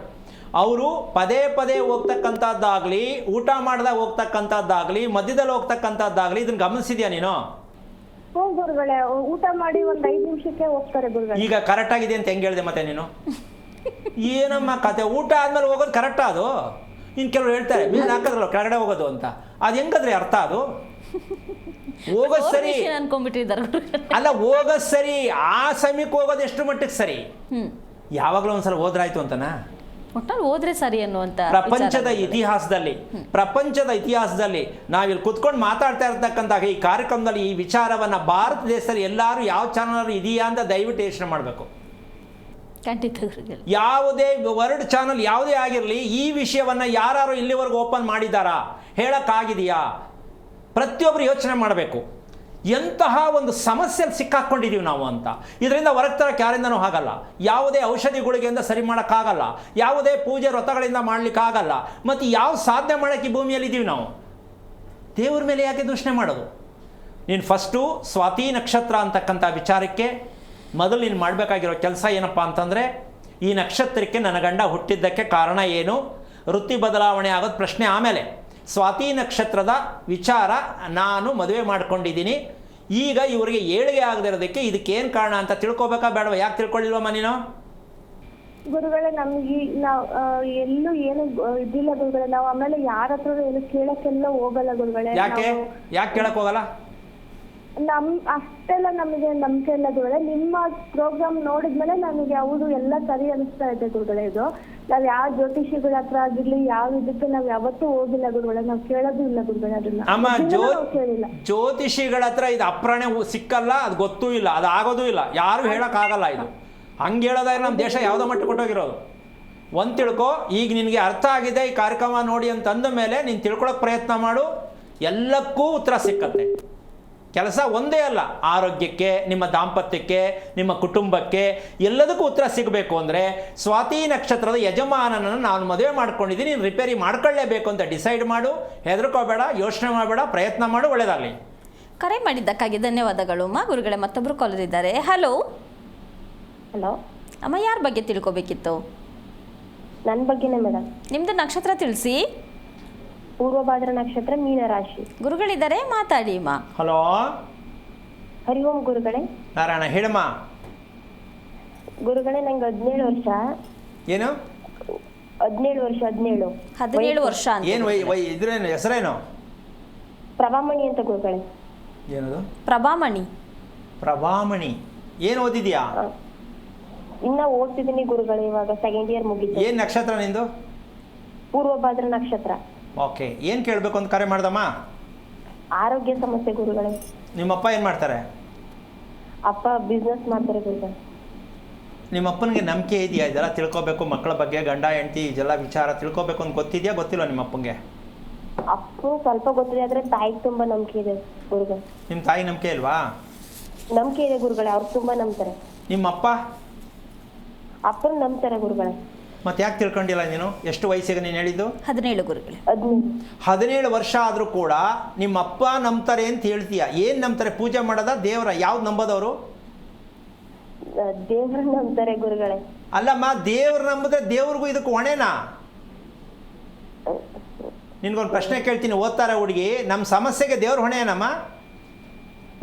ಅವರು ಪದೇ ಹೋಗ್ತಕ್ಕಂಥದ್ದಾಗ್ಲಿ, ಊಟ ಮಾಡ್ದಾಗ ಹೋಗ್ತಕ್ಕಂಥದ್ದಾಗ್ಲಿ, ಮಧ್ಯದಲ್ಲಿ ಹೋಗ್ತಕ್ಕಂಥದ್ದಾಗ್ಲಿ, ಇದನ್ನ ಗಮನಿಸಿದ್ಯಾ ನೀನು? ಗುರುಗಳೇ, ಊಟ ಮಾಡಿ ಒಂದ್ 5 ನಿಮಿಷಕ್ಕೆ ಹೋಗ್ತಾರೆ ಗುರುಗಳೇ. ಈಗ ಕರೆಕ್ಟ್ ಆಗಿದೆ ಅಂತ ಹೆಂಗ್ ಹೇಳ್ದೆ ಮತ್ತೆ ನೀನು? ಏನಮ್ಮ ಕತೆ? ಊಟ ಆದ್ಮೇಲೆ ಹೋಗೋದು ಕರೆಕ್ಟಾ ಅದು? ಇನ್ ಕೆಲವರು ಹೇಳ್ತಾರೆ ಮೇಲೆ ಹಾಕಿದ್ರಲ್ಲ ಕೆಳಗಡೆ ಹೋಗೋದು ಅಂತ. ಅದು ಹೆಂಗದ್ರಿ ಅರ್ಥ? ಅದು ಹೋಗೋದು ಸರಿ ಅಲ್ಲ, ಹೋಗೋದು ಸರಿ. ಆ ಸಮಯಕ್ಕೆ ಹೋಗೋದು ಎಷ್ಟು ಮಟ್ಟಿಗೆ ಸರಿ? ಯಾವಾಗಲೂ ಒಂದ್ಸಲ ಹೋದ್ರಾಯ್ತು ಅಂತನಾ? ಹೋದ್ರೆ ಸರಿ ಅನ್ನುವಂತ ಪ್ರಪಂಚದ ಇತಿಹಾಸದಲ್ಲಿ ನಾವಿಲ್ಲಿ ಕುತ್ಕೊಂಡು ಮಾತಾಡ್ತಾ ಇರ್ತಕ್ಕಂಥ ಈ ಕಾರ್ಯಕ್ರಮದಲ್ಲಿ ಈ ವಿಚಾರವನ್ನ ಭಾರತ ದೇಶದಲ್ಲಿ ಎಲ್ಲರೂ ಯಾವ ಚಾನಲ್ ಇದೆಯಾ ಅಂತ ದಯವಿಟ್ಟು ಯೋಚನೆ ಮಾಡಬೇಕು. ಯಾವುದೇ ವರ್ಲ್ಡ್ ಚಾನಲ್ ಯಾವುದೇ ಆಗಿರಲಿ, ಈ ವಿಷಯವನ್ನ ಯಾರು ಇಲ್ಲಿವರೆಗೂ ಓಪನ್ ಮಾಡಿದಾರಾ? ಹೇಳಕ್ಕಾಗಿದೆಯಾ? ಪ್ರತಿಯೊಬ್ಬರು ಯೋಚನೆ ಮಾಡಬೇಕು. ಎಂತಹ ಒಂದು ಸಮಸ್ಯೆಯಲ್ಲಿ ಸಿಕ್ಕಾಕೊಂಡಿದ್ದೀವಿ ನಾವು ಅಂತ. ಇದರಿಂದ ಹೊರಗೆ ತರಕ್ಕೆ ಯಾರಿಂದನೂ ಆಗಲ್ಲ. ಯಾವುದೇ ಔಷಧಿ ಗುಳಿಗೆಯಿಂದ ಸರಿ ಮಾಡೋಕ್ಕಾಗಲ್ಲ, ಯಾವುದೇ ಪೂಜೆ ವ್ರತಗಳಿಂದ ಮಾಡಲಿಕ್ಕಾಗಲ್ಲ. ಮತ್ತು ಯಾವ ಸಾಧನೆ ಮಾಡೋಕ್ಕೆ ಈ ಭೂಮಿಯಲ್ಲಿದ್ದೀವಿ ನಾವು? ದೇವ್ರ ಮೇಲೆ ಯಾಕೆ ದೂಷಣೆ ಮಾಡೋದು? ನೀನು ಫಸ್ಟು ಸ್ವಾತಿ ನಕ್ಷತ್ರ ಅಂತಕ್ಕಂಥ ವಿಚಾರಕ್ಕೆ ಮೊದಲು ನೀನು ಮಾಡಬೇಕಾಗಿರೋ ಕೆಲಸ ಏನಪ್ಪ ಅಂತಂದರೆ, ಈ ನಕ್ಷತ್ರಕ್ಕೆ ನನ್ನ ಗಂಡ ಹುಟ್ಟಿದ್ದಕ್ಕೆ ಕಾರಣ ಏನು, ವೃತ್ತಿ ಬದಲಾವಣೆ ಆಗೋದು ಪ್ರಶ್ನೆ ಆಮೇಲೆ. ಸ್ವಾತಿ ನಕ್ಷತ್ರದ ವಿಚಾರ, ನಾನು ಮದುವೆ ಮಾಡ್ಕೊಂಡಿದ್ದೀನಿ, ಈಗ ಇವರಿಗೆ ಏಳಿಗೆ ಆಗದಿರೋದಕ್ಕೆ ಇದಕ್ಕೇನು ಕಾರಣ ಅಂತ ತಿಳ್ಕೊಬೇಕಾ ಬೇಡವಾ? ಯಾಕೆ ತಿಳ್ಕೊಳ್ಳಿಲ್ವಮ್ಮ ನೀನು? ಗುರುಗಳೇ, ನಮ್ಗೆ ಎಲ್ಲೂ ಏನು ಇದಿಲ್ಲ ಗುರುಗಳೇ. ನಾವು ಆಮೇಲೆ ಯಾರ ಹತ್ರ ಏನು ಕೇಳಕ್ಕೆಲ್ಲ ಹೋಗಲ್ಲ ಗುರುಗಳೇ. ಯಾಕೆ ಕೇಳಕ್ ಹೋಗಲ್ಲ? ಅಷ್ಟೆಲ್ಲ ನಮಗೆ ನಂಬಿಕೆ ಇಲ್ಲ ಗುರುಗಳೇ. ನಿಮ್ಮ ಪ್ರೋಗ್ರಾಮ್ ನೋಡಿದ್ಮೇಲೆ ನಮಗೆ ಹೌದು ಎಲ್ಲ ಸರಿ ಅನಿಸ್ತಾ ಇದೆ ಗುರುಗಳೇ. ಇದು ನಾವ್ ಯಾವ ಜ್ಯೋತಿಷಿಗಳ ಹತ್ರ ಆಗಿರ್ಲಿ ಯಾವ ಇದಕ್ಕೆ ನಾವ್ ಯಾವತ್ತೂ ಹೋಗಿಲ್ಲ ಗುರುಗಳೇ, ನಾವ್ ಕೇಳೋದು ಇಲ್ಲ ಗುರುಗಳೇ ಅದನ್ನ. ಅಮ್ಮ ಇದನ್ನ ನಾವ್ ಕೇಳಿಲ್ಲ. ಜ್ಯೋತಿಷಿಗಳ ಹತ್ರ ಇದು ಅಪ್ರಾಣೆ ಸಿಕ್ಕಲ್ಲ, ಅದು ಗೊತ್ತೂ ಇಲ್ಲ, ಅದು ಆಗೋದೂ ಇಲ್ಲ, ಯಾರು ಹೇಳೋಕ್ಕಾಗಲ್ಲ. ಇದು ಹಂಗೆ ಹೇಳೋದಾದ್ರೆ ನಮ್ಮ ದೇಶ ಯಾವುದೋ ಮಟ್ಟ ಕೊಟ್ಟೋಗಿರೋದು. ಒಂದು ತಿಳ್ಕೊ, ಈಗ ನಿನಗೆ ಅರ್ಥ ಆಗಿದೆ ಈ ಕಾರ್ಯಕ್ರಮ ನೋಡಿ ಅಂತ ಅಂದ ಮೇಲೆ ನೀನು ತಿಳ್ಕೊಳಕ್ಕೆ ಪ್ರಯತ್ನ ಮಾಡು, ಎಲ್ಲಕ್ಕೂ ಉತ್ತರ ಸಿಕ್ಕತ್ತೆ. ಕೆಲಸ ಒಂದೇ ಅಲ್ಲ, ಆರೋಗ್ಯಕ್ಕೆ, ನಿಮ್ಮ ದಾಂಪತ್ಯಕ್ಕೆ, ನಿಮ್ಮ ಕುಟುಂಬಕ್ಕೆ, ಎಲ್ಲದಕ್ಕೂ ಉತ್ತರ ಸಿಗಬೇಕು ಅಂದರೆ ಸ್ವಾತಿ ನಕ್ಷತ್ರದ ಯಜಮಾನನನ್ನು ನಾನು ಮದುವೆ ಮಾಡ್ಕೊಂಡಿದ್ದೀನಿ, ನೀನು ರಿಪೇರಿ ಮಾಡ್ಕೊಳ್ಳೇಬೇಕು ಅಂತ ಡಿಸೈಡ್ ಮಾಡು. ಹೆದರ್ಕೋಬೇಡ, ಯೋಚನೆ ಮಾಡಬೇಡ, ಪ್ರಯತ್ನ ಮಾಡು, ಒಳ್ಳೆಯದಾಗಲಿ. ಕರೆ ಮಾಡಿದ್ದಕ್ಕಾಗಿ ಧನ್ಯವಾದಗಳು ಅಮ್ಮ. ಗುರುಗಳೇ, ಮತ್ತೊಬ್ಬರು ಕಾಲರ್ ಇದ್ದಾರೆ. ಹಲೋ ಹಲೋ ಅಮ್ಮ, ಯಾರ ಬಗ್ಗೆ ತಿಳ್ಕೊಬೇಕಿತ್ತು? ನನ್ನ ಬಗ್ಗೆನೇ ಮೇಡಮ್. ನಿಮ್ಮದು ನಕ್ಷತ್ರ ತಿಳಿಸಿ. ಪೂರ್ವಭಾದ್ರ ನಕ್ಷತ್ರ, ಮೀನ ರಾಶಿ. ಗುರುಗಳಿದ್ದಾರೆ, ಮಾತಾಡಿ ಅಮ್ಮ. ಹಲೋ, ಹರಿ ಓಂ ಗುರುಗಳೇ. ನಾರಾಯಣ, ಹೇಳಮ್ಮ. ಗುರುಗಳೇ, ನಂಗೆ 17 ವರ್ಷ. ಏನು 17 ವರ್ಷ? 17 ವರ್ಷ ಅಂತ. ಏನು ಇದ್ರೇನು ಹೆಸರೇನು? ಪ್ರಭಾಮಣಿ ಅಂತ ಗುರುಗಳೇ. ಏನದು? ಪ್ರಭಾಮಣಿ. ಪ್ರಭಾಮಣಿ. ಏನು ಓದಿದ್ಯಾ? ಇನ್ನ ಓದ್ತಿದ್ದೀನಿ ಗುರುಗಳೇ, ಇವಾಗ 2nd ಇಯರ್ ಮುಗಿತು. ಏನು ನಕ್ಷತ್ರ ನಿಂದು? ಪೂರ್ವಭಾದ್ರ ನಕ್ಷತ್ರ. ಓಕೆ, ಏನು ಕೇಳಬೇಕು ಅಂತ ಕರೆ ಮಾಡ್ದಮ್ಮ? ಆರೋಗ್ಯ ಸಮಸ್ಯೆ ಗುರುಗಳೇ. ನಿಮ್ಮಪ್ಪ ಏನು ಮಾಡ್ತಾರೆ? ಅಪ್ಪ ಬಿಸ್ನೆಸ್ ಮಾಡ್ತಾರೆ ಗುರುಗಳೇ. ನಿಮ್ಮಪ್ಪನಿಗೆ ನಂಬಿಕೆ ಇದೆಯಾ ಇದೆಲ್ಲ ತಿಳ್ಕೊಬೇಕು, ಮಕ್ಕಳ ಬಗ್ಗೆ, ಗಂಡ ಹೆಂಡತಿ ಇದೆಲ್ಲ ವಿಚಾರ ತಿಳ್ಕೊಬೇಕು ಅಂತ ಗೊತ್ತಿದೆಯಾ ಗೊತ್ತಿಲ್ಲ ನಿಮ್ಮಪ್ಪಂಗೆ? ಅಪ್ಪು ಸ್ವಲ್ಪ ಗೊತ್ತಿದೆ, ಆದ್ರೆ ತಾಯಿಗೆ ತುಂಬಾ ನಂಬಿಕೆ ಇದೆ ಗುರುಗಳೇ. ನಿಮ್ಮ ತಾಯಿ ನಂಬಿಕೆ ಇಲ್ವಾ? ನಂಬಿಕೆ ಇದೆ ಗುರುಗಳೇ, ಅವ್ರು ತುಂಬಾ ನಂಬ್ತಾರೆ. ನಿಮ್ಮಪ್ಪ? ಅಪ್ಪನ ನಂಬ್ತಾರೆ ಗುರುಗಳೇ. ಮತ್ತೆ ಯಾಕೆ ತಿಳ್ಕೊಂಡಿಲ್ಲ ನೀನು? ಎಷ್ಟು ವಯಸ್ಸಿಗೆ ನೀನು ಹೇಳಿದ್ದು? 17 ಗುರುಗಳೇ. 17 ವರ್ಷ ಆದರೂ ಕೂಡ ನಿಮ್ಮಪ್ಪ ನಂಬ್ತಾರೆ ಅಂತ ಹೇಳ್ತೀಯ. ಏನು ನಂಬ್ತಾರೆ? ಪೂಜೆ ಮಾಡೋದ, ದೇವರ? ಯಾವ್ದು ನಂಬೋದವರು? ದೇವ್ರ ನಂಬ್ತಾರೆ ಗುರುಗಳೇ. ಅಲ್ಲಮ್ಮ, ದೇವ್ರು ನಂಬಿದ್ರೆ ದೇವ್ರಿಗೂ ಇದಕ್ಕೆ ಹೊಣೆನಾ? ನಿನ್ಗೊಂದು ಪ್ರಶ್ನೆ ಕೇಳ್ತೀನಿ, ಓದ್ತಾರೆ ಹುಡುಗಿ, ನಮ್ಮ ಸಮಸ್ಯೆಗೆ ದೇವ್ರ ಹೊಣೆ ಏನಮ್ಮ?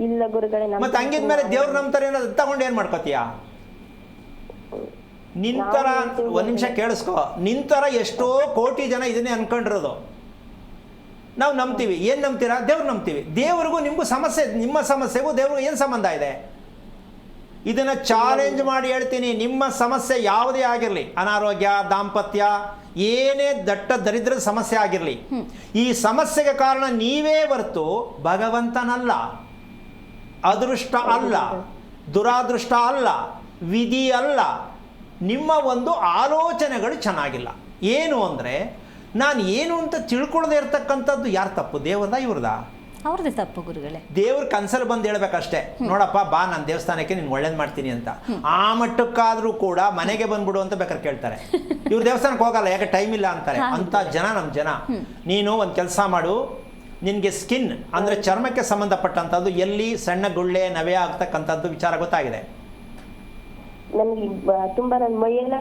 ಇಲ್ಲ ಗುರುಗಳೇ. ಮತ್ತೆ ಹಂಗಿದ್ಮೇಲೆ ದೇವ್ರು ನಂಬ್ತಾರೆ ಅನ್ನೋದು ತಗೊಂಡು ಏನು ಮಾಡ್ಕೋತೀಯ? ನಿಂತರ ಒಂದು ನಿಮಿಷ ಕೇಳಿಸ್ಕೊ, ನಿಂತರ ಎಷ್ಟೋ ಕೋಟಿ ಜನ ಇದನ್ನೇ ಅನ್ಕೊಂಡಿರೋದು. ನಾವು ನಂಬ್ತೀವಿ. ಏನು ನಂಬ್ತೀರಾ? ದೇವ್ರು ನಂಬ್ತೀವಿ. ದೇವ್ರಿಗೂ ನಿಮಗೂ ಸಮಸ್ಯೆ, ನಿಮ್ಮ ಸಮಸ್ಯೆಗೂ ದೇವ್ರಿಗೂ ಏನು ಸಂಬಂಧ ಇದೆ? ಇದನ್ನು ಚಾಲೆಂಜ್ ಮಾಡಿ ಹೇಳ್ತೀನಿ, ನಿಮ್ಮ ಸಮಸ್ಯೆ ಯಾವುದೇ ಆಗಿರಲಿ, ಅನಾರೋಗ್ಯ, ದಾಂಪತ್ಯ, ಏನೇ ದಟ್ಟ ದರಿದ್ರದ ಸಮಸ್ಯೆ ಆಗಿರಲಿ, ಈ ಸಮಸ್ಯೆಗೆ ಕಾರಣ ನೀವೇ ಹೊರತು ಭಗವಂತನಲ್ಲ, ಅದೃಷ್ಟ ಅಲ್ಲ, ದುರಾದೃಷ್ಟ ಅಲ್ಲ, ವಿಧಿ ಅಲ್ಲ. ನಿಮ್ಮ ಒಂದು ಆಲೋಚನೆಗಳು ಚೆನ್ನಾಗಿಲ್ಲ. ಏನು ಅಂದರೆ, ನಾನು ಏನು ಅಂತ ತಿಳ್ಕೊಳ್ಳದೆ ಇರ್ತಕ್ಕಂಥದ್ದು ಯಾರು ತಪ್ಪು? ದೇವ್ರದ ಇವ್ರದ? ಅವ್ರದ್ದೇ ತಪ್ಪು ಗುರುಗಳೇ. ದೇವ್ರ ಕನ್ಸಲ್ಲಿ ಬಂದು ಹೇಳ್ಬೇಕಷ್ಟೇ, ನೋಡಪ್ಪ ಬಾ ನಾನು ದೇವಸ್ಥಾನಕ್ಕೆ ನೀನು ಒಳ್ಳೇದು ಮಾಡ್ತೀನಿ ಅಂತ. ಆ ಮಟ್ಟಕ್ಕಾದರೂ ಕೂಡ ಮನೆಗೆ ಬಂದ್ಬಿಡು ಅಂತ ಬೇಕಾದ್ರೆ ಕೇಳ್ತಾರೆ. ಇವ್ರು ದೇವಸ್ಥಾನಕ್ಕೆ ಹೋಗಲ್ಲ, ಯಾಕೆ ಟೈಮ್ ಇಲ್ಲ ಅಂತಾರೆ. ಅಂಥ ಜನ ನಮ್ಮ ಜನ. ನೀನು ಒಂದು ಕೆಲಸ ಮಾಡು, ನಿನಗೆ ಸ್ಕಿನ್ ಅಂದರೆ ಚರ್ಮಕ್ಕೆ ಸಂಬಂಧಪಟ್ಟಂಥದ್ದು ಎಲ್ಲಿ ಸಣ್ಣ ಗುಳ್ಳೆ ನವೆ ಆಗ್ತಕ್ಕಂಥದ್ದು ವಿಚಾರ ಗೊತ್ತಾಗಿದೆ? ನನಗೆ ತುಂಬಾ ನನ್ನ ಮೈಯೆಲ್ಲ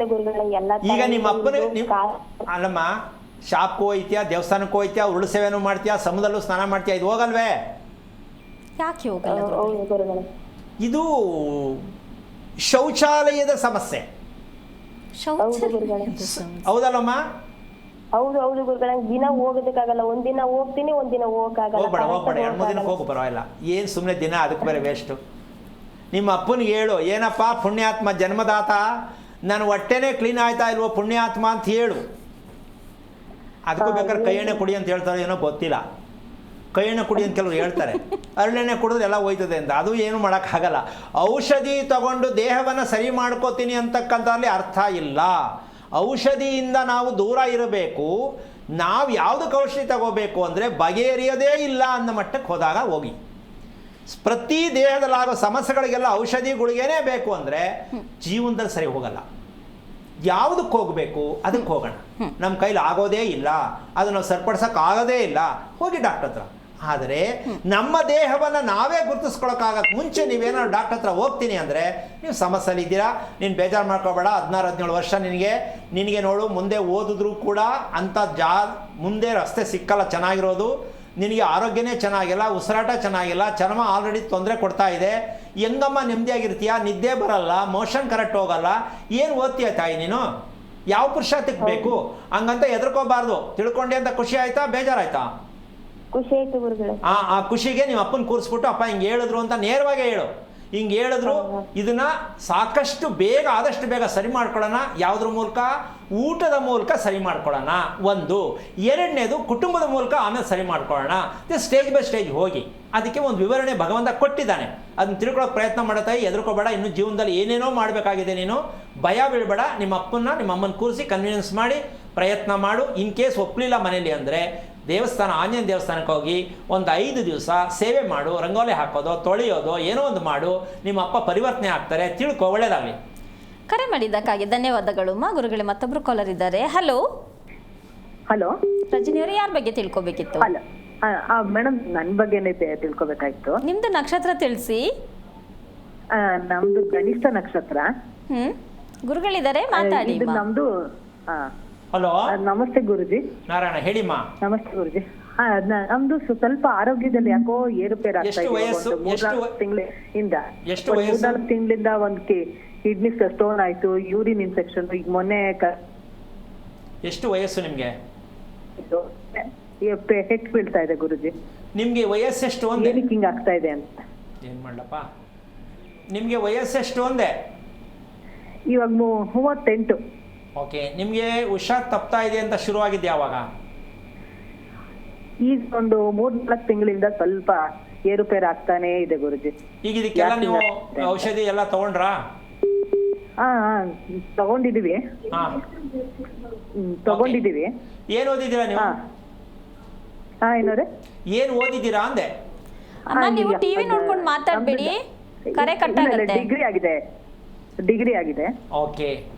ಗುರುಗಳೇ ಎಲ್ಲ. ಈಗ ನಿಮ್ಮ ಅಪ್ಪನ ಅಲ್ಲಮ್ಮ, ಶಾಪ್ಗೆ ಹೋಯ್ತೀಯಾ, ದೇವಸ್ಥಾನಕ್ಕೆ ಹೋಯ್ತೀಯಾ, ಉರುಳು ಸೇವೆನೂ ಮಾಡ್ತೀಯಾ, ಸಮುದ್ರಲ್ಲೂ ಸ್ನಾನ ಮಾಡ್ತೀಯಾ, ಇದು ಹೋಗಲ್ವೇ? ಯಾಕೆ ಹೋಗಲ್ಲ ಗುರುಗಳೇ? ಇದು ಶೌಚಾಲಯದ ಸಮಸ್ಯೆ. ಹೌದಲ್ಲಮ್ಮ? ಹೌದು ಹೌದು ಗುರುಗಳೇ, ದಿನ ಹೋಗೋದಕ್ಕಾಗಲ್ಲ. ಒಂದಿನ ಹೋಗ್ತೀನಿ, ಒಂದಿನ ಹೋಗಕ್ಕಾಗಲ್ಲ. ಹೋಗ್ಬೇಡ 2-3 ದಿನಕ್ಕೆ ಹೋಗು, ಪರವಾಗಿಲ್ಲ. ಏನು ಸುಮ್ಮನೆ ದಿನ ಅದಕ್ಕೆ ಬೇರೆ ವೇಸ್ಟು. ನಿಮ್ಮ ಅಪ್ಪನಿಗೆ ಹೇಳು, ಏನಪ್ಪ ಪುಣ್ಯಾತ್ಮ ಜನ್ಮದಾತ, ನನ್ನ ಹೊಟ್ಟೆನೇ ಕ್ಲೀನ್ ಆಯ್ತಾ ಇಲ್ವೋ ಪುಣ್ಯಾತ್ಮ ಅಂತ ಹೇಳು. ಅದಕ್ಕೂ ಬೇಕಾದ್ರೆ ಕೈ ಎಣ್ಣೆ ಕುಡಿ ಅಂತ ಹೇಳ್ತಾರೆ, ಏನೋ ಗೊತ್ತಿಲ್ಲ. ಕೈ ಎಣ್ಣೆ ಕುಡಿ ಅಂತ ಕೆಲವರು ಹೇಳ್ತಾರೆ, ಹರಳೆಣ್ಣೆ ಕುಡಿದ್ರೆ ಎಲ್ಲ ಹೋಯ್ತದೆ ಅಂತ. ಅದು ಏನು ಮಾಡೋಕ್ಕಾಗಲ್ಲ. ಔಷಧಿ ತಗೊಂಡು ದೇಹವನ್ನು ಸರಿ ಮಾಡ್ಕೋತೀನಿ ಅಂತಕ್ಕಂಥಲ್ಲಿ ಅರ್ಥ ಇಲ್ಲ. ಔಷಧಿಯಿಂದ ನಾವು ದೂರ ಇರಬೇಕು. ನಾವು ಯಾವುದಕ್ಕೆ ಔಷಧಿ ತಗೋಬೇಕು ಅಂದರೆ ಬಗೆಹರಿಯೋದೇ ಇಲ್ಲ ಅನ್ನೋ ಮಟ್ಟಕ್ಕೆ ಹೋದಾಗ ಹೋಗಿ. ಪ್ರತಿ ದೇಹದಲ್ಲಾಗೋ ಸಮಸ್ಯೆಗಳಿಗೆಲ್ಲ ಔಷಧಿ ಗುಳಿಗೆನೇ ಬೇಕು ಅಂದರೆ ಜೀವನದಲ್ಲಿ ಸರಿ ಹೋಗಲ್ಲ. ಯಾವುದಕ್ಕೆ ಹೋಗಬೇಕು ಅದಕ್ಕೆ ಹೋಗೋಣ. ನಮ್ಮ ಕೈಲಿ ಆಗೋದೇ ಇಲ್ಲ, ಅದನ್ನು ಸರಿಪಡಿಸೋಕ್ಕಾಗೋದೇ ಇಲ್ಲ, ಹೋಗಿ ಡಾಕ್ಟರ್ ಹತ್ರ. ಆದರೆ ನಮ್ಮ ದೇಹವನ್ನು ನಾವೇ ಗುರುತಿಸ್ಕೊಳಕ್ಕಾಗಕ್ಕೆ ಮುಂಚೆ ನೀವೇನಾದ್ರು ಡಾಕ್ಟರ್ ಹತ್ರ ಹೋಗ್ತೀನಿ ಅಂದರೆ ನೀವು ಸಮಸ್ಯೆಲಿ ಇದ್ದೀರಾ, ನೀನು ಬೇಜಾರು ಮಾಡ್ಕೋಬೇಡ. 16-17 ವರ್ಷ ನಿನಗೆ ನೋಡು, ಮುಂದೆ ಓದಿದ್ರೂ ಕೂಡ ಅಂಥ ಮುಂದೆ ರಸ್ತೆ ಸಿಕ್ಕಲ್ಲ ಚೆನ್ನಾಗಿರೋದು. ನಿನಗೆ ಆರೋಗ್ಯನೇ ಚೆನ್ನಾಗಿಲ್ಲ, ಉಸಿರಾಟ ಚೆನ್ನಾಗಿಲ್ಲ, ಚರ್ಮ ಆಲ್ರೆಡಿ ತೊಂದರೆ ಕೊಡ್ತಾ ಇದೆ. ಹೆಂಗಮ್ಮ ನೆಮ್ಮದಿಯಾಗಿರ್ತೀಯ? ನಿದ್ದೆ ಬರಲ್ಲ, ಮೋಷನ್ ಕರೆಕ್ಟ್ ಹೋಗಲ್ಲ. ಏನು ಓದ್ತೀಯ ತಾಯಿ ನೀನು? ಯಾವ ಪುರುಷಾರ್ಥಕ್ಕೆ ಬೇಕು? ಹಂಗಂತ ಹೆದರ್ಕೋಬಾರ್ದು. ತಿಳ್ಕೊಂಡೆ ಅಂತ ಖುಷಿ ಆಯ್ತಾ ಬೇಜಾರಾಯ್ತಾ? ಖುಷಿ ಆಯ್ತು ಗುರುಗಳೇ. ಆ ಖುಷಿಗೆ ನಿಮ್ಮ ಅಪ್ಪನ ಕೂರಿಸ್ಬಿಟ್ಟು ಅಪ್ಪ ಹಿಂಗೆ ಹೇಳಿದ್ರು ಅಂತ ನೇರವಾಗಿ ಹೇಳು. ಹಿಂಗೆ ಹೇಳಿದ್ರು, ಇದನ್ನ ಸಾಕಷ್ಟು ಬೇಗ ಆದಷ್ಟು ಬೇಗ ಸರಿ ಮಾಡ್ಕೊಳ್ಳೋಣ. ಯಾವುದ್ರ ಮೂಲಕ? ಊಟದ ಮೂಲಕ ಸರಿ ಮಾಡ್ಕೊಳ್ಳೋಣ ಒಂದು. ಎರಡನೇದು ಕುಟುಂಬದ ಮೂಲಕ ಆಮೇಲೆ ಸರಿ ಮಾಡ್ಕೊಳ್ಳೋಣ. ಸ್ಟೇಜ್ ಬೈ ಸ್ಟೇಜ್ ಹೋಗಿ ಅದಕ್ಕೆ ಒಂದು ವಿವರಣೆ ಭಗವಂತ ಕೊಟ್ಟಿದ್ದಾನೆ, ಅದನ್ನ ತಿಳ್ಕೊಳ್ಳೋಕೆ ಪ್ರಯತ್ನ ಮಾಡುತ್ತಾ ಎದುರ್ಕೋಬೇಡ. ಇನ್ನು ಜೀವನದಲ್ಲಿ ಏನೇನೋ ಮಾಡಬೇಕಾಗಿದೆ, ನೀನು ಭಯ ಬೀಳಬೇಡ. ನಿಮ್ಮ ಅಪ್ಪನ್ನ ನಿಮ್ಮ ಅಮ್ಮನ ಕೂರಿಸಿ ಕನ್ವಿನ್ಸ್ ಮಾಡಿ ಪ್ರಯತ್ನ ಮಾಡು. ಇನ್ ಕೇಸ್ ಒಪ್ಪಲಿಲ್ಲ ಮನೇಲಿ ಅಂದರೆ ದೇವಸ್ಥಾನ, ಆಂಜನೇಯ ದೇವಸ್ಥಾನಕ್ಕೆ ಹೋಗಿ ಒಂದು 5 ದಿವಸ ಸೇವೆ ಮಾಡು, ರಂಗೋಲಿ ಹಾಕೋದು, ತೊಳೆಯೋದು, ಏನೋ ಒಂದು ಮಾಡು. ನಿಮ್ಮ ಅಪ್ಪ ಪರಿವರ್ತನೆ ಆಗ್ತಾರೆ, ತಿಳ್ಕೊ. ಒಳ್ಳೇದಾಗಲಿ. ಕರೆ ಮಾಡಿದ್ದಕ್ಕಾಗಿ ಧನ್ಯವಾದಗಳು ಮಾ. ಗುರುಗಳೇ, ಮತ್ತೊಬ್ರು ಕಾಲರ್ ಇದ್ದಾರೆ. ಹಲೋ ಹಲೋ ರಜನಿಯವರು, ಯಾರ ಬಗ್ಗೆ ತಿಳ್ಕೊಬೇಕಿತ್ತು? ಹಲೋ ಮೇಡಮ್, ನನ್ನ ಬಗ್ಗೆನೇ ತಿಳ್ಕೊಬೇಕಾಯ್ತು. ನಿಮ್ದು ನಕ್ಷತ್ರ ತಿಳಿಸಿ. ನಮ್ದು ಗಣಿಷ್ಠ ನಕ್ಷತ್ರ. ಗುರುಗಳಿದ್ದಾರೆ, ಮಾತಾಡಿ. ಇದು ನಮ್ದು ಹಲೋ, ನಮಸ್ತೆ ಗುರುಜಿ. ನಾರಾಯಣ, ಹೇಳಿಮ್ಮ. ನಮಸ್ತೆ ಗುರುಜಿ. ನಮ್ದು ಸ್ವಲ್ಪ ಆರೋಗ್ಯದಲ್ಲಿ ಯಾಕೋ ಏರುಪೇರು ಆಗ್ತಾ ಎಷ್ಟು ಇದೆ. ವಯಸ್ಸು? ಒಂದು 3-4 ತಿಂಗಳಿಂದ ಎಷ್ಟು ವಯಸ್ಸು? 3-4 ತಿಂಗಳಿಂದ ಒಂದು ಕಿಡ್ನಿ ಸ್ಟೋನ್ ಆಯ್ತು, ಯೂರಿನ್ ಇನ್ಫೆಕ್ಷನ್. ಈಗ ಮೊನ್ನೆ ಎಷ್ಟು ವಯಸ್ಸು ನಿಮಗೆ? ಹೆಟ್ ಬೀಳ್ತಾ ಇದೆ ಗುರುಜಿ. ನಿಮಗೆ ವಯಸ್ಸೆಷ್ಟು ಒಂದೇ? ಏನಕ್ಕೆ ಹಿಂಗ್ ಆಗ್ತಾ ಇದೆ ಅಂತ ಏನು ಮಾಡಲಪ್ಪ? ನಿಮಗೆ ವಯಸ್ಸೆಷ್ಟು ಒಂದೇ? ಇವಾಗ 38. ಓಕೆ. ನಿಮಗೆ ಹುಷಾರ್ ತಪ್ತಾ ಇದೆ ಅಂತ ಶುರುವಾಗಿದ್ದು ಯಾವಾಗ? ಈಗ ಒಂದು 3-4 ತಿಂಗಳಿಂದ ಸ್ವಲ್ಪ ಏರುಪೇರು ಆಗ್ತಾನೆ ಇದೆ ಗುರುಜಿ. ಈಗ ಇದಕ್ಕೆಲ್ಲ ನೀವು ಔಷಧಿ ಎಲ್ಲ ತಗೊಂಡ್ರಾ? ತಗೊಂಡಿದೀವಿ. ತಗೊಂಡಿದೀವಿ. ಏನು ಓದಿದ್ದೀರಾ ನೀವು? ಏನೋರೆ ಏನು ಓದಿದ್ದೀರಾ ಅಂದೆ? ಅಮ್ಮ, ನೀವು ಟಿವಿ ನೋಡ್ಕೊಂಡು ಮಾತಾಡಬೇಡಿ, ಕರೆ ಕಟ್ಟಾಗುತ್ತೆ. ಡಿಗ್ರಿ ಆಗಿದೆ. ಓಕೆ.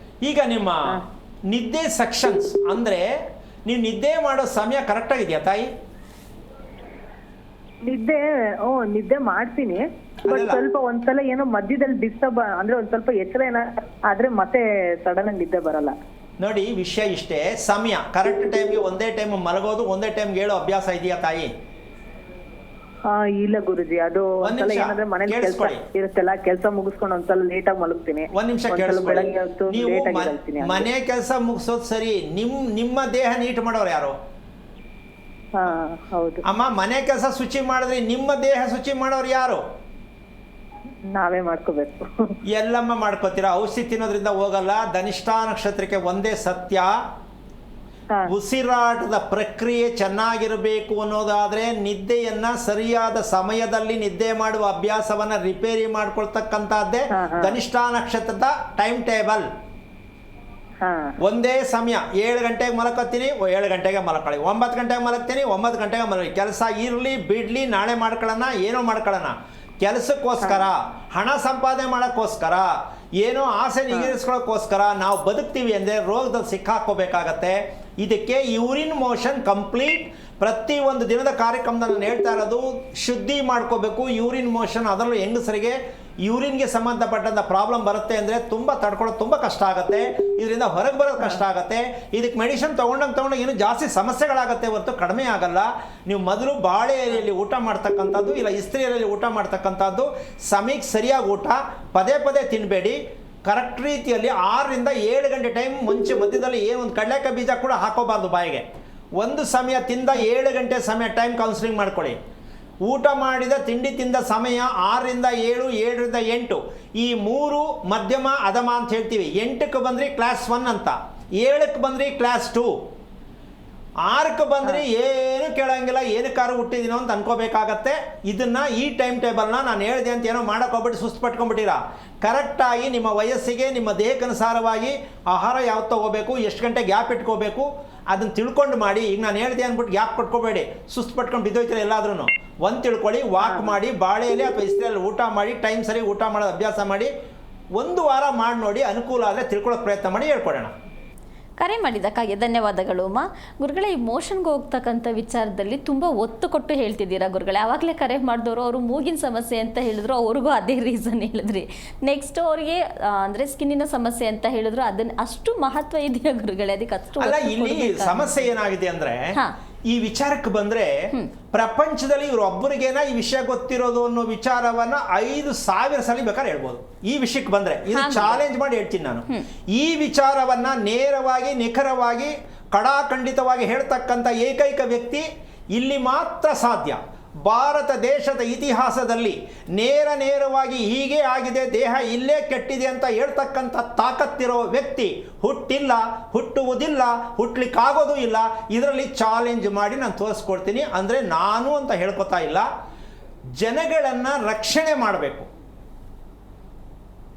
ಈಗ ನಿಮ್ಮ ನಿದ್ದೆ ಸೆಕ್ಷನ್ಸ್ ಅಂದ್ರೆ ನೀವು ನಿದ್ದೆ ಮಾಡೋ ಸಮಯ ಕರೆಕ್ಟ್ ಆಗಿದೆಯಾ ತಾಯಿ? ನಿದ್ದೆ ಮಾಡ್ತೀನಿ, ಬಟ್ ಸ್ವಲ್ಪ ಒಂದ್ಸಲ ಏನೋ ಮಧ್ಯದಲ್ಲಿ ಡಿಸ್ಟರ್ಬ್ ಅಂದ್ರೆ ಒಂದ್ ಸ್ವಲ್ಪ ಎಚ್ಚರ ಆದ್ರೆ ಮತ್ತೆ ಸಡನ್ ಆಗಿ ನಿದ್ದೆ ಬರಲ್ಲ. ನೋಡಿ, ವಿಷಯ ಇಷ್ಟೇ. ಸಮಯ ಕರೆಕ್ಟ್ ಟೈಮ್ಗೆ ಒಂದೇ ಟೈಮ್ ಮಲಗೋದು, ಒಂದೇ ಟೈಮ್ಗೆ ಹೇಳೋ ಅಭ್ಯಾಸ ಇದೆಯಾ ತಾಯಿ? ಇಲ್ಲ ಗುರುಜಿ, ಅದು ಒಂದ್ಸಲ ಏನಂದ್ರೆ ಮನೇಲಿ ಕೆಲಸ ಇರುತ್ತಲ್ಲ, ಕೆಲಸ ಮುಗಿಸ್ಕೊಂಡು ಒಂದ್ಸಲ ಲೇಟ್ ಆಗಿ ಮಲಗ್ತೀನಿ. ಒಂದ್ ನಿಮಿಷ ಬೆಳಗ್ಗೆ ಹೊತ್ತು ಲೇಟ್ ಆಗಿ ಹೇಳ್ತೀನಿ. ಮನೆ ಕೆಲಸ ಮುಗಿಸೋದು ಸರಿ, ನಿಮ್ಮ ದೇಹ ನೀಟ್ ಮಾಡೋರು ಯಾರು? ಹೌದು ಅಮ್ಮ, ಮನೆ ಕೆಲಸ ಶುಚಿ ಮಾಡಿದ್ರೆ ನಿಮ್ಮ ದೇಹ ಶುಚಿ ಮಾಡೋರು ಯಾರು? ನಾವೇ ಮಾಡ್ಕೋಬೇಕು. ಎಲ್ಲಮ್ಮ ಮಾಡ್ಕೋತೀರಾ? ಔಷಧಿ ತಿನ್ನೋದ್ರಿಂದ ಹೋಗಲ್ಲ. ಧನಿಷ್ಠ ನಕ್ಷತ್ರಕ್ಕೆ ಒಂದೇ ಸತ್ಯ, ಉಸಿರಾಟದ ಪ್ರಕ್ರಿಯೆ ಚೆನ್ನಾಗಿರಬೇಕು ಅನ್ನೋದಾದ್ರೆ ನಿದ್ದೆಯನ್ನ ಸರಿಯಾದ ಸಮಯದಲ್ಲಿ ನಿದ್ದೆ ಮಾಡುವ ಅಭ್ಯಾಸವನ್ನ ರಿಪೇರಿ ಮಾಡ್ಕೊಳ್ತಕ್ಕಂಥದ್ದೇ ಧನಿಷ್ಠ ನಕ್ಷತ್ರದ ಟೈಮ್ ಟೇಬಲ್. ಒಂದೇ ಸಮಯ 7 ಗಂಟೆಗೆ ಮಲಕೋತೀನಿ, 7 ಗಂಟೆಗೆ ಮಲಕೊಳ್ಳಿ. 9 ಗಂಟೆಗೆ ಮಲಗ್ತೀನಿ, 9 ಗಂಟೆಗೆ ಮಲಗಿ. ಕೆಲಸ ಇರಲಿ ಬಿಡ್ಲಿ, ನಾಳೆ ಮಾಡ್ಕೊಳ್ಳೋಣ, ಏನೋ ಮಾಡ್ಕೊಳ್ಳೋಣ. ಕೆಲಸಕ್ಕೋಸ್ಕರ, ಹಣ ಸಂಪಾದನೆ ಮಾಡೋಕ್ಕೋಸ್ಕರ, ಏನೋ ಆಸೆ ಈಡೇರಿಸ್ಕೊಳ್ಳೋಕ್ಕೋಸ್ಕರ ನಾವು ಬದುಕ್ತೀವಿ ಅಂದರೆ ರೋಗದಲ್ಲಿ ಸಿಕ್ಕಾಕೋಬೇಕಾಗತ್ತೆ. ಇದಕ್ಕೆ ಯೂರಿನ್ ಮೋಷನ್ ಕಂಪ್ಲೀಟ್ ಪ್ರತಿ ಒಂದು ದಿನದ ಕಾರ್ಯಕ್ರಮದಲ್ಲಿ ನಾನು ಹೇಳ್ತಾ ಇರೋದು, ಶುದ್ಧಿ ಮಾಡ್ಕೋಬೇಕು. ಯೂರಿನ್ ಮೋಷನ್, ಅದರಲ್ಲೂ ಹೆಂಗಸರಿಗೆ ಯೂರಿನ್ಗೆ ಸಂಬಂಧಪಟ್ಟಂಥ ಪ್ರಾಬ್ಲಮ್ ಬರುತ್ತೆ ಅಂದರೆ ತುಂಬ ತಡ್ಕೊಳ್ಳೋದು ತುಂಬ ಕಷ್ಟ ಆಗುತ್ತೆ. ಇದರಿಂದ ಹೊರಗೆ ಬರೋದು ಕಷ್ಟ ಆಗುತ್ತೆ. ಇದಕ್ಕೆ ಮೆಡಿಸಿನ್ ತೊಗೊಂಡಂಗೆ ಇನ್ನೂ ಜಾಸ್ತಿ ಸಮಸ್ಯೆಗಳಾಗುತ್ತೆ ಹೊರತು ಕಡಿಮೆ ಆಗಲ್ಲ. ನೀವು ಮೊದಲು ಬಾಳೆ ಎಲೆಯಲ್ಲಿ ಊಟ ಮಾಡ್ತಕ್ಕಂಥದ್ದು, ಇಲ್ಲ ಇಸ್ತ್ರಿ ಎಲೆಯಲ್ಲಿ ಊಟ ಮಾಡ್ತಕ್ಕಂಥದ್ದು, ಸಮಯಕ್ಕೆ ಸರಿಯಾಗಿ ಊಟ, ಪದೇ ಪದೇ ತಿನ್ನಬೇಡಿ. ಕರೆಕ್ಟ್ ರೀತಿಯಲ್ಲಿ 6 ರಿಂದ 7 ಗಂಟೆ ಟೈಮ್ ಮುಂಚೆ ಮಧ್ಯದಲ್ಲಿ ಒಂದು ಕಡಲೆಕಾಯಿ ಬೀಜ ಕೂಡ ಹಾಕೋಬಾರ್ದು ಬಾಯಿಗೆ. ಒಂದು ಸಮಯ ತಿಂದ 7 ಗಂಟೆ ಸಮಯ ಟೈಮ್ ಕೌನ್ಸಿಲಿಂಗ್ ಮಾಡ್ಕೊಳ್ಳಿ. ಊಟ ಮಾಡಿದ ತಿಂಡಿ ತಿಂದ ಸಮಯ 6 ರಿಂದ 7, 7 ರಿಂದ 8, ಈ 3 ಮಧ್ಯಮ ಅಧಮ ಅಂತ ಹೇಳ್ತೀವಿ. 8ಕ್ಕೆ ಬಂದ್ರಿ ಕ್ಲಾಸ್ 1 ಅಂತ, 7ಕ್ಕೆ ಬಂದ್ರಿ ಕ್ಲಾಸ್ 2, 6ಕ್ಕೆ ಬಂದ್ರಿ ಏನು ಕೇಳಂಗಿಲ್ಲ, ಏನಕ್ಕಾರು ಹುಟ್ಟಿದೀನೋ ಅಂತ ಅನ್ಕೋಬೇಕಾಗತ್ತೆ. ಇದನ್ನ ಈ ಟೈಮ್ ಟೇಬಲ್ನ ನಾನು ಹೇಳಿದೆ ಅಂತ ಏನೋ ಮಾಡೋಕ್ಕೋಗ್ಬಿಟ್ಟು ಸುಸ್ತು ಪಟ್ಕೊಂಡ್ಬಿಟ್ಟಿರಾ. ಕರೆಕ್ಟಾಗಿ ನಿಮ್ಮ ವಯಸ್ಸಿಗೆ, ನಿಮ್ಮ ದೇಹಕ್ಕನುಸಾರವಾಗಿ ಆಹಾರ ಯಾವತ್ತು ತಗೋಬೇಕು, ಎಷ್ಟು ಗಂಟೆ ಗ್ಯಾಪ್ ಇಟ್ಕೋಬೇಕು ಅದನ್ನು ತಿಳ್ಕೊಂಡು ಮಾಡಿ. ಈಗ ನಾನು ಹೇಳಿದೆ ಅಂದ್ಬಿಟ್ಟು ಗ್ಯಾಪ್ ಕೊಟ್ಕೋಬೇಡಿ, ಸುಸ್ತು ಪಟ್ಕೊಂಡು ಬಿದ್ದೋಯ್ತಾರೆ ಎಲ್ಲಾದ್ರೂ. ಒಂದು ತಿಳ್ಕೊಳ್ಳಿ, ವಾಕ್ ಮಾಡಿ, ಬಾಳೆಯಲ್ಲಿ ಅಥವಾ ಇಸ್ತ್ರಿಯಲ್ಲಿ ಊಟ ಮಾಡಿ, ಟೈಮ್ ಸರಿ ಊಟ ಮಾಡೋದು ಅಭ್ಯಾಸ ಮಾಡಿ. 1 ವಾರ ಮಾಡಿ ನೋಡಿ, ಅನುಕೂಲ ಆದರೆ ತಿಳ್ಕೊಳ್ಳೋಕೆ ಪ್ರಯತ್ನ ಮಾಡಿ, ಹೇಳ್ಕೊಡೋಣ. ಕರೆ ಮಾಡಿದ್ದಕ್ಕಾಗಿ ಧನ್ಯವಾದಗಳು ಅಮ್ಮ. ಗುರುಗಳೇ, ಈ ಮೋಷನ್ಗೆ ಹೋಗ್ತಕ್ಕಂಥ ವಿಚಾರದಲ್ಲಿ ತುಂಬ ಒತ್ತು ಕೊಟ್ಟು ಹೇಳ್ತಿದ್ದೀರಾ ಗುರುಗಳೇ. ಆವಾಗಲೇ ಕರೆ ಮಾಡಿದವರು ಅವರು ಮೂಗಿನ ಸಮಸ್ಯೆ ಅಂತ ಹೇಳಿದ್ರು, ಅವ್ರಿಗೂ ಅದೇ ರೀಸನ್ ಹೇಳಿದ್ರಿ. ನೆಕ್ಸ್ಟ್ ಅವ್ರಿಗೆ ಅಂದರೆ ಸ್ಕಿನ್ನಿನ ಸಮಸ್ಯೆ ಅಂತ ಹೇಳಿದ್ರು. ಅದನ್ನ ಅಷ್ಟು ಮಹತ್ವ ಇದೆಯಾ ಗುರುಗಳೇ? ಅದಕ್ಕೆ ಅಷ್ಟು ಅಲ್ಲ, ಇಲ್ಲಿ ಸಮಸ್ಯೆ ಏನಾಗಿದೆ ಅಂದ್ರೆ, ಈ ವಿಚಾರಕ್ಕೆ ಬಂದ್ರೆ ಪ್ರಪಂಚದಲ್ಲಿ ಇವ್ರೊಬ್ಬರಿಗೇನ ಈ ವಿಷಯ ಗೊತ್ತಿರೋದು ಅನ್ನೋ ವಿಚಾರವನ್ನ 5,000 ಸಲ ಬೇಕಾದ್ರೆ ಹೇಳ್ಬೋದು. ಈ ವಿಷಯಕ್ಕೆ ಬಂದ್ರೆ ಇದು ಚಾಲೆಂಜ್ ಮಾಡಿ ಹೇಳ್ತೀನಿ ನಾನು. ಈ ವಿಚಾರವನ್ನ ನೇರವಾಗಿ, ನಿಖರವಾಗಿ, ಕಡಾಖಂಡಿತವಾಗಿ ಹೇಳ್ತಕ್ಕಂಥ ಏಕೈಕ ವ್ಯಕ್ತಿ ಇಲ್ಲಿ ಮಾತ್ರ ಸಾಧ್ಯ. ಭಾರತ ದೇಶದ ಇತಿಹಾಸದಲ್ಲಿ ನೇರವಾಗಿ ಹೀಗೆ ಆಗಿದೆ, ದೇಹ ಇಲ್ಲೇ ಕೆಟ್ಟಿದೆ ಅಂತ ಹೇಳ್ತಕ್ಕಂಥ ತಾಕತ್ತಿರೋ ವ್ಯಕ್ತಿ ಹುಟ್ಟಿಲ್ಲ, ಹುಟ್ಟುವುದಿಲ್ಲ, ಹುಟ್ಟಲಿಕ್ಕಾಗೋದು ಇಲ್ಲ. ಇದರಲ್ಲಿ ಚಾಲೆಂಜ್ ಮಾಡಿ ನಾನು ತೋರಿಸ್ಕೊಡ್ತೀನಿ. ಅಂದರೆ ನಾನು ಅಂತ ಹೇಳ್ಕೊತಾ ಇಲ್ಲ, ಜನಗಳನ್ನು ರಕ್ಷಣೆ ಮಾಡಬೇಕು.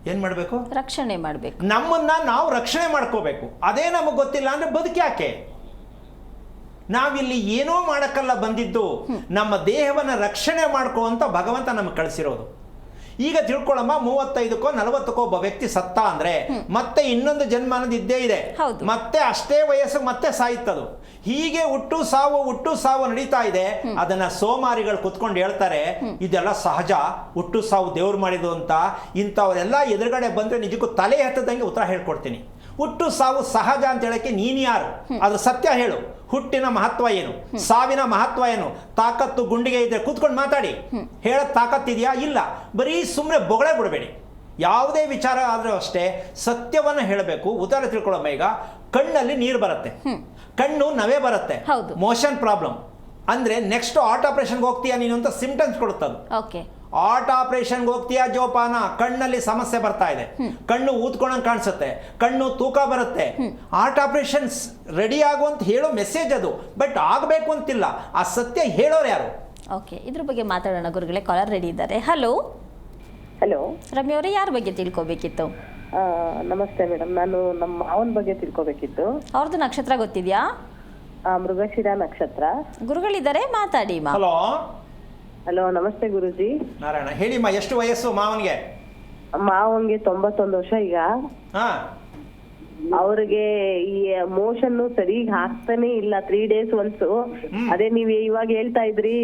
ಏನು ಮಾಡಬೇಕು? ರಕ್ಷಣೆ ಮಾಡಬೇಕು. ನಮ್ಮನ್ನ ನಾವು ರಕ್ಷಣೆ ಮಾಡ್ಕೋಬೇಕು. ಅದೇ ನಮಗೆ ಗೊತ್ತಿಲ್ಲ ಅಂದರೆ ಬದುಕ್ಯಾಕೆ? ನಾವಿಲ್ಲಿ ಏನೋ ಮಾಡೋಕ್ಕಲ್ಲ ಬಂದಿದ್ದು, ನಮ್ಮ ದೇಹವನ್ನು ರಕ್ಷಣೆ ಮಾಡ್ಕೋ ಅಂತ ಭಗವಂತ ನಮಗೆ ಕಳಿಸಿರೋದು. ಈಗ ತಿಳ್ಕೊಳ್ಳಮ್ಮ, 35ಕ್ಕೋ 40ಕ್ಕೋ ಒಬ್ಬ ವ್ಯಕ್ತಿ ಸತ್ತ ಅಂದ್ರೆ ಮತ್ತೆ ಇನ್ನೊಂದು ಜನ್ಮ ಅನ್ನೋದು ಇದ್ದೇ ಇದೆ. ಮತ್ತೆ ಅಷ್ಟೇ ವಯಸ್ಸು ಮತ್ತೆ ಸಾಯ್ತದು. ಹೀಗೆ ಹುಟ್ಟು ಸಾವು ನಡೀತಾ ಇದೆ. ಅದನ್ನ ಸೋಮಾರಿಗಳು ಕುತ್ಕೊಂಡು ಹೇಳ್ತಾರೆ ಇದೆಲ್ಲ ಸಹಜ, ಹುಟ್ಟು ಸಾವು ದೇವ್ರು ಮಾಡಿದ್ದು ಅಂತ. ಇಂಥವರೆಲ್ಲ ಎದುರುಗಡೆ ಬಂದ್ರೆ ನಿಜಕ್ಕೂ ತಲೆ ಎತ್ತದಂಗೆ ಉತ್ತರ ಹೇಳ್ಕೊಡ್ತೀನಿ. ಹುಟ್ಟು ಸಾವು ಸಹಜ ಅಂತ ಹೇಳಕ್ಕೆ ನೀನು ಯಾರು? ಅದ್ರ ಸತ್ಯ ಹೇಳು. ಹುಟ್ಟಿನ ಮಹತ್ವ ಏನು, ಸಾವಿನ ಮಹತ್ವ ಏನು? ತಾಕತ್ತು ಗುಂಡಿಗೆ ಇದ್ರೆ ಕೂತ್ಕೊಂಡು ಮಾತಾಡಿ. ಹೇಳಕ್ ತಾಕತ್ತಿದೆಯಾ? ಇಲ್ಲ. ಬರೀ ಸುಮ್ಮನೆ ಬೊಗಳೆ ಬಿಡಬೇಡಿ. ಯಾವುದೇ ವಿಚಾರ ಆದರೂ ಅಷ್ಟೇ ಸತ್ಯವನ್ನು ಹೇಳಬೇಕು. ಉದಾಹರಣೆ ತಿಳ್ಕೊಳ್ಳೋಮ್ಮ, ಈಗ ಕಣ್ಣಲ್ಲಿ ನೀರು ಬರುತ್ತೆ, ಕಣ್ಣು ನವೆ ಬರುತ್ತೆ, ಮೋಷನ್ ಪ್ರಾಬ್ಲಮ್ ಅಂದ್ರೆ ನೆಕ್ಸ್ಟ್ ಹಾರ್ಟ್ ಆಪರೇಷನ್ಗೆ ಹೋಗ್ತೀಯಾ ನೀನು ಅಂತ ಸಿಂಪ್ಟಮ್ಸ್ ಕೊಡುತ್ತದು. ಹಾರ್ಟ್ ಆಪರೇಷನ್ಗೆ ಹೋಗ್ತೀಯಾ ಜೋಪಾನ, ಕಣ್ಣಲ್ಲಿ ಸಮಸ್ಯೆ ಬರ್ತಾ ಇದೆ, ಕಣ್ಣು ಊದ್ಕೊಂಡಂಗೆ ಕಾಣಿಸುತ್ತೆ, ಕಣ್ಣು ತೂಕ ಬರುತ್ತೆ, ಹಾರ್ಟ್ ಆಪರೇಷನ್ ರೆಡಿ ಆಗುವಂತ ಹೇಳೋ ಮೆಸೇಜ್ ಅದು. ಬಟ್ ಆಗಬೇಕು ಅಂತಿಲ್ಲ. ಆ ಸತ್ಯ ಹೇಳೋರು ಯಾರು? ಓಕೆ, ಇದ್ರ ಬಗ್ಗೆ ಮಾತಾಡೋಣ ಗುರುಗಳೇ. ಕಾಲರ್ ರೆಡಿ ಇದ್ದಾರೆ. ಹಲೋ ಹಲೋ ರಮ್ಯ ಅವರೇ, ಯಾರ ಬಗ್ಗೆ ತಿಳ್ಕೊಬೇಕಿತ್ತು? ನಮಸ್ತೆ ಮೇಡಮ್, ನಾನು ನಮ್ಮ ಮಾವನ ಬಗ್ಗೆ ತಿಳ್ಕೊಬೇಕಿತ್ತು. ಅವ್ರದ್ದು ನಕ್ಷತ್ರ ಗೊತ್ತಿದ್ಯಾ? ಮೃಗಶಿರ ನಕ್ಷತ್ರ. ಗುರುಗಳಿದ್ದಾರೆ, ಮಾತಾಡಿ ಮಾ. ಹಲೋ ಹಲೋ, ನಮಸ್ತೆ ಗುರುಜಿ. ನಾರಾಯಣ, ಹೇಳಿಮ್ಮ, ಎಷ್ಟು ವಯಸ್ಸು ಮಾವನ್ಗೆ? ಮಾವಂಗೆ 91 ವರ್ಷ ಈಗ. ಅವ್ರಿಗೆ ಈ ಮೋಷನ್ ಸರಿಗ್ ಹಾಕ್ತಾನೆ ಇಲ್ಲ, 3 days ಒನ್ಸು. ಅದೇ ನೀವ್ ಇವಾಗ ಹೇಳ್ತಾ ಇದ್ರಿ,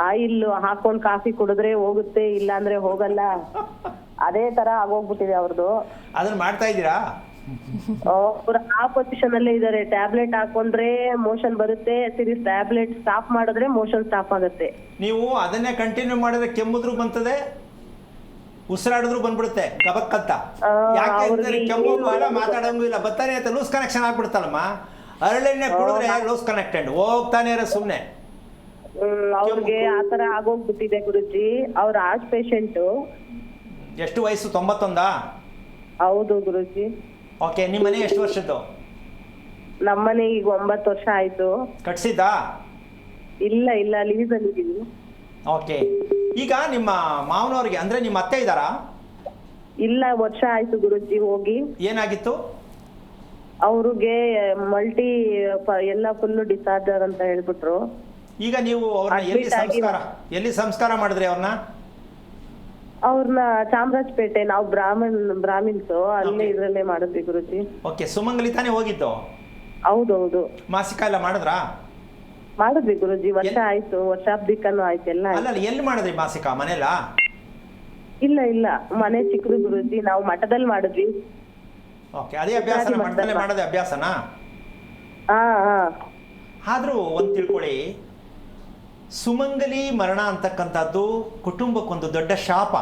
ಆಯಿಲ್ ಹಾಕೊಂಡ್ ಕಾಫಿ ಕುಡಿದ್ರೆ ಹೋಗುತ್ತೆ, ಇಲ್ಲ ಅಂದ್ರೆ ಹೋಗಲ್ಲ. ಅದೇ ತರ ಆಗೋಗ್ಬಿಟ್ಟಿದೆ ಅವ್ರದ್ದು. ಅದನ್ನ ಮಾಡ್ತಾ ಇದ್ದೀರಾ? ಅವ್ರ ಆ ಪೊಸಿಷನ್ ಅಲ್ಲೇ ಇದಾರೆ. ಟ್ಯಾಬ್ಲೆಟ್ ಹಾಕೊಂಡ್ರೆ ಮೋಷನ್ ಬರುತ್ತೆ, ಸಿರೀಸ್ ಟ್ಯಾಬ್ಲೆಟ್ ಸ್ಟಾಪ್ ಮಾಡಿದ್ರೆ ಮೋಷನ್ ಸ್ಟಾಪ್ ಆಗುತ್ತೆ. ನೀವು ಅದನ್ನೇ ಕಂಟಿನ್ಯೂ ಮಾಡಿದ್ರೆ ಕೆಮ್ಮುದ್ರು ಬಂತದೆ, ಉಸಿರಾಡಿದ್ರು ಬಂದ್ಬಿಡುತ್ತೆ ಗಬಕ್ಕಂತ. ಯಾಕೆ ಕೆಮ್ಮು ಬೇಡ, ಮಾತಾಡಂಗೂ ಇಲ್ಲ, ಬರ್ತಾನೆ ಅಂತ ಲೂಸ್ ಕನೆಕ್ಷನ್ ಆಗ್ಬಿಡ್ತಲ್ಲಮ್ಮ. ಅರಳೆಣ್ಣೆ ಕುಡಿದ್ರೆ ಲೂಸ್ ಕನೆಕ್ಟೆಡ್ ಹೋಗ್ತಾನೆ ಇರೋ ಸುಮ್ನೆ. ಅವ್ರಿಗೆ ಆತರ ಆಗೋಗ್ಬಿಟ್ಟಿದೆ ಗುರುಜಿ. ಅವ್ರ ಹಾರ್ಟ್ ಪೇಷಂಟ್. ಎಷ್ಟು ವಯಸ್ಸು? 91? ಹೌದು ಗುರುಜಿ. ಓಕೆ, ನಿಮ್ಮ ಮನೆ ಎಷ್ಟು ವರ್ಷದ್ದು? ನಮ್ಮನೆ ಈಗ 9 ವರ್ಷ ಆಯ್ತು. ಕಟ್ಸಿದ್ದಾ? ಇಲ್ಲ ಇಲ್ಲ, ಲೀಸ್ ಅಲ್ಲಿ ಇದೀವಿ. ಓಕೆ, ಈಗ ನಿಮ್ಮ ಮಾವನವ್ರಿಗೆ ಅಂದ್ರೆ ನಿಮ್ಮ ಅತ್ತೆ ಇದ್ದಾರಾ? ಇಲ್ಲ, ವರ್ಷ ಆಯ್ತು ಗುರುಜಿ ಹೋಗಿ. ಏನಾಗಿತ್ತು ಅವ್ರಿಗೆ? ಮಲ್ಟಿ ಎಲ್ಲ ಫುಲ್ ಡಿಸಾರ್ಡರ್ ಅಂತ ಹೇಳ್ಬಿಟ್ರು. ಈಗ ನೀವು ಅವ್ರನ್ನ ಎಲ್ಲಿ ಸಂಸ್ಕಾರ ಮಾಡಿದ್ರಿ ಅವ್ರನ್ನ? ಅವ್ರನ್ನ ಚಾಮರಾಜಪೇಟೆ, ನಾವು ಬ್ರಾಹ್ಮಿನ್ಸ್, ಅಲ್ಲೇ ಇದ್ರಲ್ಲೇ ಮಾಡಿದ್ವಿ ಗುರುಜಿ. ಓಕೆ, ಸುಮಂಗಲಿ ತಾನೇ ಹೋಗಿದ್ದು? ಹೌದೌದು. ಮಾಸಿಕ ಎಲ್ಲ ಮಾಡಿದ್ರಾ? ಮಾಡಿದ್ವಿ ಗುರುಜಿ, ವರ್ಷ ಆಯ್ತು, ವರ್ಷಾಬ್ದಿಕನು ಆಯ್ತು, ಎಲ್ಲ ಆಯ್ತು. ಅಲ್ಲ, ಎಲ್ಲಿ ಮಾಡಿದ್ರಿ ಮಾಸಿಕ? ಮನೇಲಾ? ಇಲ್ಲ ಇಲ್ಲ, ಮನೆ ಚಿಕ್ಕದು ಗುರುಜಿ, ನಾವು ಮಠದಲ್ಲಿ ಮಾಡಿದ್ವಿ. ಓಕೆ, ಅದೇ ಅಭ್ಯಾಸ, ಮಠದಲ್ಲೇ ಮಾಡೋದೇ ಅಭ್ಯಾಸನಾ? ಹಾ. ಆದ್ರೂ ಒಂದು ತಿಳ್ಕೊಳ್ಳಿ, ಸುಮಂಗಲಿ ಮರಣ ಅಂತಕ್ಕಂಥದ್ದು ಕುಟುಂಬಕ್ಕೊಂದು ದೊಡ್ಡ ಶಾಪ.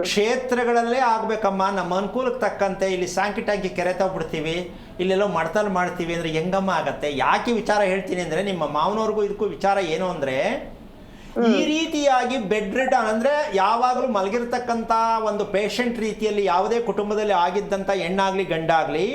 ಕ್ಷೇತ್ರಗಳಲ್ಲೇ ಆಗ್ಬೇಕಮ್ಮ. ನಮ್ಮ ಅನುಕೂಲಕ್ಕೆ ತಕ್ಕಂತೆ ಇಲ್ಲಿ ಸಾಂಕಿ ಟ್ಯಾಂಕಿ ಕೆರೆ ತಗೊಬಿಡ್ತೀವಿ, ಇಲ್ಲೆಲ್ಲೋ ಮಡ್ತಲ್ಲಿ ಮಾಡ್ತೀವಿ ಅಂದ್ರೆ ಹೆಂಗಮ್ಮ ಆಗತ್ತೆ? ಯಾಕೆ ವಿಚಾರ ಹೇಳ್ತೀನಿ ಅಂದ್ರೆ, ನಿಮ್ಮ ಮಾವನವ್ರಿಗೂ ಇದಕ್ಕೂ ವಿಚಾರ ಏನು ಅಂದ್ರೆ, ಈ ರೀತಿಯಾಗಿ ಬೆಡ್ ರಿಡನ್ ಅಂದ್ರೆ ಯಾವಾಗಲೂ ಮಲಗಿರ್ತಕ್ಕಂಥ ಒಂದು ಪೇಷಂಟ್ ರೀತಿಯಲ್ಲಿ ಯಾವುದೇ ಕುಟುಂಬದಲ್ಲಿ ಆಗಿದ್ದಂಥ ಹೆಣ್ಣಾಗ್ಲಿ ಗಂಡಾಗ್ಲಿ,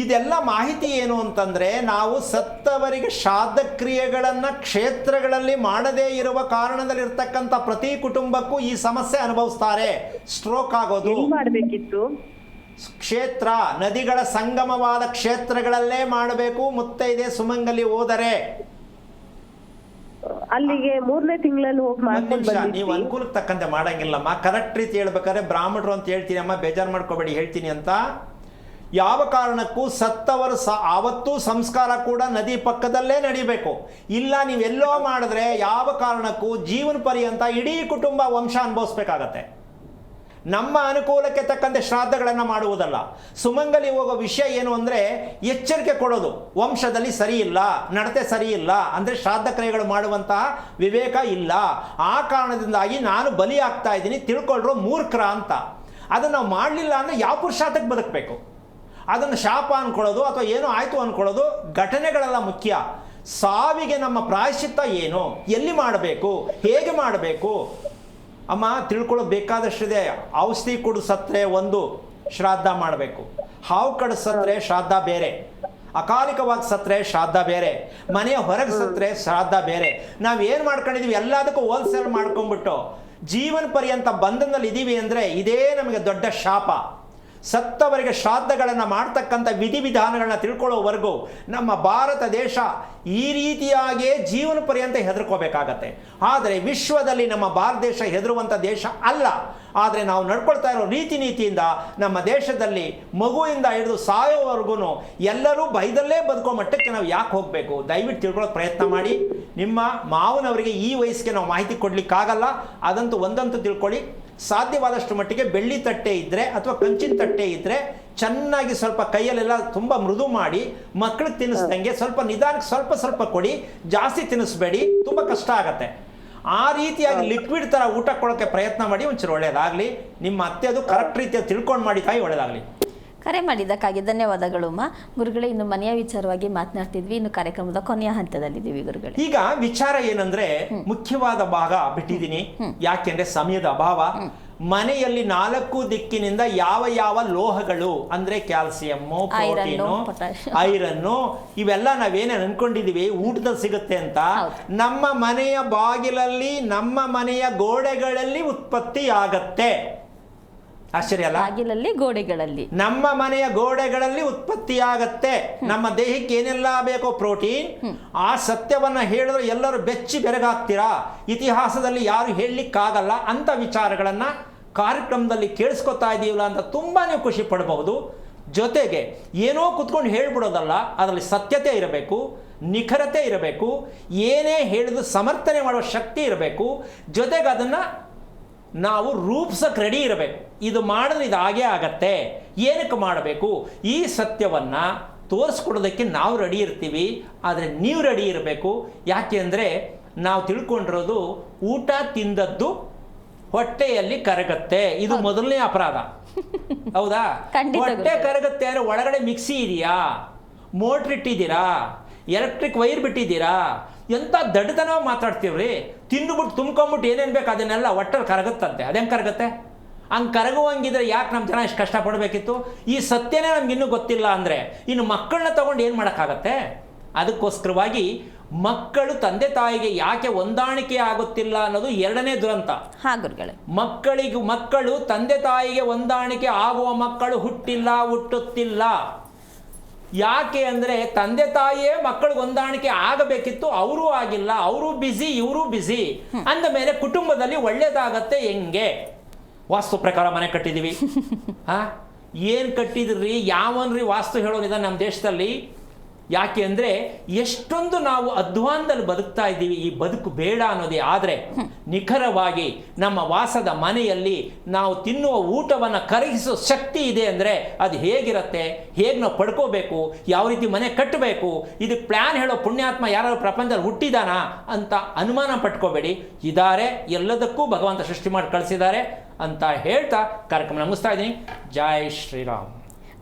ಇದೆಲ್ಲ ಮಾಹಿತಿ ಏನು ಅಂತಂದ್ರೆ, ನಾವು ಸತ್ತವರಿಗೆ ಶ್ರಾದ್ದ ಕ್ರಿಯೆಗಳನ್ನ ಕ್ಷೇತ್ರಗಳಲ್ಲಿ ಮಾಡದೇ ಇರುವ ಕಾರಣದಲ್ಲಿರ್ತಕ್ಕಂಥ ಪ್ರತಿ ಕುಟುಂಬಕ್ಕೂ ಈ ಸಮಸ್ಯೆ ಅನುಭವಿಸ್ತಾರೆ. ಸ್ಟ್ರೋಕ್ ಆಗೋದು. ಮಾಡಬೇಕಿತ್ತು ಕ್ಷೇತ್ರ, ನದಿಗಳ ಸಂಗಮವಾದ ಕ್ಷೇತ್ರಗಳಲ್ಲೇ ಮಾಡಬೇಕು. ಮುತ್ತೈದೆ ಸುಮಂಗಲಿ ಹೋದರೆ ಅಲ್ಲಿಗೆ 3ನೇ ತಿಂಗಳಲ್ಲಿ ಹೋಗಿ ಮಾಡ್ಕೊಂಡು ಬಂದಿದ್ವಿ. ನೀವು ಅನುಕೂಲಕ್ಕೆ ತಕ್ಕಂತೆ ಮಾಡಂಗಿಲ್ಲಮ್ಮ. ಕರೆಕ್ಟ್ ರೀತಿ ಹೇಳ್ಬೇಕಾದ್ರೆ ಬ್ರಾಹ್ಮಣರು ಅಂತ ಹೇಳ್ತೀನಿ ಅಮ್ಮ, ಬೇಜಾರು ಮಾಡ್ಕೋಬೇಡಿ, ಹೇಳ್ತೀನಿ ಅಂತ. ಯಾವ ಕಾರಣಕ್ಕೂ ಸತ್ತವರು ಆವತ್ತೂ ಸಂಸ್ಕಾರ ಕೂಡ ನದಿ ಪಕ್ಕದಲ್ಲೇ ನಡಿಬೇಕು. ಇಲ್ಲ ನೀವೆಲ್ಲೋ ಮಾಡಿದ್ರೆ ಯಾವ ಕಾರಣಕ್ಕೂ ಜೀವನ ಪರ್ಯಂತ ಇಡೀ ಕುಟುಂಬ ವಂಶ ಅನುಭವಿಸ್ಬೇಕಾಗತ್ತೆ. ನಮ್ಮ ಅನುಕೂಲಕ್ಕೆ ತಕ್ಕಂತೆ ಶ್ರಾದ್ದಗಳನ್ನು ಮಾಡುವುದಲ್ಲ. ಸುಮಂಗಲಿ ಹೋಗೋ ವಿಷಯ ಏನು ಅಂದರೆ, ಎಚ್ಚರಿಕೆ ಕೊಡೋದು. ವಂಶದಲ್ಲಿ ಸರಿ ಇಲ್ಲ, ನಡತೆ ಸರಿ ಇಲ್ಲ ಅಂದರೆ ಶ್ರಾದ್ದ ಕ್ರಿಯೆಗಳು ಮಾಡುವಂತಹ ವಿವೇಕ ಇಲ್ಲ. ಆ ಕಾರಣದಿಂದಾಗಿ ನಾನು ಬಲಿ ಆಗ್ತಾ ಇದ್ದೀನಿ, ತಿಳ್ಕೊಳ್ರೋ ಮೂರ್ಖರ ಅಂತ. ಅದನ್ನು ನಾವು ಮಾಡಲಿಲ್ಲ ಅಂದರೆ ಯಾವ ಪುರುಷಾರ್ಥಕ್ಕೆ ಬದುಕಬೇಕು? ಅದನ್ನು ಶಾಪ ಅಂದ್ಕೊಳ್ಳೋದು ಅಥವಾ ಏನೋ ಆಯಿತು ಅಂದ್ಕೊಳ್ಳೋದು ಘಟನೆಗಳೆಲ್ಲ ಮುಖ್ಯ. ಸಾವಿಗೆ ನಮ್ಮ ಪ್ರಾಯಶ್ಚಿತ್ತ ಏನು, ಎಲ್ಲಿ ಮಾಡಬೇಕು, ಹೇಗೆ ಮಾಡಬೇಕು ಅಮ್ಮ ತಿಳ್ಕೊಳ್ಳೋದು ಬೇಕಾದಷ್ಟಿದೆ. ಔಷಧಿ ಕುಡಿದು ಸತ್ತರೆ ಒಂದು ಶ್ರಾದ್ದ ಮಾಡಬೇಕು, ಹಾವು ಕಡಿದು ಸತ್ತರೆ ಶ್ರಾದ್ದ ಬೇರೆ, ಅಕಾಲಿಕವಾಗಿ ಸತ್ತರೆ ಶ್ರಾದ್ದ ಬೇರೆ, ಮನೆಯ ಹೊರಗೆ ಸತ್ತರೆ ಶ್ರಾದ್ದ ಬೇರೆ. ನಾವೇನು ಮಾಡ್ಕೊಂಡಿದ್ದೀವಿ ಎಲ್ಲದಕ್ಕೂ ಹೋಲ್ಸೇಲ್ ಮಾಡ್ಕೊಂಡ್ಬಿಟ್ಟು ಜೀವನ ಪರ್ಯಂತ ಬಂಧನದಲ್ಲಿ ಇದ್ದೀವಿ ಅಂದರೆ ಇದೇ ನಮಗೆ ದೊಡ್ಡ ಶಾಪ. ಸತ್ತವರಿಗೆ ಶ್ರಾದ್ದಗಳನ್ನು ಮಾಡ್ತಕ್ಕಂಥ ವಿಧಿವಿಧಾನಗಳನ್ನ ತಿಳ್ಕೊಳ್ಳೋವರೆಗೂ ನಮ್ಮ ಭಾರತ ದೇಶ ಈ ರೀತಿಯಾಗಿಯೇ ಜೀವನ ಪರ್ಯಂತ ಹೆದರ್ಕೋಬೇಕಾಗತ್ತೆ. ಆದರೆ ವಿಶ್ವದಲ್ಲಿ ನಮ್ಮ ಭಾರತ ದೇಶ ಹೆದರುವಂಥ ದೇಶ ಅಲ್ಲ. ಆದರೆ ನಾವು ನಡ್ಕೊಳ್ತಾ ಇರೋ ರೀತಿ ನೀತಿಯಿಂದ ನಮ್ಮ ದೇಶದಲ್ಲಿ ಮಗುವಿಂದ ಹಿಡಿದು ಸಾಯೋವರೆಗೂ ಎಲ್ಲರೂ ಭಯದಲ್ಲೇ ಬದುಕೋ ಮಟ್ಟಕ್ಕೆ ನಾವು ಯಾಕೆ ಹೋಗಬೇಕು? ದಯವಿಟ್ಟು ತಿಳ್ಕೊಳ್ಳೋಕೆ ಪ್ರಯತ್ನ ಮಾಡಿ. ನಿಮ್ಮ ಮಾವನವರಿಗೆ ಈ ವಯಸ್ಸಿಗೆ ನಾವು ಮಾಹಿತಿ ಕೊಡಲಿಕ್ಕಾಗಲ್ಲ, ಅದಂತೂ ಒಂದಂತೂ ತಿಳ್ಕೊಳ್ಳಿ. ಸಾಧ್ಯವಾದಷ್ಟು ಮಟ್ಟಿಗೆ ಬೆಳ್ಳಿ ತಟ್ಟೆ ಇದ್ದರೆ ಅಥವಾ ಕಂಚಿನ ತಟ್ಟೆ ಇದ್ದರೆ ಚೆನ್ನಾಗಿ ಸ್ವಲ್ಪ ಕೈಯಲ್ಲೆಲ್ಲ ತುಂಬ ಮೃದು ಮಾಡಿ ಮಕ್ಕಳಿಗೆ ತಿನ್ನಿಸ್ದಂಗೆ ಸ್ವಲ್ಪ ನಿಧಾನಕ್ಕೆ ಸ್ವಲ್ಪ ಕೊಡಿ, ಜಾಸ್ತಿ ತಿನ್ನಿಸ್ಬೇಡಿ, ತುಂಬ ಕಷ್ಟ ಆಗತ್ತೆ. ಆ ರೀತಿಯಾಗಿ ಲಿಕ್ವಿಡ್ ಥರ ಊಟ ಕೊಡೋಕ್ಕೆ ಪ್ರಯತ್ನ ಮಾಡಿ, ಒಂಚೂರು ಒಳ್ಳೆಯದಾಗಲಿ. ನಿಮ್ಮ ಅತ್ತೆ ಅದು ಕರೆಕ್ಟ್ ರೀತಿಯಲ್ಲಿ ತಿಳ್ಕೊಂಡು ಮಾಡಿ ತಾಯಿ, ಒಳ್ಳೆಯದಾಗಲಿ. ಕರೆ ಮಾಡಿದ್ದಕ್ಕಾಗಿ ಧನ್ಯವಾದಗಳು ಅಮ್ಮ. ಗುರುಗಳೇ, ಇನ್ನು ಮನೆಯ ವಿಚಾರವಾಗಿ ಮಾತನಾಡ್ತಿದ್ವಿ, ಇನ್ನು ಕಾರ್ಯಕ್ರಮದ ಕೊನೆಯ ಹಂತದಲ್ಲಿದ್ದೀವಿ ಗುರುಗಳೇ. ಈಗ ವಿಚಾರ ಏನಂದ್ರೆ ಮುಖ್ಯವಾದ ಭಾಗ ಬಿಟ್ಟಿದ್ದೀನಿ, ಯಾಕೆಂದ್ರೆ ಸಮಯದ ಅಭಾವ. ಮನೆಯಲ್ಲಿ 4 ದಿಕ್ಕಿನಿಂದ ಯಾವ ಯಾವ ಲೋಹಗಳು ಅಂದ್ರೆ ಕ್ಯಾಲ್ಸಿಯಮ್ಮು, ಪ್ರೋಟೀನು, ಐರನ್ನು ಇವೆಲ್ಲ ನಾವೇನೇನು ಅನ್ಕೊಂಡಿದೀವಿ ಊಟದಲ್ಲಿ ಸಿಗುತ್ತೆ ಅಂತ ನಮ್ಮ ಮನೆಯ ಬಾಗಿಲಲ್ಲಿ, ನಮ್ಮ ಮನೆಯ ಗೋಡೆಗಳಲ್ಲಿ ಉತ್ಪತ್ತಿ ಆಗತ್ತೆ. ಆಶ್ಚರ್ಯ ಅಲ್ಲ? ಬಾಗಿಲಲ್ಲಿ, ಗೋಡೆಗಳಲ್ಲಿ, ನಮ್ಮ ಮನೆಯ ಗೋಡೆಗಳಲ್ಲಿ ಉತ್ಪತ್ತಿಯಾಗತ್ತೆ. ನಮ್ಮ ದೇಹಕ್ಕೆ ಏನೆಲ್ಲ ಬೇಕೋ ಪ್ರೋಟೀನ್, ಆ ಸತ್ಯವನ್ನ ಹೇಳಿದ್ರೆ ಎಲ್ಲರೂ ಬೆಚ್ಚಿ ಬೆರಗಾಗ್ತೀರಾ. ಇತಿಹಾಸದಲ್ಲಿ ಯಾರು ಹೇಳಲಿಕ್ಕಾಗಲ್ಲ ಅಂತ ವಿಚಾರಗಳನ್ನ ಕಾರ್ಯಕ್ರಮದಲ್ಲಿ ಕೇಳಿಸ್ಕೊತಾ ಇದೀವಲ್ಲ ಅಂತ ತುಂಬಾ ನೀವು ಖುಷಿ ಪಡಬಹುದು. ಜೊತೆಗೆ ಏನೋ ಕುತ್ಕೊಂಡು ಹೇಳ್ಬಿಡೋದಲ್ಲ, ಅದರಲ್ಲಿ ಸತ್ಯತೆ ಇರಬೇಕು, ನಿಖರತೆ ಇರಬೇಕು, ಏನೇ ಹೇಳಿದ್ರು ಸಮರ್ಥನೆ ಮಾಡುವ ಶಕ್ತಿ ಇರಬೇಕು. ಜೊತೆಗೆ ಅದನ್ನ ನಾವು ರೂಪಿಸಕ್ಕೆ ರೆಡಿ ಇರಬೇಕು. ಇದು ಮಾಡಿದ್ರೆ ಇದು ಹಾಗೇ ಆಗತ್ತೆ, ಏನಕ್ಕೆ ಮಾಡಬೇಕು, ಈ ಸತ್ಯವನ್ನು ತೋರಿಸ್ಕೊಡೋದಕ್ಕೆ ನಾವು ರೆಡಿ ಇರ್ತೀವಿ. ಆದರೆ ನೀವು ರೆಡಿ ಇರಬೇಕು. ಯಾಕೆ ಅಂದರೆ ನಾವು ತಿಳ್ಕೊಂಡಿರೋದು ಊಟ ತಿಂದದ್ದು ಹೊಟ್ಟೆಯಲ್ಲಿ ಕರಗತ್ತೆ, ಇದು ಮೊದಲನೇ ಅಪರಾಧ. ಹೌದಾ? ಹೊಟ್ಟೆ ಕರಗತ್ತೆ ಅಂದರೆ ಒಳಗಡೆ ಮಿಕ್ಸಿ ಇದೆಯಾ, ಮೋಟ್ರ್ ಇಟ್ಟಿದ್ದೀರಾ, ಎಲೆಕ್ಟ್ರಿಕ್ ವೈರ್ ಬಿಟ್ಟಿದ್ದೀರಾ, ಎಂಥ ದಡ್ಡತನ ಮಾತಾಡ್ತೀವ್ರಿ. ತಿಂದುಬಿಟ್ಟು ತುಂಬ್ಕೊಂಬಿಟ್ಟು ಏನೇನು ಬೇಕು ಅದನ್ನೆಲ್ಲ ಒಟ್ಟಲ್ಲಿ ಕರಗುತ್ತಂತೆ. ಅದೇನು ಕರಗುತ್ತೆ? ಹಂಗೆ ಕರಗುವಂಗಿದ್ರೆ ಯಾಕೆ ನಮ್ಮ ಜನ ಇಷ್ಟು ಕಷ್ಟಪಡಬೇಕಿತ್ತು? ಈ ಸತ್ಯನೇ ನಮ್ಗಿನ್ನೂ ಗೊತ್ತಿಲ್ಲ ಅಂದರೆ ಇನ್ನು ಮಕ್ಕಳನ್ನ ತಗೊಂಡು ಏನು ಮಾಡೋಕ್ಕಾಗತ್ತೆ? ಅದಕ್ಕೋಸ್ಕರವಾಗಿ ಮಕ್ಕಳು ತಂದೆ ತಾಯಿಗೆ ಯಾಕೆ ಹೊಂದಾಣಿಕೆ ಆಗುತ್ತಿಲ್ಲ ಅನ್ನೋದು ಎರಡನೇ ದುರಂತ. ಮಕ್ಕಳು ತಂದೆ ತಾಯಿಗೆ ಹೊಂದಾಣಿಕೆ ಆಗುವ ಮಕ್ಕಳು ಹುಟ್ಟುತ್ತಿಲ್ಲ. ಯಾಕೆ ಅಂದರೆ ತಂದೆ ತಾಯಿಯೇ ಮಕ್ಕಳಿಗೆ ಹೊಂದಾಣಿಕೆ ಆಗಬೇಕಿತ್ತು, ಅವರೂ ಆಗಿಲ್ಲ. ಅವರು ಬ್ಯುಸಿ, ಇವರು ಬ್ಯುಸಿ ಅಂದ ಮೇಲೆ ಕುಟುಂಬದಲ್ಲಿ ಒಳ್ಳೇದಾಗತ್ತೆ ಹೆಂಗೆ? ವಾಸ್ತು ಪ್ರಕಾರ ಮನೆ ಕಟ್ಟಿದೀವಿ. ಏನು ಕಟ್ಟಿದ್ರಿ? ಯಾವನ್ರಿ ವಾಸ್ತು ಹೇಳೋನಿದ ನಮ್ಮ ದೇಶದಲ್ಲಿ? ಯಾಕೆ ಅಂದರೆ ಎಷ್ಟೊಂದು ನಾವು ಅಧ್ವಾನದಲ್ಲಿ ಬದುಕ್ತಾ ಇದ್ದೀವಿ. ಈ ಬದುಕು ಬೇಡ ಅನ್ನೋದೇ. ಆದರೆ ನಿಖರವಾಗಿ ನಮ್ಮ ವಾಸದ ಮನೆಯಲ್ಲಿ ನಾವು ತಿನ್ನುವ ಊಟವನ್ನು ಕರಗಿಸೋ ಶಕ್ತಿ ಇದೆ ಅಂದರೆ ಅದು ಹೇಗಿರುತ್ತೆ, ಹೇಗೆ ನಾವು ಪಡ್ಕೋಬೇಕು, ಯಾವ ರೀತಿ ಮನೆ ಕಟ್ಟಬೇಕು, ಇದಕ್ಕೆ ಪ್ಲ್ಯಾನ್ ಹೇಳೋ ಪುಣ್ಯಾತ್ಮ ಯಾರು ಪ್ರಪಂಚದಲ್ಲಿ ಹುಟ್ಟಿದಾನಾ ಅಂತ ಅನುಮಾನ ಪಟ್ಕೋಬೇಡಿ. ಇದ್ದಾರೆ, ಎಲ್ಲದಕ್ಕೂ ಭಗವಂತ ಸೃಷ್ಟಿ ಮಾಡಿ ಕಳಿಸಿದ್ದಾರೆ ಅಂತ ಹೇಳ್ತಾ ಕಾರ್ಯಕ್ರಮ ಮುಗಿಸ್ತಾ ಇದ್ದೀನಿ. ಜೈ ಶ್ರೀರಾಮ್.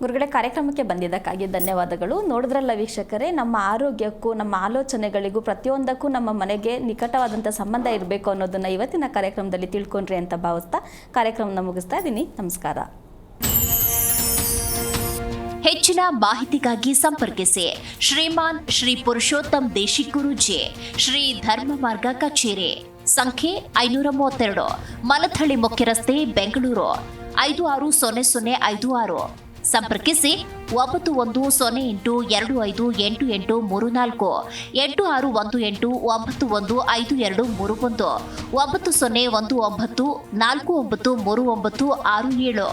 ಗುರುಗಳೇ, ಕಾರ್ಯಕ್ರಮಕ್ಕೆ ಬಂದಿದ್ದಕ್ಕಾಗಿ ಧನ್ಯವಾದಗಳು. ನೋಡಿದ್ರಲ್ಲ ವೀಕ್ಷಕರೇ, ನಮ್ಮ ಆರೋಗ್ಯಕ್ಕೂ ನಮ್ಮ ಆಲೋಚನೆಗಳಿಗೂ ಪ್ರತಿಯೊಂದಕ್ಕೂ ನಮ್ಮ ಮನೆಗೆ ನಿಕಟವಾದಂಥ ಸಂಬಂಧ ಇರಬೇಕು ಅನ್ನೋದನ್ನು ಇವತ್ತಿನ ಕಾರ್ಯಕ್ರಮದಲ್ಲಿ ತಿಳ್ಕೊಂಡ್ರಿ ಅಂತ ಭಾವಿಸ್ತಾ ಕಾರ್ಯಕ್ರಮನ ಮುಗಿಸ್ತಾ ಇದ್ದೀನಿ. ನಮಸ್ಕಾರ. ಹೆಚ್ಚಿನ ಮಾಹಿತಿಗಾಗಿ ಸಂಪರ್ಕಿಸಿ ಶ್ರೀಮಾನ್ ಶ್ರೀ ಪುರುಷೋತ್ತಮ್ ದೇಶಿಕ್ ಗುರೂಜಿ, ಶ್ರೀ ಧರ್ಮ ಮಾರ್ಗ ಕಚೇರಿ, ಸಂಖ್ಯೆ 532, ಮಲಥಳ್ಳಿ ಮುಖ್ಯ ರಸ್ತೆ, ಬೆಂಗಳೂರು 560056. ಸಂಪರ್ಕಿಸಿ 9108258834, 8618915231, 9019493937.